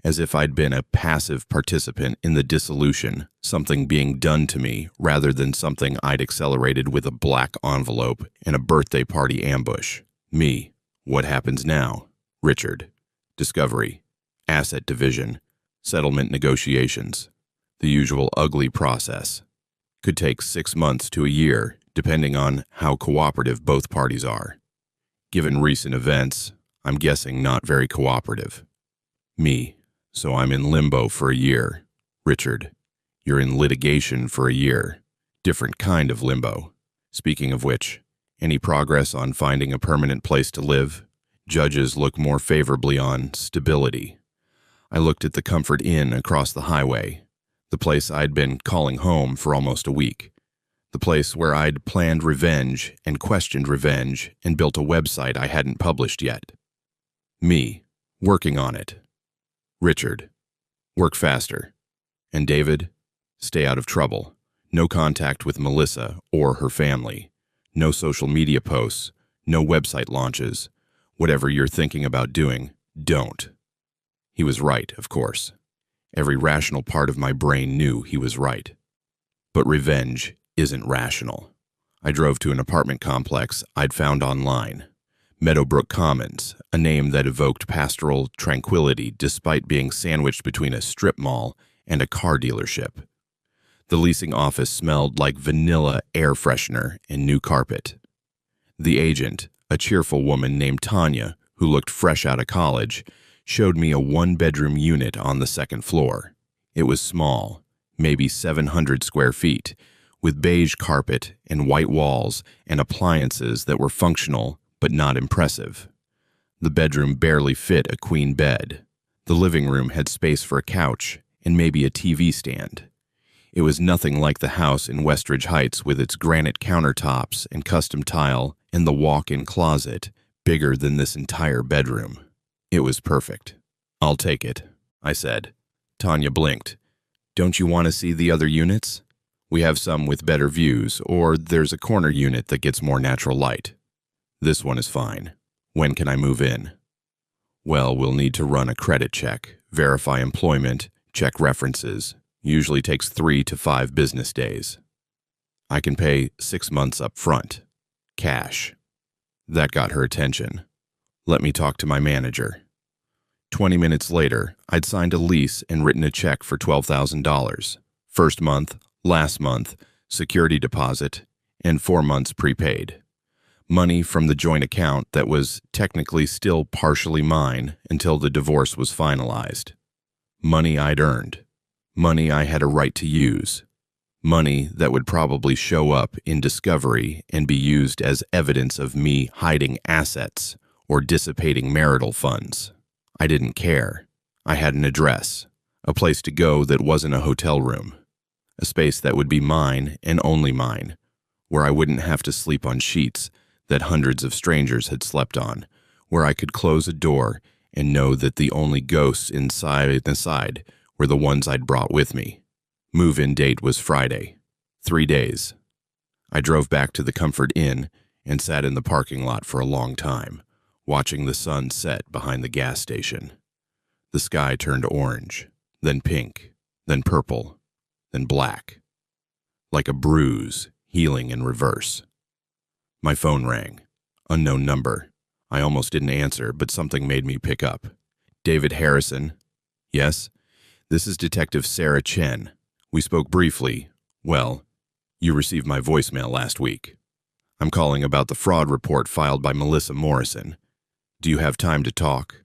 As if I'd been a passive participant in the dissolution, something being done to me rather than something I'd accelerated with a black envelope and a birthday party ambush. Me. What happens now? Richard. Discovery. Asset division. Settlement negotiations. The usual ugly process. Could take 6 months to a year, depending on how cooperative both parties are. Given recent events, I'm guessing not very cooperative. Me. So I'm in limbo for a year. Richard. You're in litigation for a year. Different kind of limbo. Speaking of which, any progress on finding a permanent place to live? Judges look more favorably on stability. I looked at the Comfort Inn across the highway, the place I'd been calling home for almost a week, the place where I'd planned revenge and questioned revenge and built a website I hadn't published yet. Me, working on it. Richard, work faster. And David, stay out of trouble. No contact with Melissa or her family. No social media posts. No website launches. Whatever you're thinking about doing, don't. He was right, of course. Every rational part of my brain knew he was right. But revenge isn't rational. I drove to an apartment complex I'd found online. Meadowbrook Commons, a name that evoked pastoral tranquility despite being sandwiched between a strip mall and a car dealership. The leasing office smelled like vanilla air freshener and new carpet. The agent, a cheerful woman named Tanya, who looked fresh out of college, showed me a one-bedroom unit on the second floor. It was small, maybe 700 square feet, with beige carpet and white walls and appliances that were functional but not impressive. The bedroom barely fit a queen bed. The living room had space for a couch and maybe a TV stand. It was nothing like the house in Westridge Heights with its granite countertops and custom tile and the walk-in closet, bigger than this entire bedroom. It was perfect. "I'll take it," I said. Tanya blinked. "Don't you want to see the other units? We have some with better views, or there's a corner unit that gets more natural light. This one is fine. When can I move in?" "Well, we'll need to run a credit check, verify employment, check references. Usually takes 3 to 5 business days. I can pay 6 months up front. Cash." That got her attention. "Let me talk to my manager." 20 minutes later, I'd signed a lease and written a check for $12,000. First month, last month, security deposit, and 4 months prepaid. Money from the joint account that was technically still partially mine until the divorce was finalized. Money I'd earned. Money I had a right to use. Money that would probably show up in discovery and be used as evidence of me hiding assets or dissipating marital funds. I didn't care. I had an address, a place to go that wasn't a hotel room, a space that would be mine and only mine, where I wouldn't have to sleep on sheets that hundreds of strangers had slept on, where I could close a door and know that the only ghosts inside were the ones I'd brought with me. Move-in date was Friday. 3 days. I drove back to the Comfort Inn and sat in the parking lot for a long time, watching the sun set behind the gas station. The sky turned orange, then pink, then purple, then black. Like a bruise, healing in reverse. My phone rang. Unknown number. I almost didn't answer, but something made me pick up. David Harrison. Yes? This is Detective Sarah Chen. We spoke briefly. Well, you received my voicemail last week. I'm calling about the fraud report filed by Melissa Morrison. Do you have time to talk?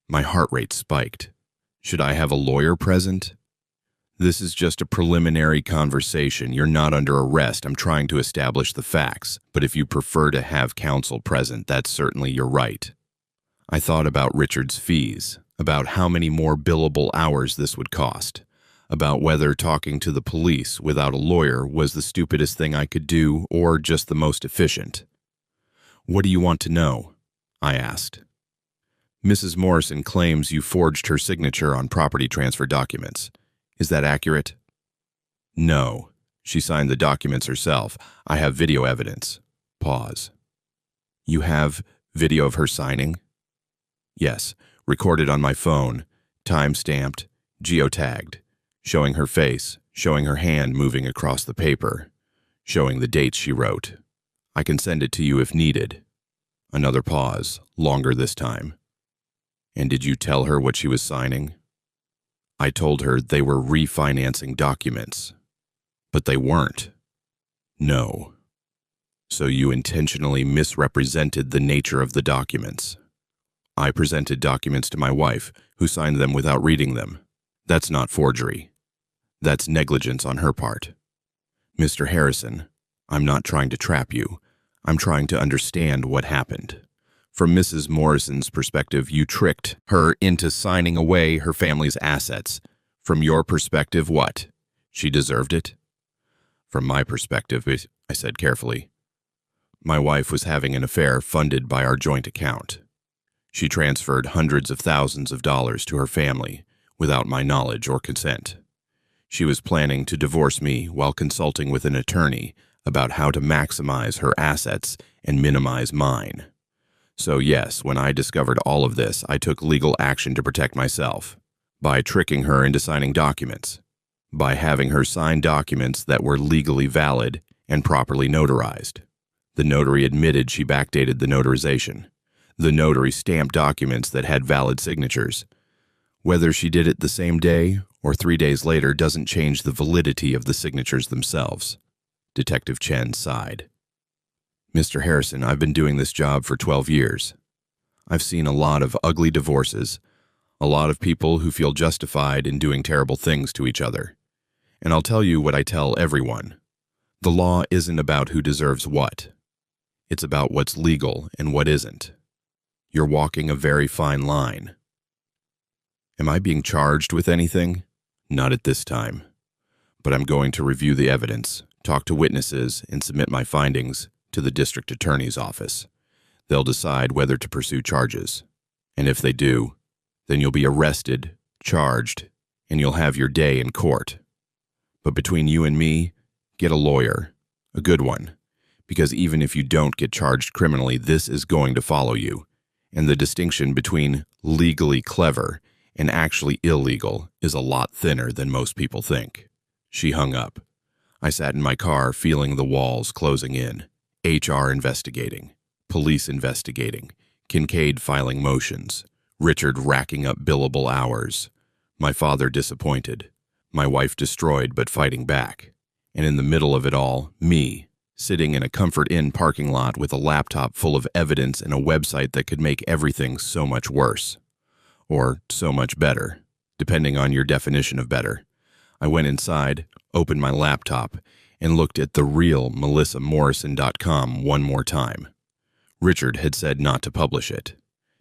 My heart rate spiked. Should I have a lawyer present? This is just a preliminary conversation. You're not under arrest. I'm trying to establish the facts. But if you prefer to have counsel present, that's certainly your right. I thought about Richard's fees, about how many more billable hours this would cost, about whether talking to the police without a lawyer was the stupidest thing I could do or just the most efficient. What do you want to know? I asked. Mrs. Morrison claims you forged her signature on property transfer documents. Is that accurate? No. She signed the documents herself. I have video evidence. Pause. You have video of her signing? Yes, recorded on my phone, time-stamped, geotagged, showing her face, showing her hand moving across the paper, showing the dates she wrote. I can send it to you if needed. Another pause, longer this time. And did you tell her what she was signing? I told her they were refinancing documents, but they weren't. No. So you intentionally misrepresented the nature of the documents. I presented documents to my wife, who signed them without reading them. That's not forgery. That's negligence on her part. Mr. Harrison, I'm not trying to trap you. I'm trying to understand what happened. From Mrs. Morrison's perspective, you tricked her into signing away her family's assets. From your perspective, what? She deserved it? From my perspective, I said carefully, my wife was having an affair funded by our joint account. She transferred hundreds of thousands of dollars to her family without my knowledge or consent. She was planning to divorce me while consulting with an attorney about how to maximize her assets and minimize mine. So yes, when I discovered all of this, I took legal action to protect myself by tricking her into signing documents, by having her sign documents that were legally valid and properly notarized. The notary admitted she backdated the notarization. The notary stamped documents that had valid signatures. Whether she did it the same day or 3 days later doesn't change the validity of the signatures themselves. Detective Chen sighed. Mr. Harrison, I've been doing this job for 12 years. I've seen a lot of ugly divorces, a lot of people who feel justified in doing terrible things to each other. And I'll tell you what I tell everyone. The law isn't about who deserves what. It's about what's legal and what isn't. You're walking a very fine line. Am I being charged with anything? Not at this time. But I'm going to review the evidence, talk to witnesses, and submit my findings to the district attorney's office. They'll decide whether to pursue charges. And if they do, then you'll be arrested, charged, and you'll have your day in court. But between you and me, get a lawyer, a good one, because even if you don't get charged criminally, this is going to follow you. And the distinction between legally clever and actually illegal is a lot thinner than most people think. She hung up. I sat in my car feeling the walls closing in. HR investigating, police investigating, Kincaid filing motions, Richard racking up billable hours, my father disappointed, my wife destroyed but fighting back, and in the middle of it all, me, sitting in a Comfort Inn parking lot with a laptop full of evidence and a website that could make everything so much worse. Or so much better, depending on your definition of better. I went inside, opened my laptop, and looked at the real melissamorrison.com one more time. Richard had said not to publish it.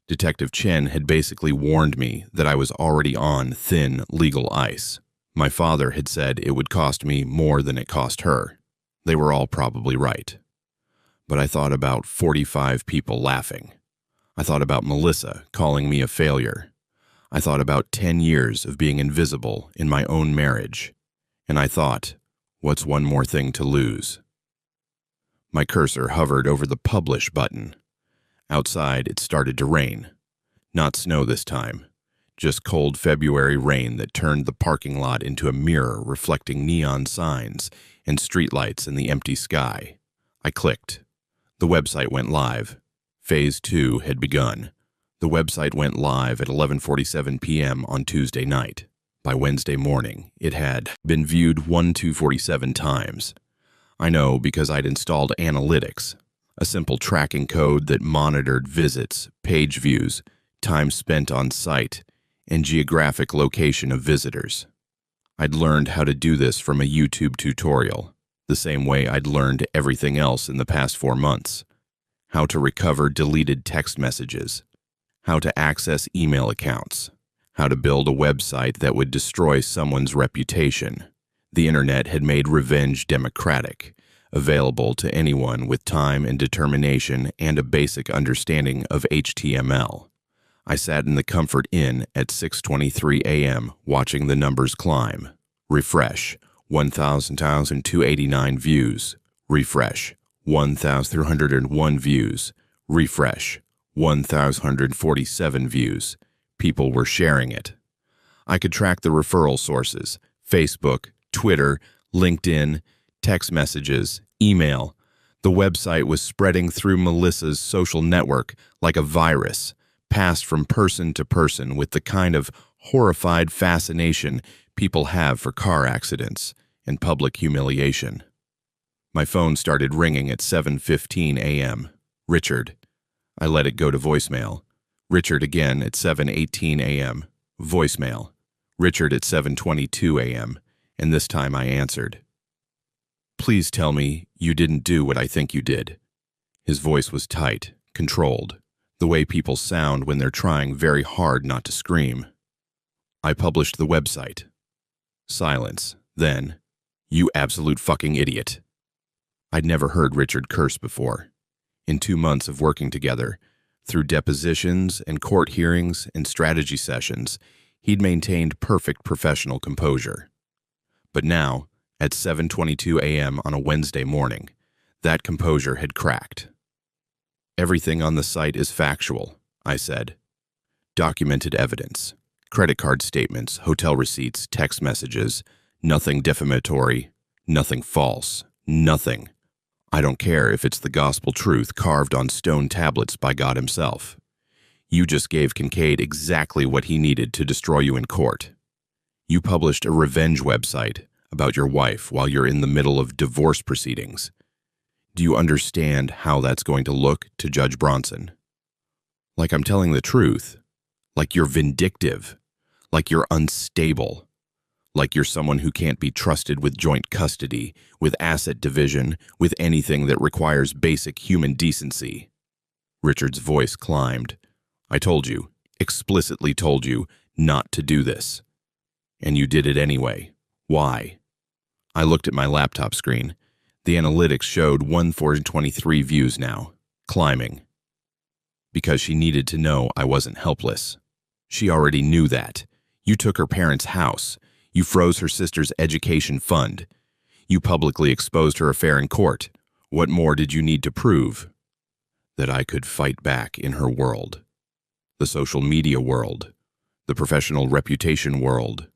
Detective Chen had basically warned me that I was already on thin legal ice. My father had said it would cost me more than it cost her. They were all probably right. But I thought about 45 people laughing. I thought about Melissa calling me a failure. I thought about 10 years of being invisible in my own marriage. And I thought, what's one more thing to lose? My cursor hovered over the publish button. Outside, it started to rain. Not snow this time. Just cold February rain that turned the parking lot into a mirror reflecting neon signs and streetlights in the empty sky. I clicked. The website went live. Phase 2 had begun. The website went live at 11:47 p.m. on Tuesday night. By Wednesday morning, it had been viewed 1,247 times. I know because I'd installed analytics, a simple tracking code that monitored visits, page views, time spent on site, and geographic location of visitors. I'd learned how to do this from a YouTube tutorial, the same way I'd learned everything else in the past 4 months. How to recover deleted text messages, how to access email accounts, how to build a website that would destroy someone's reputation. The internet had made revenge democratic, available to anyone with time and determination and a basic understanding of HTML. I sat in the Comfort Inn at 6:23 a.m. watching the numbers climb. Refresh, 1,289 views. Refresh, 1,301 views. Refresh, 1,147 views. People were sharing it. I could track the referral sources: Facebook, Twitter, LinkedIn, text messages, email. The website was spreading through Melissa's social network like a virus, passed from person to person with the kind of horrified fascination people have for car accidents and public humiliation. My phone started ringing at 7:15 a.m. Richard. I let it go to voicemail. Richard again at 7:18 a.m. Voicemail. Richard at 7:22 a.m. And this time I answered. Please tell me you didn't do what I think you did. His voice was tight, controlled, the way people sound when they're trying very hard not to scream. I published the website. Silence. Then, you absolute fucking idiot. I'd never heard Richard curse before. In 2 months of working together, through depositions and court hearings and strategy sessions, he'd maintained perfect professional composure. But now, at 7:22 a.m. on a Wednesday morning, that composure had cracked. Everything on the site is factual, I said. Documented evidence, credit card statements, hotel receipts, text messages, nothing defamatory, nothing false, nothing. I don't care if it's the gospel truth carved on stone tablets by God himself. You just gave Kincaid exactly what he needed to destroy you in court. You published a revenge website about your wife while you're in the middle of divorce proceedings. Do you understand how that's going to look to Judge Bronson? Like I'm telling the truth. Like you're vindictive. Like you're unstable. Like you're someone who can't be trusted with joint custody, with asset division, with anything that requires basic human decency. Richard's voice climbed. I told you, explicitly told you, not to do this. And you did it anyway. Why? I looked at my laptop screen. The analytics showed 1,423 views now, climbing. Because she needed to know I wasn't helpless. She already knew that. You took her parents' house. You froze her sister's education fund. You publicly exposed her affair in court. What more did you need to prove? That I could fight back in her world. The social media world. The professional reputation world.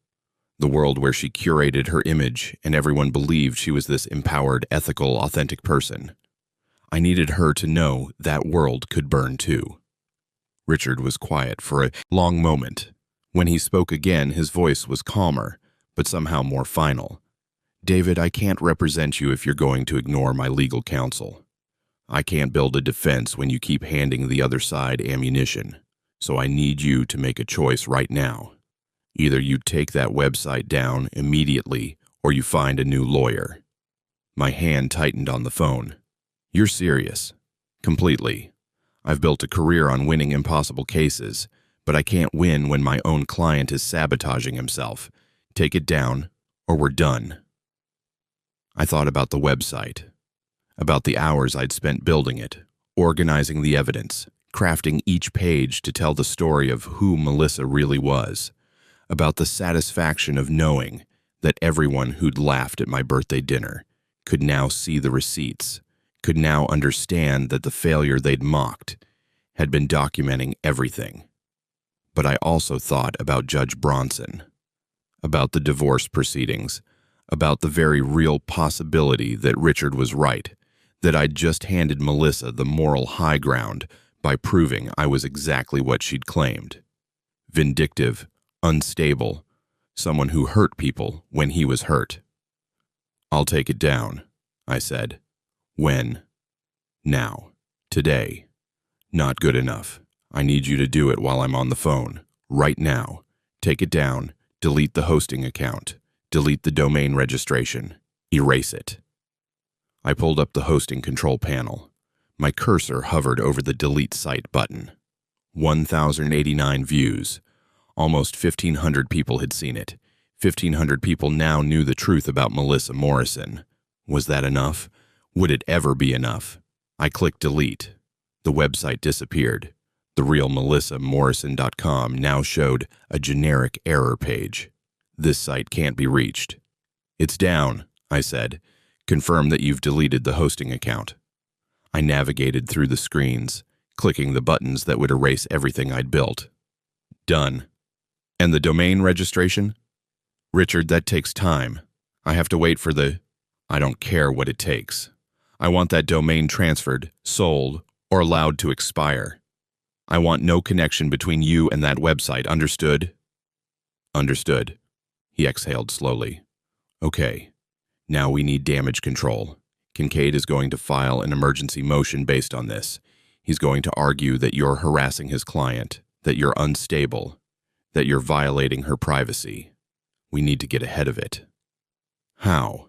The world where she curated her image and everyone believed she was this empowered, ethical, authentic person. I needed her to know that world could burn too. Richard was quiet for a long moment. When he spoke again, his voice was calmer, but somehow more final. David, I can't represent you if you're going to ignore my legal counsel. I can't build a defense when you keep handing the other side ammunition, so I need you to make a choice right now. Either you take that website down immediately or you find a new lawyer. My hand tightened on the phone. You're serious? Completely. I've built a career on winning impossible cases, but I can't win when my own client is sabotaging himself. Take it down, or we're done. I thought about the website, about the hours I'd spent building it, organizing the evidence, crafting each page to tell the story of who Melissa really was, about the satisfaction of knowing that everyone who'd laughed at my birthday dinner could now see the receipts, could now understand that the failure they'd mocked had been documenting everything. But I also thought about Judge Bronson, about the divorce proceedings, about the very real possibility that Richard was right, that I'd just handed Melissa the moral high ground by proving I was exactly what she'd claimed. Vindictive, unstable, someone who hurt people when he was hurt. I'll take it down, I said. When? Now. Today. Not good enough. I need you to do it while I'm on the phone. Right now. Take it down. Delete the hosting account. Delete the domain registration. Erase it. I pulled up the hosting control panel. My cursor hovered over the delete site button. 1,089 views. Almost 1,500 people had seen it. 1,500 people now knew the truth about Melissa Morrison. Was that enough? Would it ever be enough? I clicked delete. The website disappeared. The real MelissaMorrison.com now showed a generic error page. This site can't be reached. It's down, I said. Confirm that you've deleted the hosting account. I navigated through the screens, clicking the buttons that would erase everything I'd built. Done. And the domain registration? Richard, that takes time. I have to wait for the... I don't care what it takes. I want that domain transferred, sold, or allowed to expire. I want no connection between you and that website, understood? Understood. He exhaled slowly. Okay. Now we need damage control. Kincaid is going to file an emergency motion based on this. He's going to argue that you're harassing his client, that you're unstable, that you're violating her privacy. We need to get ahead of it. How?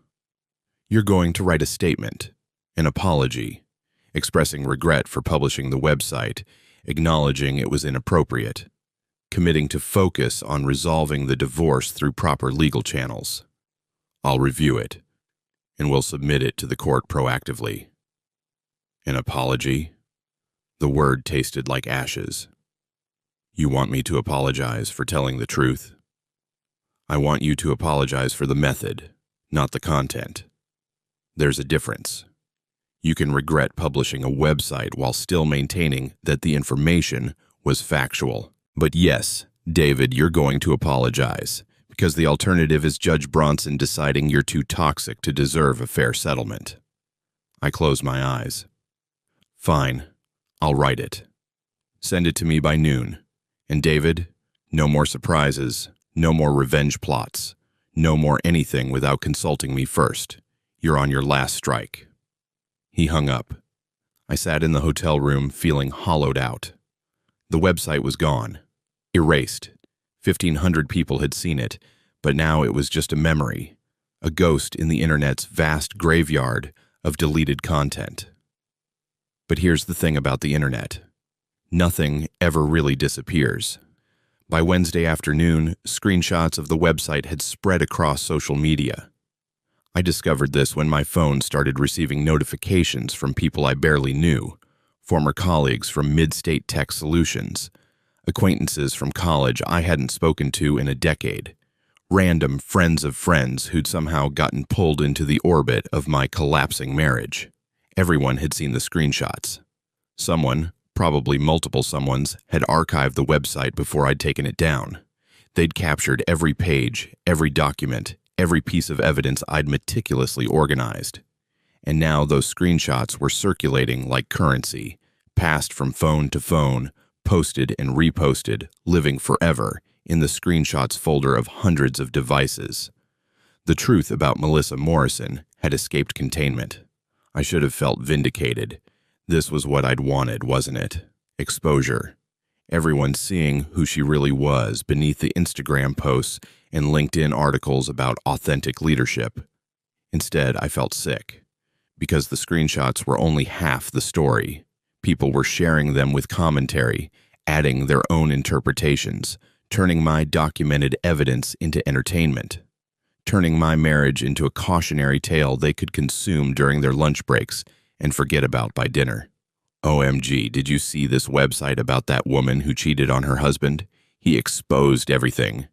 You're going to write a statement, an apology, expressing regret for publishing the website, acknowledging it was inappropriate, committing to focus on resolving the divorce through proper legal channels. I'll review it, and we'll submit it to the court proactively. An apology? The word tasted like ashes. You want me to apologize for telling the truth? I want you to apologize for the method, not the content. There's a difference. You can regret publishing a website while still maintaining that the information was factual. But yes, David, you're going to apologize, because the alternative is Judge Bronson deciding you're too toxic to deserve a fair settlement. I closed my eyes. Fine, I'll write it. Send it to me by noon. And David, no more surprises, no more revenge plots, no more anything without consulting me first. You're on your last strike. He hung up. I sat in the hotel room feeling hollowed out. The website was gone. Erased. 1,500 people had seen it, but now it was just a memory, a ghost in the internet's vast graveyard of deleted content. But here's the thing about the internet. Nothing ever really disappears. By Wednesday afternoon, screenshots of the website had spread across social media. I discovered this when my phone started receiving notifications from people I barely knew, former colleagues from Mid-State Tech Solutions, acquaintances from college I hadn't spoken to in a decade, random friends of friends who'd somehow gotten pulled into the orbit of my collapsing marriage. Everyone had seen the screenshots. Someone, probably multiple someones, had archived the website before I'd taken it down. They'd captured every page, every document, every piece of evidence I'd meticulously organized. And now those screenshots were circulating like currency, passed from phone to phone, posted and reposted, living forever in the screenshots folder of hundreds of devices. The truth about Melissa Morrison had escaped containment. I should have felt vindicated. This was what I'd wanted, wasn't it? Exposure. Everyone seeing who she really was beneath the Instagram posts and LinkedIn articles about authentic leadership. Instead, I felt sick, because the screenshots were only half the story. People were sharing them with commentary, adding their own interpretations, turning my documented evidence into entertainment, turning my marriage into a cautionary tale they could consume during their lunch breaks and forget about by dinner. OMG, did you see this website about that woman who cheated on her husband? He exposed everything.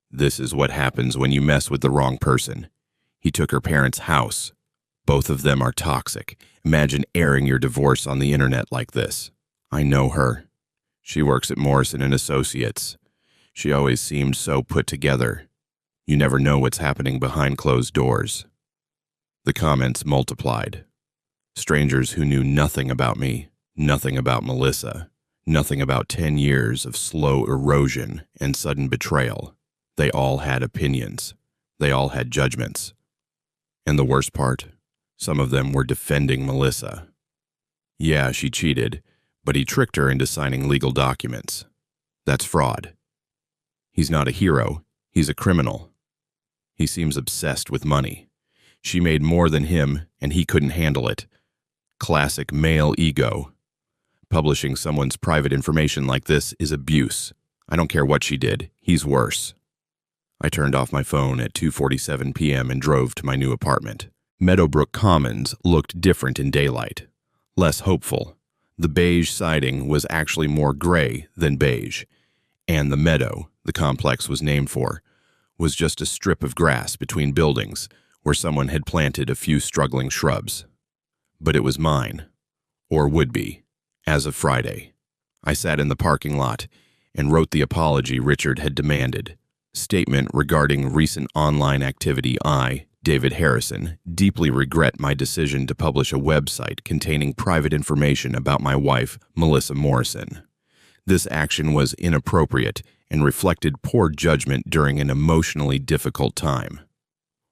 This is what happens when you mess with the wrong person. He took her parents' house. Both of them are toxic. Imagine airing your divorce on the internet like this. I know her. She works at Morrison & Associates. She always seemed so put together. You never know what's happening behind closed doors. The comments multiplied. Strangers who knew nothing about me, nothing about Melissa, nothing about 10 years of slow erosion and sudden betrayal. They all had opinions. They all had judgments. And the worst part? Some of them were defending Melissa. Yeah, she cheated, but he tricked her into signing legal documents. That's fraud. He's not a hero, he's a criminal. He seems obsessed with money. She made more than him, and he couldn't handle it. Classic male ego. Publishing someone's private information like this is abuse. I don't care what she did, he's worse. I turned off my phone at 2:47 p.m. and drove to my new apartment. Meadowbrook Commons looked different in daylight, less hopeful. The beige siding was actually more gray than beige, and the meadow the complex was named for was just a strip of grass between buildings where someone had planted a few struggling shrubs. But it was mine, or would be, as of Friday. I sat in the parking lot and wrote the apology Richard had demanded. Statement regarding recent online activity. I, David Harrison, deeply regret my decision to publish a website containing private information about my wife, Melissa Morrison. This action was inappropriate and reflected poor judgment during an emotionally difficult time.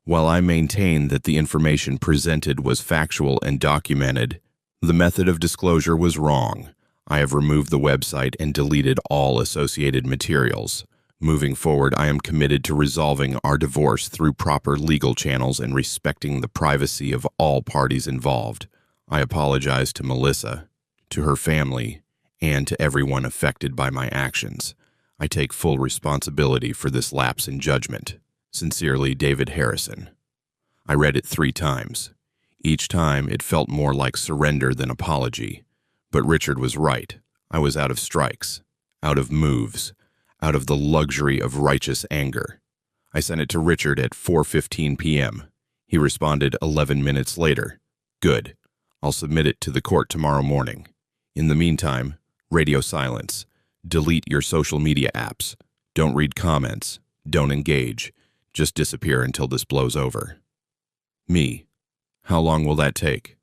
While I maintain that the information presented was factual and documented, the method of disclosure was wrong. I have removed the website and deleted all associated materials. Moving forward, I am committed to resolving our divorce through proper legal channels and respecting the privacy of all parties involved. I apologize to Melissa, to her family, and to everyone affected by my actions. I take full responsibility for this lapse in judgment. Sincerely, David Harrison. I read it 3 times. Each time it felt more like surrender than apology. But Richard was right. I was out of strikes, out of moves, out of the luxury of righteous anger. I sent it to Richard at 4:15 p.m. He responded 11 minutes later. Good. I'll submit it to the court tomorrow morning. In the meantime, radio silence. Delete your social media apps. Don't read comments. Don't engage. Just disappear until this blows over. Me. How long will that take?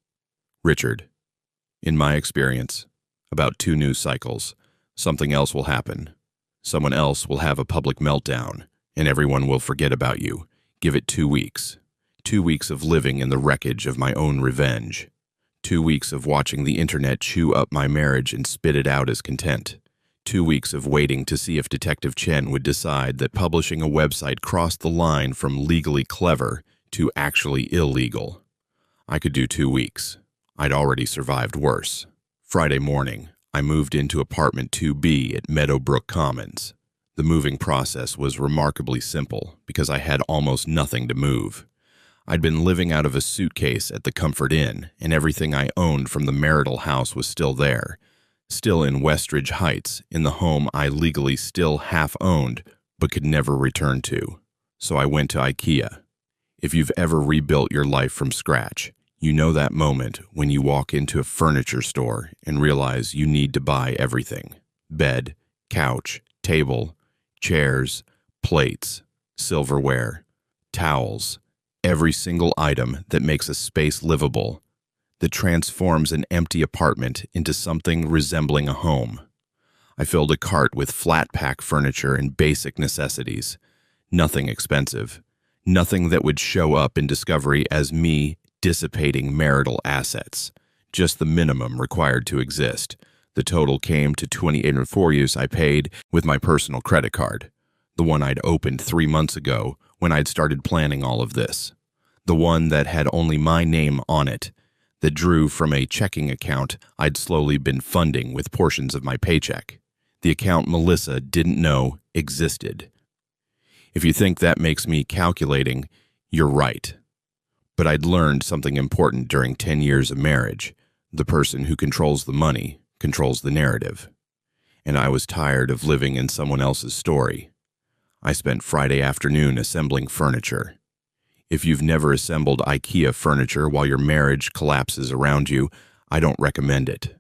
Richard. In my experience, about 2 news cycles. Something else will happen. Someone else will have a public meltdown, and everyone will forget about you. Give it 2 weeks. 2 weeks of living in the wreckage of my own revenge. 2 weeks of watching the internet chew up my marriage and spit it out as content. 2 weeks of waiting to see if Detective Chen would decide that publishing a website crossed the line from legally clever to actually illegal. I could do 2 weeks. I'd already survived worse. Friday morning, I moved into apartment 2B at Meadowbrook Commons. The moving process was remarkably simple because I had almost nothing to move. I'd been living out of a suitcase at the Comfort Inn, and everything I owned from the marital house was still there, still in Westridge Heights, in the home I legally still half-owned but could never return to. So I went to IKEA. If you've ever rebuilt your life from scratch, you know that moment when you walk into a furniture store and realize you need to buy everything. Bed, couch, table, chairs, plates, silverware, towels, every single item that makes a space livable, that transforms an empty apartment into something resembling a home. I filled a cart with flat-pack furniture and basic necessities. Nothing expensive. Nothing that would show up in discovery as me dissipating marital assets. Just the minimum required to exist. The total came to $28.04 I paid with my personal credit card, the one I'd opened 3 months ago when I'd started planning all of this, the one that had only my name on it, that drew from a checking account I'd slowly been funding with portions of my paycheck, the account Melissa didn't know existed. If you think that makes me calculating, you're right. But I'd learned something important during 10 years of marriage. The person who controls the money controls the narrative. And I was tired of living in someone else's story. I spent Friday afternoon assembling furniture. If you've never assembled IKEA furniture while your marriage collapses around you, I don't recommend it.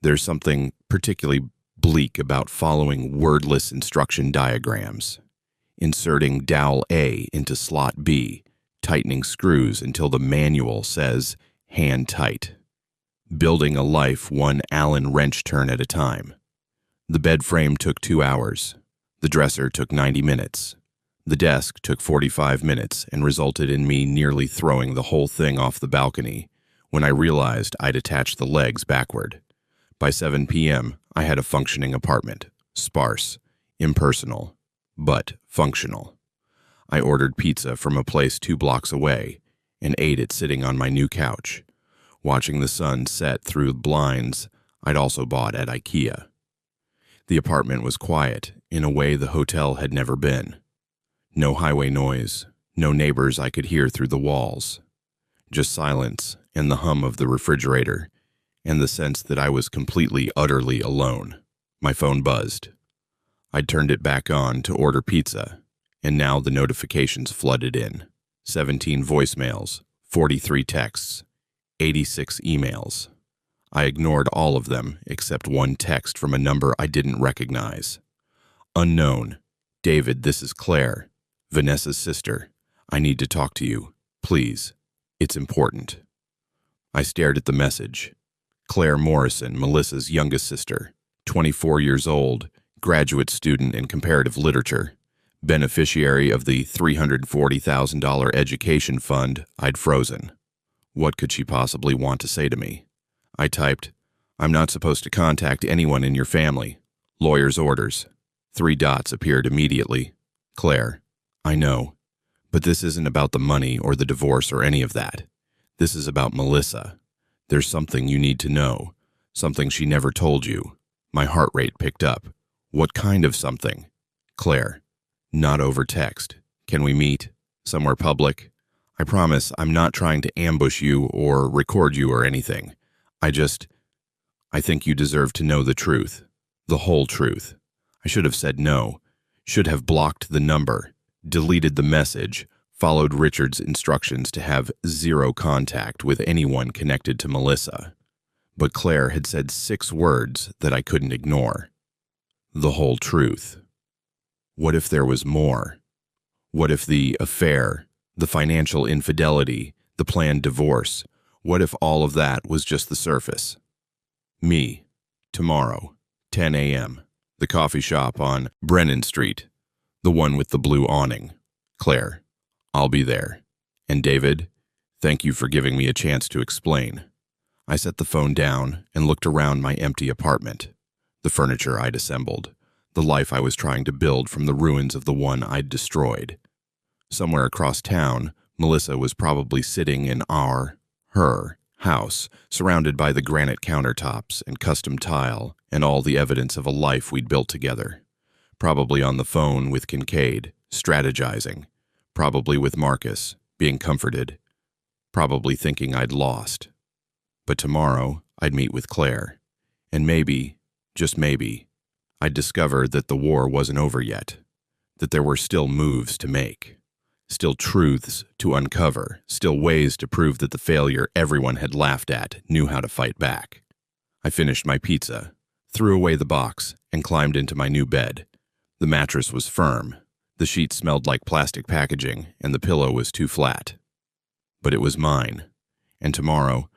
There's something particularly bleak about following wordless instruction diagrams, inserting dowel A into slot B, tightening screws until the manual says hand tight, building a life one Allen wrench turn at a time. The bed frame took 2 hours. The dresser took 90 minutes. The desk took 45 minutes and resulted in me nearly throwing the whole thing off the balcony when I realized I'd attached the legs backward. By 7 p.m., I had a functioning apartment, sparse, impersonal, but functional. I ordered pizza from a place 2 blocks away and ate it sitting on my new couch, watching the sun set through blinds I'd also bought at IKEA. The apartment was quiet in a way the hotel had never been. No highway noise, no neighbors I could hear through the walls. Just silence and the hum of the refrigerator, and the sense that I was completely, utterly alone. My phone buzzed. I'd turned it back on to order pizza, and now the notifications flooded in. 17 voicemails, 43 texts, 86 emails. I ignored all of them except one text from a number I didn't recognize. Unknown. David, this is Claire, Vanessa's sister. I need to talk to you. Please. It's important. I stared at the message. Claire Morrison, Melissa's youngest sister, 24 years old, graduate student in comparative literature, beneficiary of the $340,000 education fund I'd frozen. What could she possibly want to say to me? I typed, I'm not supposed to contact anyone in your family. Lawyer's orders. 3 dots appeared immediately. Claire, I know, but this isn't about the money or the divorce or any of that. This is about Melissa. There's something you need to know, something she never told you. My heart rate picked up. What kind of something? Claire, not over text. Can we meet? Somewhere public? I promise I'm not trying to ambush you or record you or anything. I think you deserve to know the truth. The whole truth. I should have said no. Should have blocked the number, deleted the message, followed Richard's instructions to have 0 contact with anyone connected to Melissa. But Claire had said 6 words that I couldn't ignore. The whole truth. What if there was more? What if the affair, the financial infidelity, the planned divorce, what if all of that was just the surface? Me, tomorrow, 10 a.m., the coffee shop on Brennan Street, the one with the blue awning. Claire, I'll be there. And David, thank you for giving me a chance to explain. I set the phone down and looked around my empty apartment, the furniture I'd assembled, the life I was trying to build from the ruins of the one I'd destroyed. Somewhere across town, Melissa was probably sitting in her house, surrounded by the granite countertops and custom tile and all the evidence of a life we'd built together. Probably on the phone with Kincaid, strategizing. Probably with Marcus, being comforted. Probably thinking I'd lost. But tomorrow, I'd meet with Claire. And maybe, just maybe, I'd discover that the war wasn't over yet. That there were still moves to make. Still truths to uncover, still ways to prove that the failure everyone had laughed at knew how to fight back. I finished my pizza, threw away the box, and climbed into my new bed. The mattress was firm, the sheet smelled like plastic packaging, and the pillow was too flat. But it was mine, and tomorrow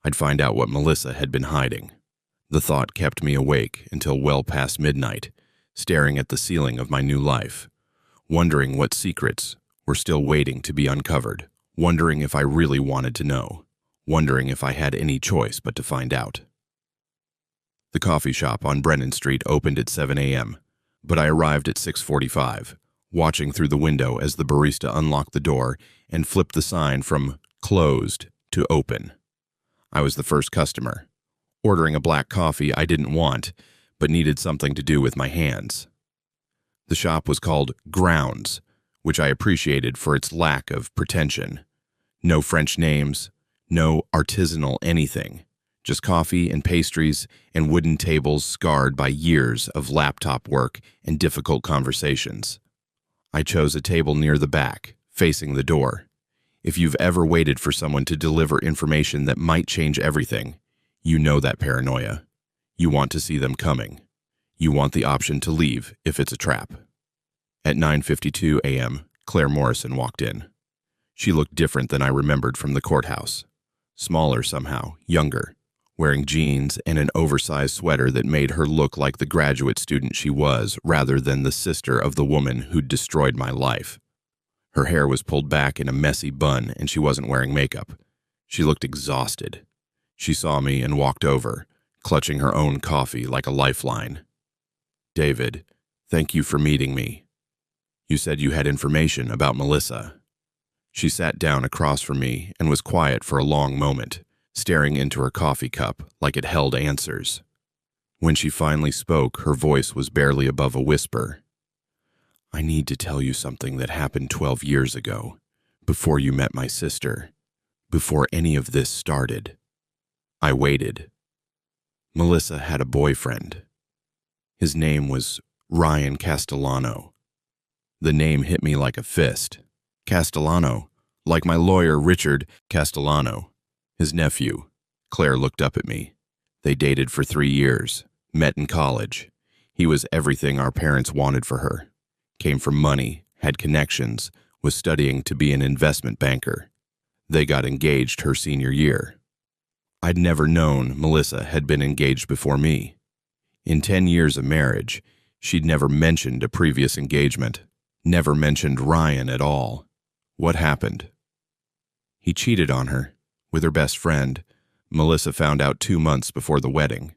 I'd find out what Melissa had been hiding. The thought kept me awake until well past midnight, staring at the ceiling of my new life, wondering what secrets were still waiting to be uncovered, wondering if I really wanted to know, wondering if I had any choice but to find out. The coffee shop on Brennan Street opened at 7 a.m., but I arrived at 6:45, watching through the window as the barista unlocked the door and flipped the sign from closed to open. I was the first customer, ordering a black coffee I didn't want, but needed something to do with my hands. The shop was called Grounds, which I appreciated for its lack of pretension. No French names, no artisanal anything, just coffee and pastries and wooden tables scarred by years of laptop work and difficult conversations. I chose a table near the back, facing the door. If you've ever waited for someone to deliver information that might change everything, you know that paranoia. You want to see them coming. You want the option to leave if it's a trap. At 9:52 a.m., Claire Morrison walked in. She looked different than I remembered from the courthouse. Smaller somehow, younger, wearing jeans and an oversized sweater that made her look like the graduate student she was rather than the sister of the woman who'd destroyed my life. Her hair was pulled back in a messy bun and she wasn't wearing makeup. She looked exhausted. She saw me and walked over, clutching her own coffee like a lifeline. "David, thank you for meeting me. You said you had information about Melissa." She sat down across from me and was quiet for a long moment, staring into her coffee cup like it held answers. When she finally spoke, her voice was barely above a whisper. "I need to tell you something that happened 12 years ago, before you met my sister, before any of this started." I waited. Melissa had a boyfriend. His name was Ryan Castellano. The name hit me like a fist. Castellano, like my lawyer Richard Castellano, his nephew. Claire looked up at me. They dated for 3 years, met in college. He was everything our parents wanted for her. Came from money, had connections, was studying to be an investment banker. They got engaged her senior year. I'd never known Melissa had been engaged before me. In 10 years of marriage, she'd never mentioned a previous engagement, never mentioned Ryan at all. What happened? He cheated on her with her best friend. Melissa found out 2 months before the wedding.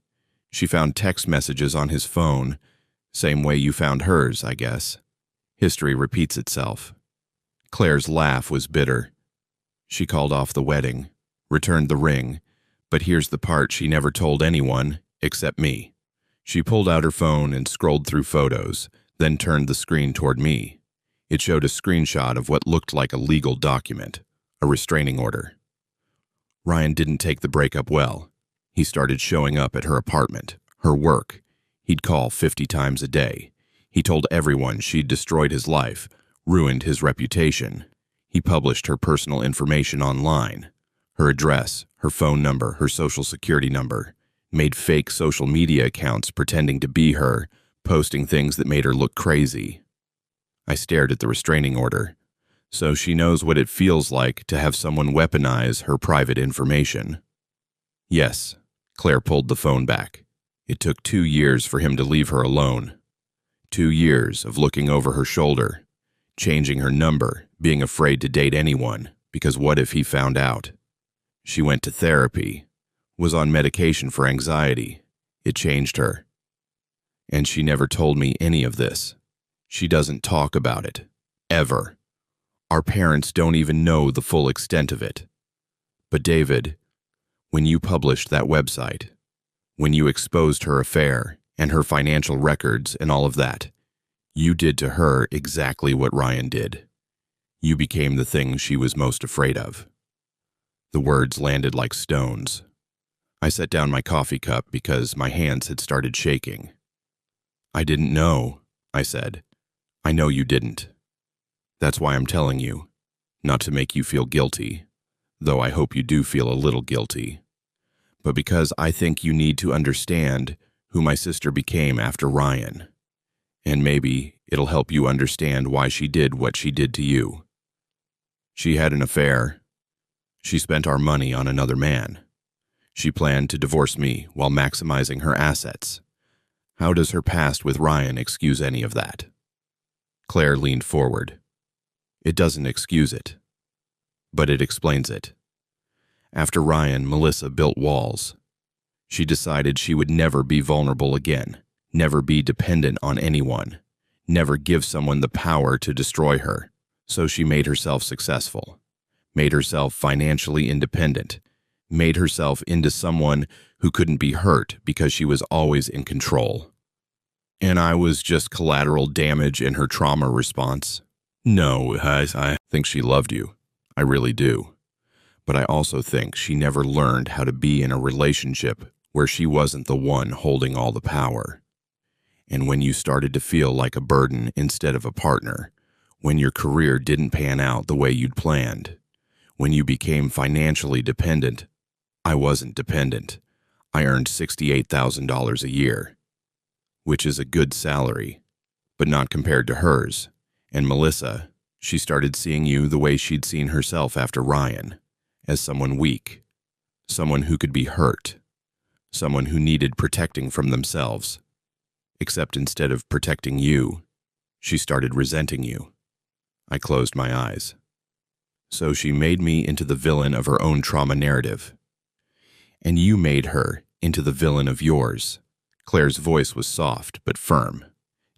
She found text messages on his phone, same way you found hers, I guess. History repeats itself. Claire's laugh was bitter. She called off the wedding, returned the ring, but here's the part she never told anyone except me. She pulled out her phone and scrolled through photos, then turned the screen toward me. It showed a screenshot of what looked like a legal document, a restraining order. Ryan didn't take the breakup well. He started showing up at her apartment, her work. He'd call 50 times a day. He told everyone she'd destroyed his life, ruined his reputation. He published her personal information online, her address, her phone number, her social security number, made fake social media accounts pretending to be her, posting things that made her look crazy. I stared at the restraining order. So she knows what it feels like to have someone weaponize her private information. Yes, Claire pulled the phone back. It took 2 years for him to leave her alone. 2 years of looking over her shoulder, changing her number, being afraid to date anyone, because what if he found out? She went to therapy, was on medication for anxiety. It changed her. And she never told me any of this. She doesn't talk about it, ever. Our parents don't even know the full extent of it. But David, when you published that website, when you exposed her affair and her financial records and all of that, you did to her exactly what Ryan did. You became the thing she was most afraid of. The words landed like stones. I set down my coffee cup because my hands had started shaking. "I didn't know," I said. "I know you didn't. That's why I'm telling you, not to make you feel guilty, though I hope you do feel a little guilty, but because I think you need to understand who my sister became after Ryan, and maybe it'll help you understand why she did what she did to you. She had an affair. She spent our money on another man. She planned to divorce me while maximizing her assets. How does her past with Ryan excuse any of that?" Claire leaned forward. "It doesn't excuse it, but it explains it. After Ryan, Melissa built walls. She decided she would never be vulnerable again, never be dependent on anyone, never give someone the power to destroy her. So she made herself successful, made herself financially independent, made herself into someone who couldn't be hurt because she was always in control. And I was just collateral damage in her trauma response. No, I think she loved you. I really do. But I also think she never learned how to be in a relationship where she wasn't the one holding all the power. And when you started to feel like a burden instead of a partner, when your career didn't pan out the way you'd planned, when you became financially dependent, I wasn't dependent. I earned $68,000 a year, which is a good salary, but not compared to hers. And Melissa, she started seeing you the way she'd seen herself after Ryan, as someone weak, someone who could be hurt, someone who needed protecting from themselves. Except instead of protecting you, she started resenting you. I closed my eyes. So she made me into the villain of her own trauma narrative. And you made her into the villain of yours. Claire's voice was soft but firm.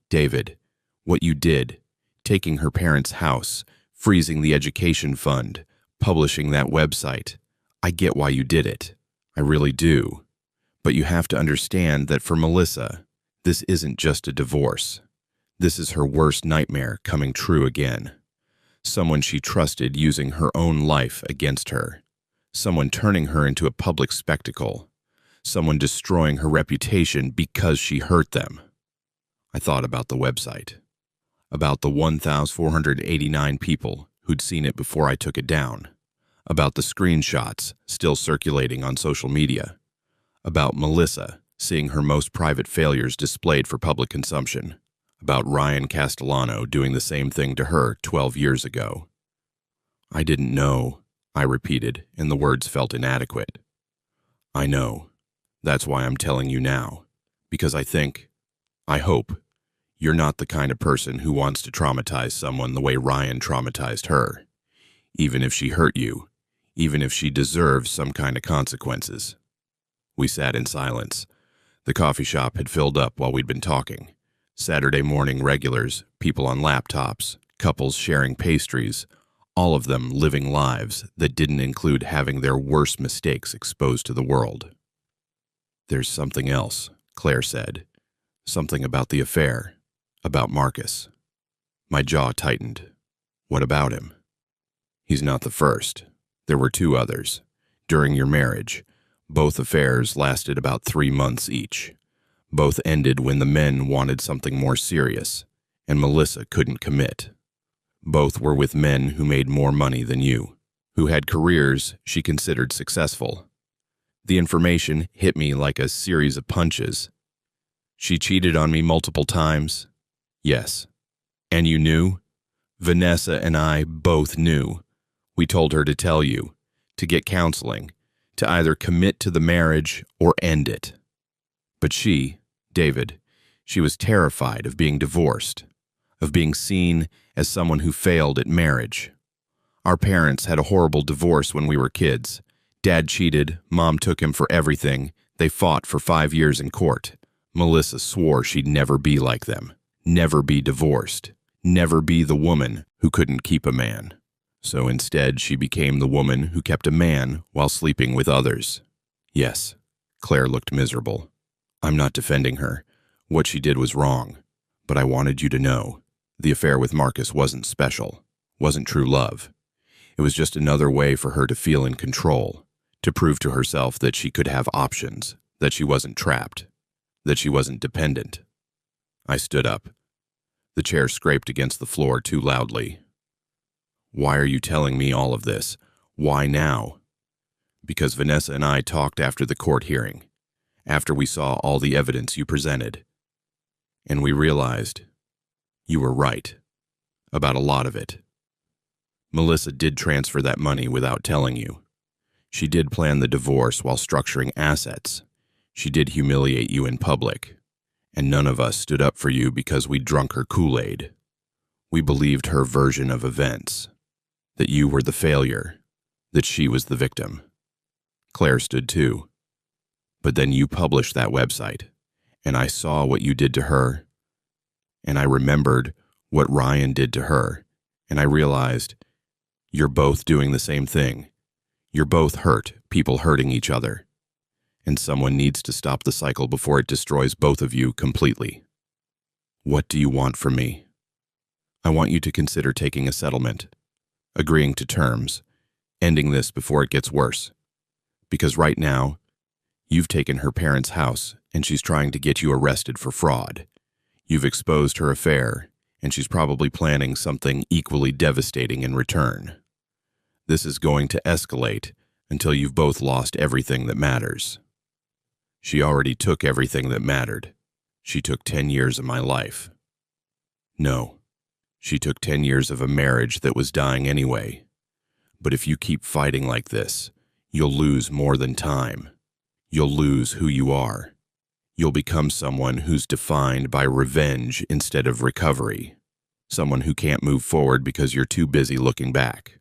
David, what you did, taking her parents' house, freezing the education fund, publishing that website, I get why you did it. I really do. But you have to understand that for Melissa, this isn't just a divorce. This is her worst nightmare coming true again. Someone she trusted using her own life against her. Someone turning her into a public spectacle. Someone destroying her reputation because she hurt them. I thought about the website. About the 1,489 people who'd seen it before I took it down. About the screenshots still circulating on social media. About Melissa seeing her most private failures displayed for public consumption. About Ryan Castellano doing the same thing to her 12 years ago. I didn't know, I repeated, and the words felt inadequate. I know. That's why I'm telling you now. Because I hope, you're not the kind of person who wants to traumatize someone the way Ryan traumatized her. Even if she hurt you, even if she deserves some kind of consequences. We sat in silence. The coffee shop had filled up while we'd been talking. Saturday morning regulars, people on laptops, couples sharing pastries, all of them living lives that didn't include having their worst mistakes exposed to the world. There's something else, Claire said. Something about the affair, about Marcus. My jaw tightened. What about him? He's not the first. There were 2 others. During your marriage, both affairs lasted about 3 months each. Both ended when the men wanted something more serious, and Melissa couldn't commit. Both were with men who made more money than you, who had careers she considered successful. The information hit me like a series of punches. She cheated on me multiple times? Yes. And you knew? Vanessa and I both knew. We told her to tell you, to get counseling, to either commit to the marriage or end it. But she, David, she was terrified of being divorced, of being seen as someone who failed at marriage. Our parents had a horrible divorce when we were kids. Dad cheated, Mom took him for everything. They fought for 5 years in court. Melissa swore she'd never be like them, never be divorced, never be the woman who couldn't keep a man. So instead, she became the woman who kept a man while sleeping with others. Yes, Claire looked miserable. I'm not defending her. What she did was wrong. But I wanted you to know, the affair with Marcus wasn't special, wasn't true love. It was just another way for her to feel in control, to prove to herself that she could have options, that she wasn't trapped, that she wasn't dependent. I stood up. The chair scraped against the floor too loudly. Why are you telling me all of this? Why now? Because Vanessa and I talked after the court hearing, after we saw all the evidence you presented. And we realized you were right about a lot of it. Melissa did transfer that money without telling you. She did plan the divorce while structuring assets. She did humiliate you in public. And none of us stood up for you because we drunk her Kool-Aid. We believed her version of events, that you were the failure, that she was the victim. Claire stood too. But then you published that website, and I saw what you did to her, and I remembered what Ryan did to her, and I realized you're both doing the same thing. You're both hurt, people hurting each other. And someone needs to stop the cycle before it destroys both of you completely. What do you want from me? I want you to consider taking a settlement, agreeing to terms, ending this before it gets worse. Because right now, you've taken her parents' house and she's trying to get you arrested for fraud. You've exposed her affair and she's probably planning something equally devastating in return. This is going to escalate until you've both lost everything that matters. She already took everything that mattered. She took 10 years of my life. No, she took 10 years of a marriage that was dying anyway. But if you keep fighting like this, you'll lose more than time. You'll lose who you are. You'll become someone who's defined by revenge instead of recovery. Someone who can't move forward because you're too busy looking back.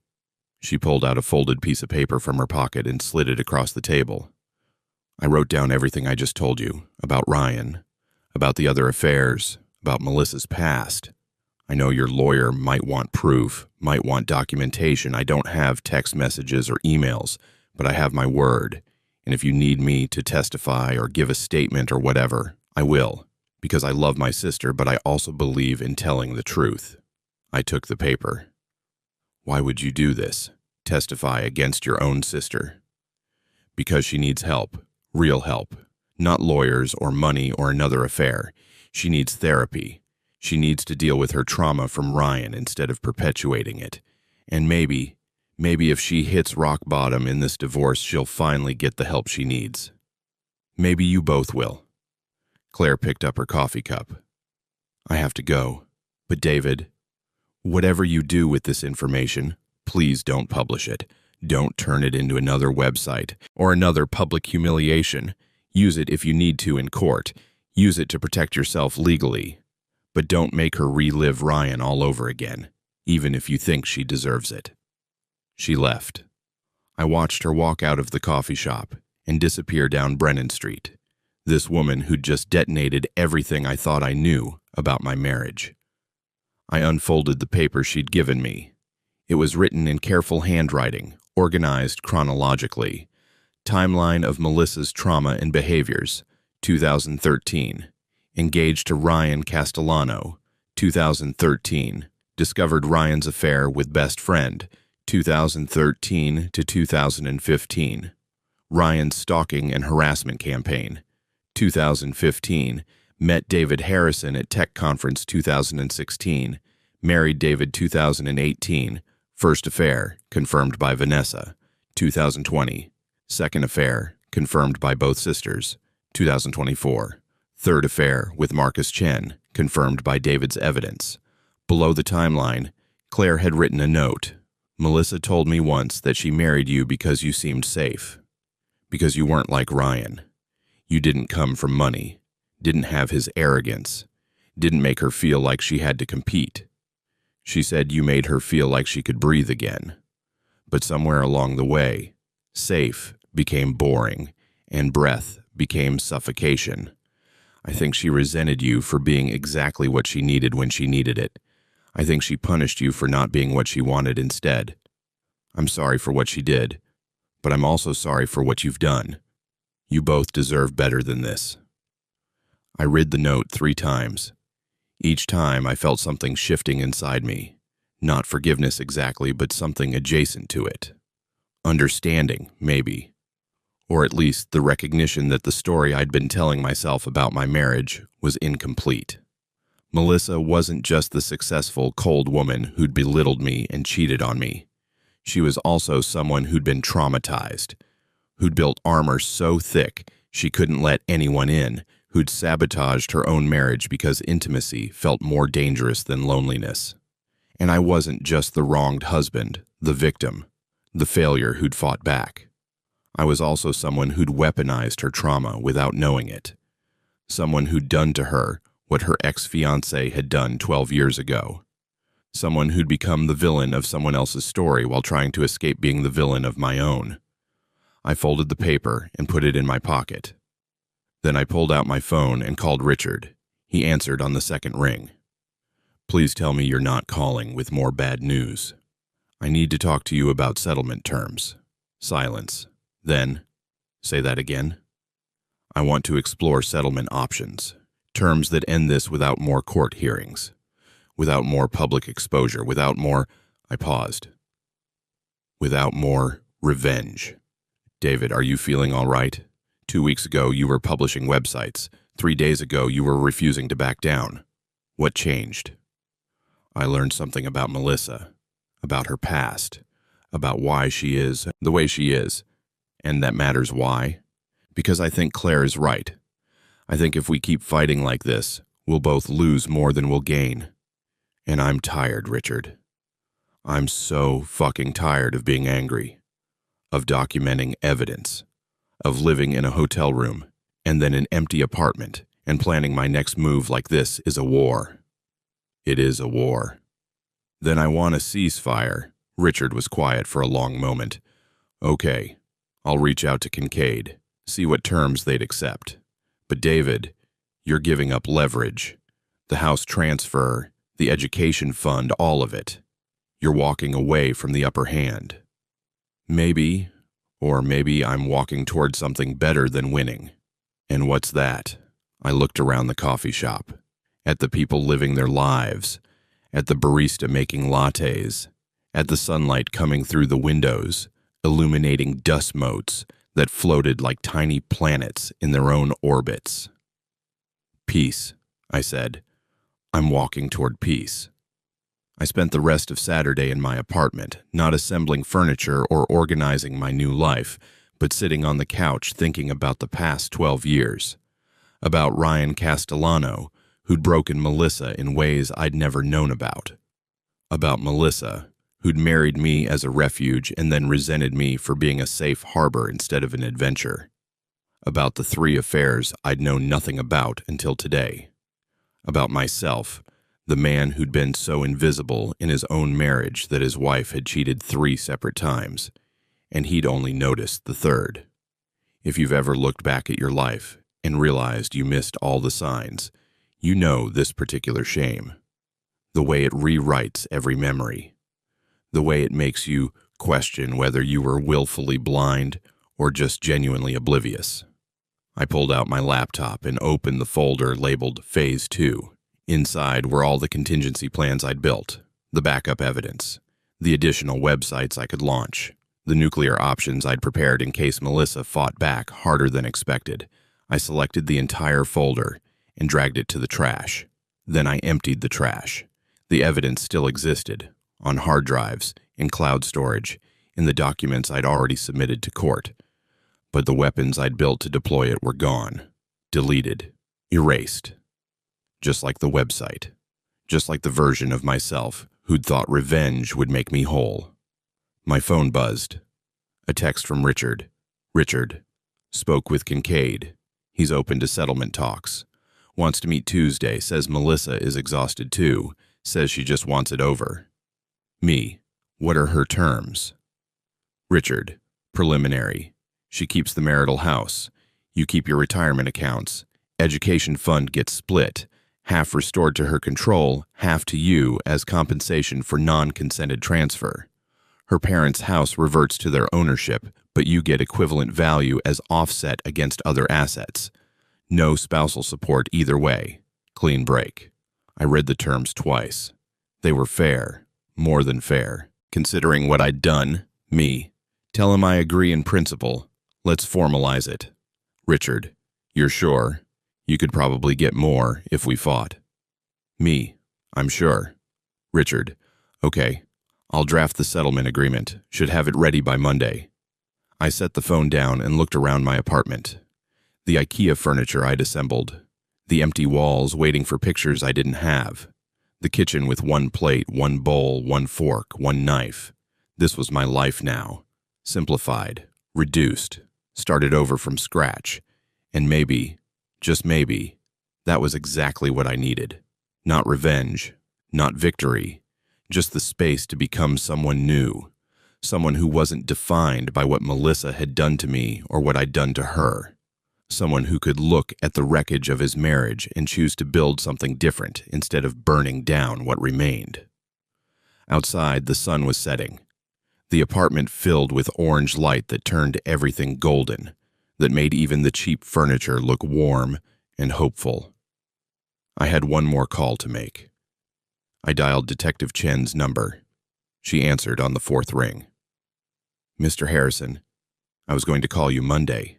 She pulled out a folded piece of paper from her pocket and slid it across the table. I wrote down everything I just told you, about Ryan, about the other affairs, about Melissa's past. I know your lawyer might want proof, might want documentation. I don't have text messages or emails, but I have my word. And if you need me to testify or give a statement or whatever, I will, because I love my sister, but I also believe in telling the truth. I took the paper. Why would you do this? Testify against your own sister? Because she needs help. Real help, not lawyers or money or another affair. She needs therapy. She needs to deal with her trauma from Ryan instead of perpetuating it. And maybe if she hits rock bottom in this divorce, she'll finally get the help she needs. Maybe you both will. Claire picked up her coffee cup. I have to go. But David, whatever you do with this information, please don't publish it. Don't turn it into another website or another public humiliation. Use it if you need to in court. Use it to protect yourself legally. But don't make her relive Ryan all over again, even if you think she deserves it. She left. I watched her walk out of the coffee shop and disappear down Brennan Street. This woman who'd just detonated everything I thought I knew about my marriage. I unfolded the paper she'd given me. It was written in careful handwriting, organized chronologically. Timeline of Melissa's trauma and behaviors, 2013. Engaged to Ryan Castellano, 2013. Discovered Ryan's affair with best friend, 2013 to 2015. Ryan's stalking and harassment campaign, 2015. Met David Harrison at Tech Conference 2016. Married David 2018. First affair, confirmed by Vanessa, 2020. Second affair, confirmed by both sisters, 2024. Third affair with Marcus Chen, confirmed by David's evidence. Below the timeline, Claire had written a note. Melissa told me once that she married you because you seemed safe. Because you weren't like Ryan. You didn't come from money. Didn't have his arrogance. Didn't make her feel like she had to compete. She said you made her feel like she could breathe again. But somewhere along the way, safe became boring, and breath became suffocation. I think she resented you for being exactly what she needed when she needed it. I think she punished you for not being what she wanted instead. I'm sorry for what she did, but I'm also sorry for what you've done. You both deserve better than this. I read the note 3 times. Each time I felt something shifting inside me. Not forgiveness exactly, but something adjacent to it. Understanding, maybe. Or at least the recognition that the story I'd been telling myself about my marriage was incomplete. Melissa wasn't just the successful, cold woman who'd belittled me and cheated on me. She was also someone who'd been traumatized, who'd built armor so thick she couldn't let anyone in, who'd sabotaged her own marriage because intimacy felt more dangerous than loneliness. And I wasn't just the wronged husband, the victim, the failure who'd fought back. I was also someone who'd weaponized her trauma without knowing it. Someone who'd done to her what her ex-fiancé had done 12 years ago. Someone who'd become the villain of someone else's story while trying to escape being the villain of my own. I folded the paper and put it in my pocket. Then I pulled out my phone and called Richard. He answered on the second ring. Please tell me you're not calling with more bad news. I need to talk to you about settlement terms. Silence. Then, say that again. I want to explore settlement options. Terms that end this without more court hearings. Without more public exposure. Without more... I paused. Without more revenge. David, are you feeling all right? 2 weeks ago, you were publishing websites. 3 days ago, you were refusing to back down. What changed? I learned something about Melissa, about her past, about why she is the way she is, and that matters why. Because I think Claire is right. I think if we keep fighting like this, we'll both lose more than we'll gain. And I'm tired, Richard. I'm so fucking tired of being angry, of documenting evidence, of living in a hotel room and then an empty apartment and planning my next move like this is a war. It is a war. Then I want a ceasefire. Richard was quiet for a long moment. Okay, I'll reach out to Kincaid, see what terms they'd accept. But David, you're giving up leverage. The house transfer, the education fund, all of it. You're walking away from the upper hand. Maybe, or maybe I'm walking toward something better than winning. And what's that? I looked around the coffee shop, at the people living their lives, at the barista making lattes, at the sunlight coming through the windows, illuminating dust motes that floated like tiny planets in their own orbits. Peace, I said. I'm walking toward peace. I spent the rest of Saturday in my apartment, not assembling furniture or organizing my new life, but sitting on the couch thinking about the past 12 years. About Ryan Castellano, who'd broken Melissa in ways I'd never known about. About Melissa, who'd married me as a refuge and then resented me for being a safe harbor instead of an adventure. About the 3 affairs I'd known nothing about until today. About myself, the man who'd been so invisible in his own marriage that his wife had cheated 3 separate times, and he'd only noticed the 3rd. If you've ever looked back at your life and realized you missed all the signs, you know this particular shame. The way it rewrites every memory. The way it makes you question whether you were willfully blind or just genuinely oblivious. I pulled out my laptop and opened the folder labeled Phase 2. Inside were all the contingency plans I'd built, the backup evidence, the additional websites I could launch, the nuclear options I'd prepared in case Melissa fought back harder than expected. I selected the entire folder and dragged it to the trash. Then I emptied the trash. The evidence still existed, on hard drives, in cloud storage, in the documents I'd already submitted to court. But the weapons I'd built to deploy it were gone, deleted, erased. Just like the website. Just like the version of myself who'd thought revenge would make me whole. My phone buzzed. A text from Richard. Richard. Spoke with Kincaid. He's open to settlement talks. Wants to meet Tuesday, says Melissa is exhausted too, says she just wants it over. Me. What are her terms? Richard. Preliminary. She keeps the marital house. You keep your retirement accounts. Education fund gets split. Half restored to her control, half to you as compensation for non-consented transfer. Her parents' house reverts to their ownership, but you get equivalent value as offset against other assets. No spousal support either way. Clean break. I read the terms twice. They were fair, more than fair. Considering what I'd done, me. Tell him I agree in principle. Let's formalize it. Richard, you're sure? You could probably get more if we fought. Me, I'm sure. Richard, okay. I'll draft the settlement agreement. Should have it ready by Monday. I set the phone down and looked around my apartment. The IKEA furniture I'd assembled. The empty walls waiting for pictures I didn't have. The kitchen with 1 plate, 1 bowl, 1 fork, 1 knife. This was my life now. Simplified, reduced, started over from scratch. And maybe, just maybe, that was exactly what I needed. Not revenge, not victory, just the space to become someone new, someone who wasn't defined by what Melissa had done to me or what I'd done to her. Someone who could look at the wreckage of his marriage and choose to build something different instead of burning down what remained. Outside, the sun was setting. The apartment filled with orange light that turned everything golden, that made even the cheap furniture look warm and hopeful. I had one more call to make. I dialed Detective Chen's number. She answered on the fourth ring. "Mr. Harrison, I was going to call you Monday.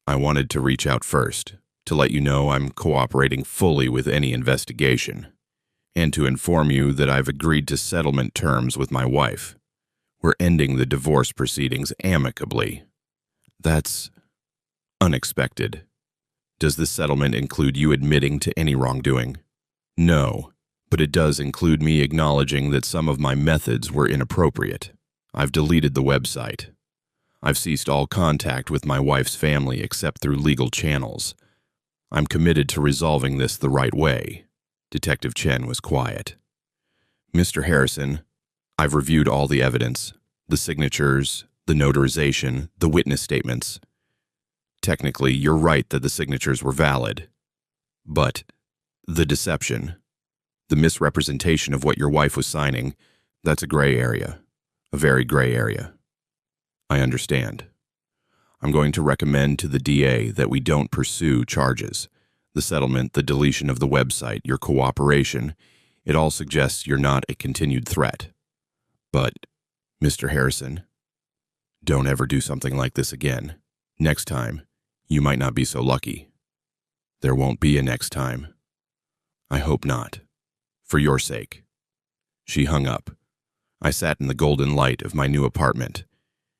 I wanted to reach out first, to let you know I'm cooperating fully with any investigation, and to inform you that I've agreed to settlement terms with my wife. We're ending the divorce proceedings amicably." "That's unexpected. Does this settlement include you admitting to any wrongdoing?" "No, but it does include me acknowledging that some of my methods were inappropriate. I've deleted the website. I've ceased all contact with my wife's family except through legal channels. I'm committed to resolving this the right way." Detective Chen was quiet. "Mr. Harrison, I've reviewed all the evidence, the signatures, the notarization, the witness statements. Technically, you're right that the signatures were valid. But the deception, the misrepresentation of what your wife was signing, that's a gray area, a very gray area." "I understand. I'm going to recommend to the DA that we don't pursue charges. The settlement, the deletion of the website, your cooperation, it all suggests you're not a continued threat. But, Mr. Harrison, don't ever do something like this again. Next time, you might not be so lucky. There won't be a next time. I hope not. For your sake." She hung up. I sat in the golden light of my new apartment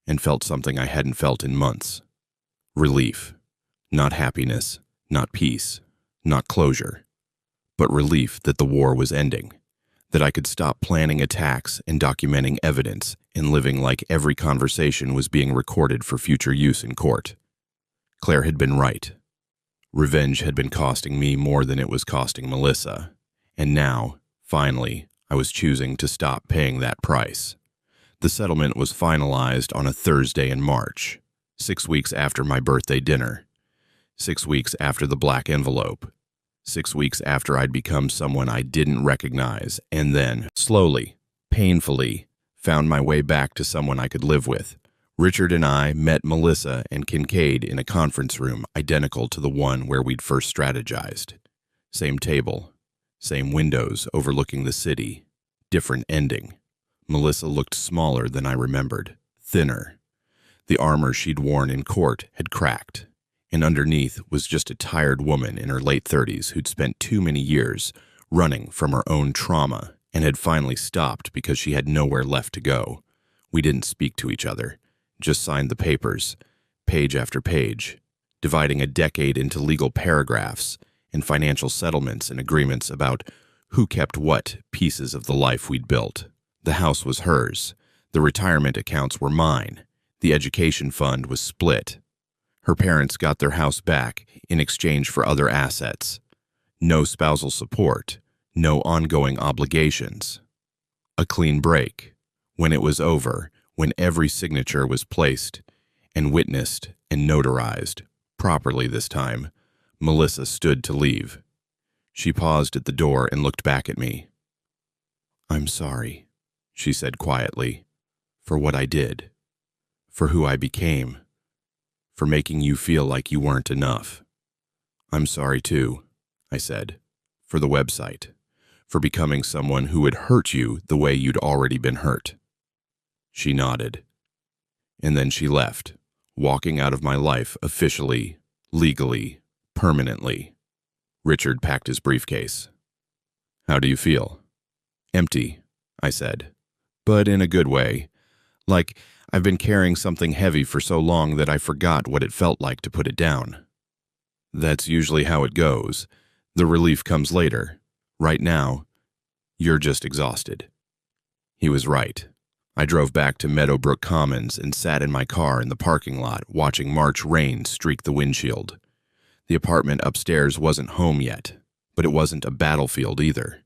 and felt something I hadn't felt in months. Relief. Not happiness, not peace, not closure, but relief that the war was ending, that I could stop planning attacks and documenting evidence and living like every conversation was being recorded for future use in court. Claire had been right. Revenge had been costing me more than it was costing Melissa, and now, finally, I was choosing to stop paying that price. The settlement was finalized on a Thursday in March, 6 weeks after my birthday dinner, 6 weeks after the black envelope, 6 weeks after I'd become someone I didn't recognize, and then, slowly, painfully, found my way back to someone I could live with. Richard and I met Melissa and Kincaid in a conference room identical to the one where we'd first strategized. Same table, same windows overlooking the city, different ending. Melissa looked smaller than I remembered, thinner. The armor she'd worn in court had cracked, and underneath was just a tired woman in her late 30s who'd spent too many years running from her own trauma and had finally stopped because she had nowhere left to go. We didn't speak to each other, just signed the papers, page after page, dividing a decade into legal paragraphs and financial settlements and agreements about who kept what pieces of the life we'd built. The house was hers, the retirement accounts were mine, the education fund was split. Her parents got their house back in exchange for other assets. No spousal support, no ongoing obligations. A clean break. When it was over, when every signature was placed and witnessed and notarized, properly this time, Melissa stood to leave. She paused at the door and looked back at me. "I'm sorry," she said quietly, "for what I did, for who I became, for making you feel like you weren't enough." "I'm sorry too," I said, "for the website, for becoming someone who would hurt you the way you'd already been hurt." She nodded. And then she left, walking out of my life officially, legally, permanently. Richard packed his briefcase. "How do you feel?" "Empty," I said, but in a good way. Like I've been carrying something heavy for so long that I forgot what it felt like to put it down. That's usually how it goes. The relief comes later. Right now, you're just exhausted. He was right. I drove back to Meadowbrook Commons and sat in my car in the parking lot watching March rain streak the windshield. The apartment upstairs wasn't home yet, but it wasn't a battlefield either.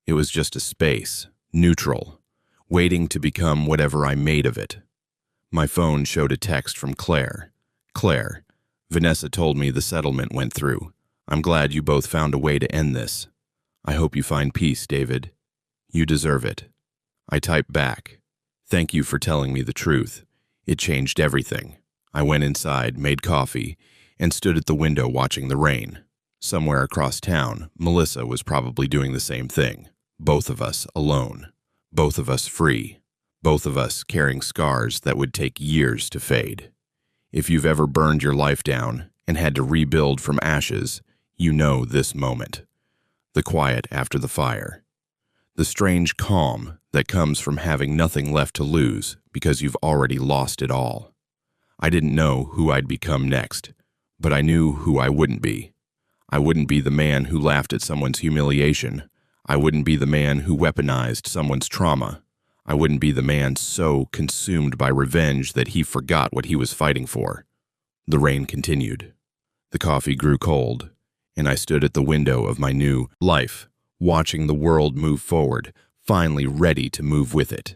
It was just a space, neutral, waiting to become whatever I made of it. My phone showed a text from Claire. "Claire, Vanessa told me the settlement went through. I'm glad you both found a way to end this. I hope you find peace, David. You deserve it. I typed back. Thank you for telling me the truth. It changed everything. I went inside, made coffee, and stood at the window watching the rain. Somewhere across town, Melissa was probably doing the same thing. Both of us alone. Both of us free. Both of us carrying scars that would take years to fade. If you've ever burned your life down and had to rebuild from ashes, you know this moment. The quiet after the fire. The strange calm that comes from having nothing left to lose because you've already lost it all. I didn't know who I'd become next, but I knew who I wouldn't be. I wouldn't be the man who laughed at someone's humiliation. I wouldn't be the man who weaponized someone's trauma. I wouldn't be the man so consumed by revenge that he forgot what he was fighting for. The rain continued. The coffee grew cold, and I stood at the window of my new life, watching the world move forward, finally ready to move with it.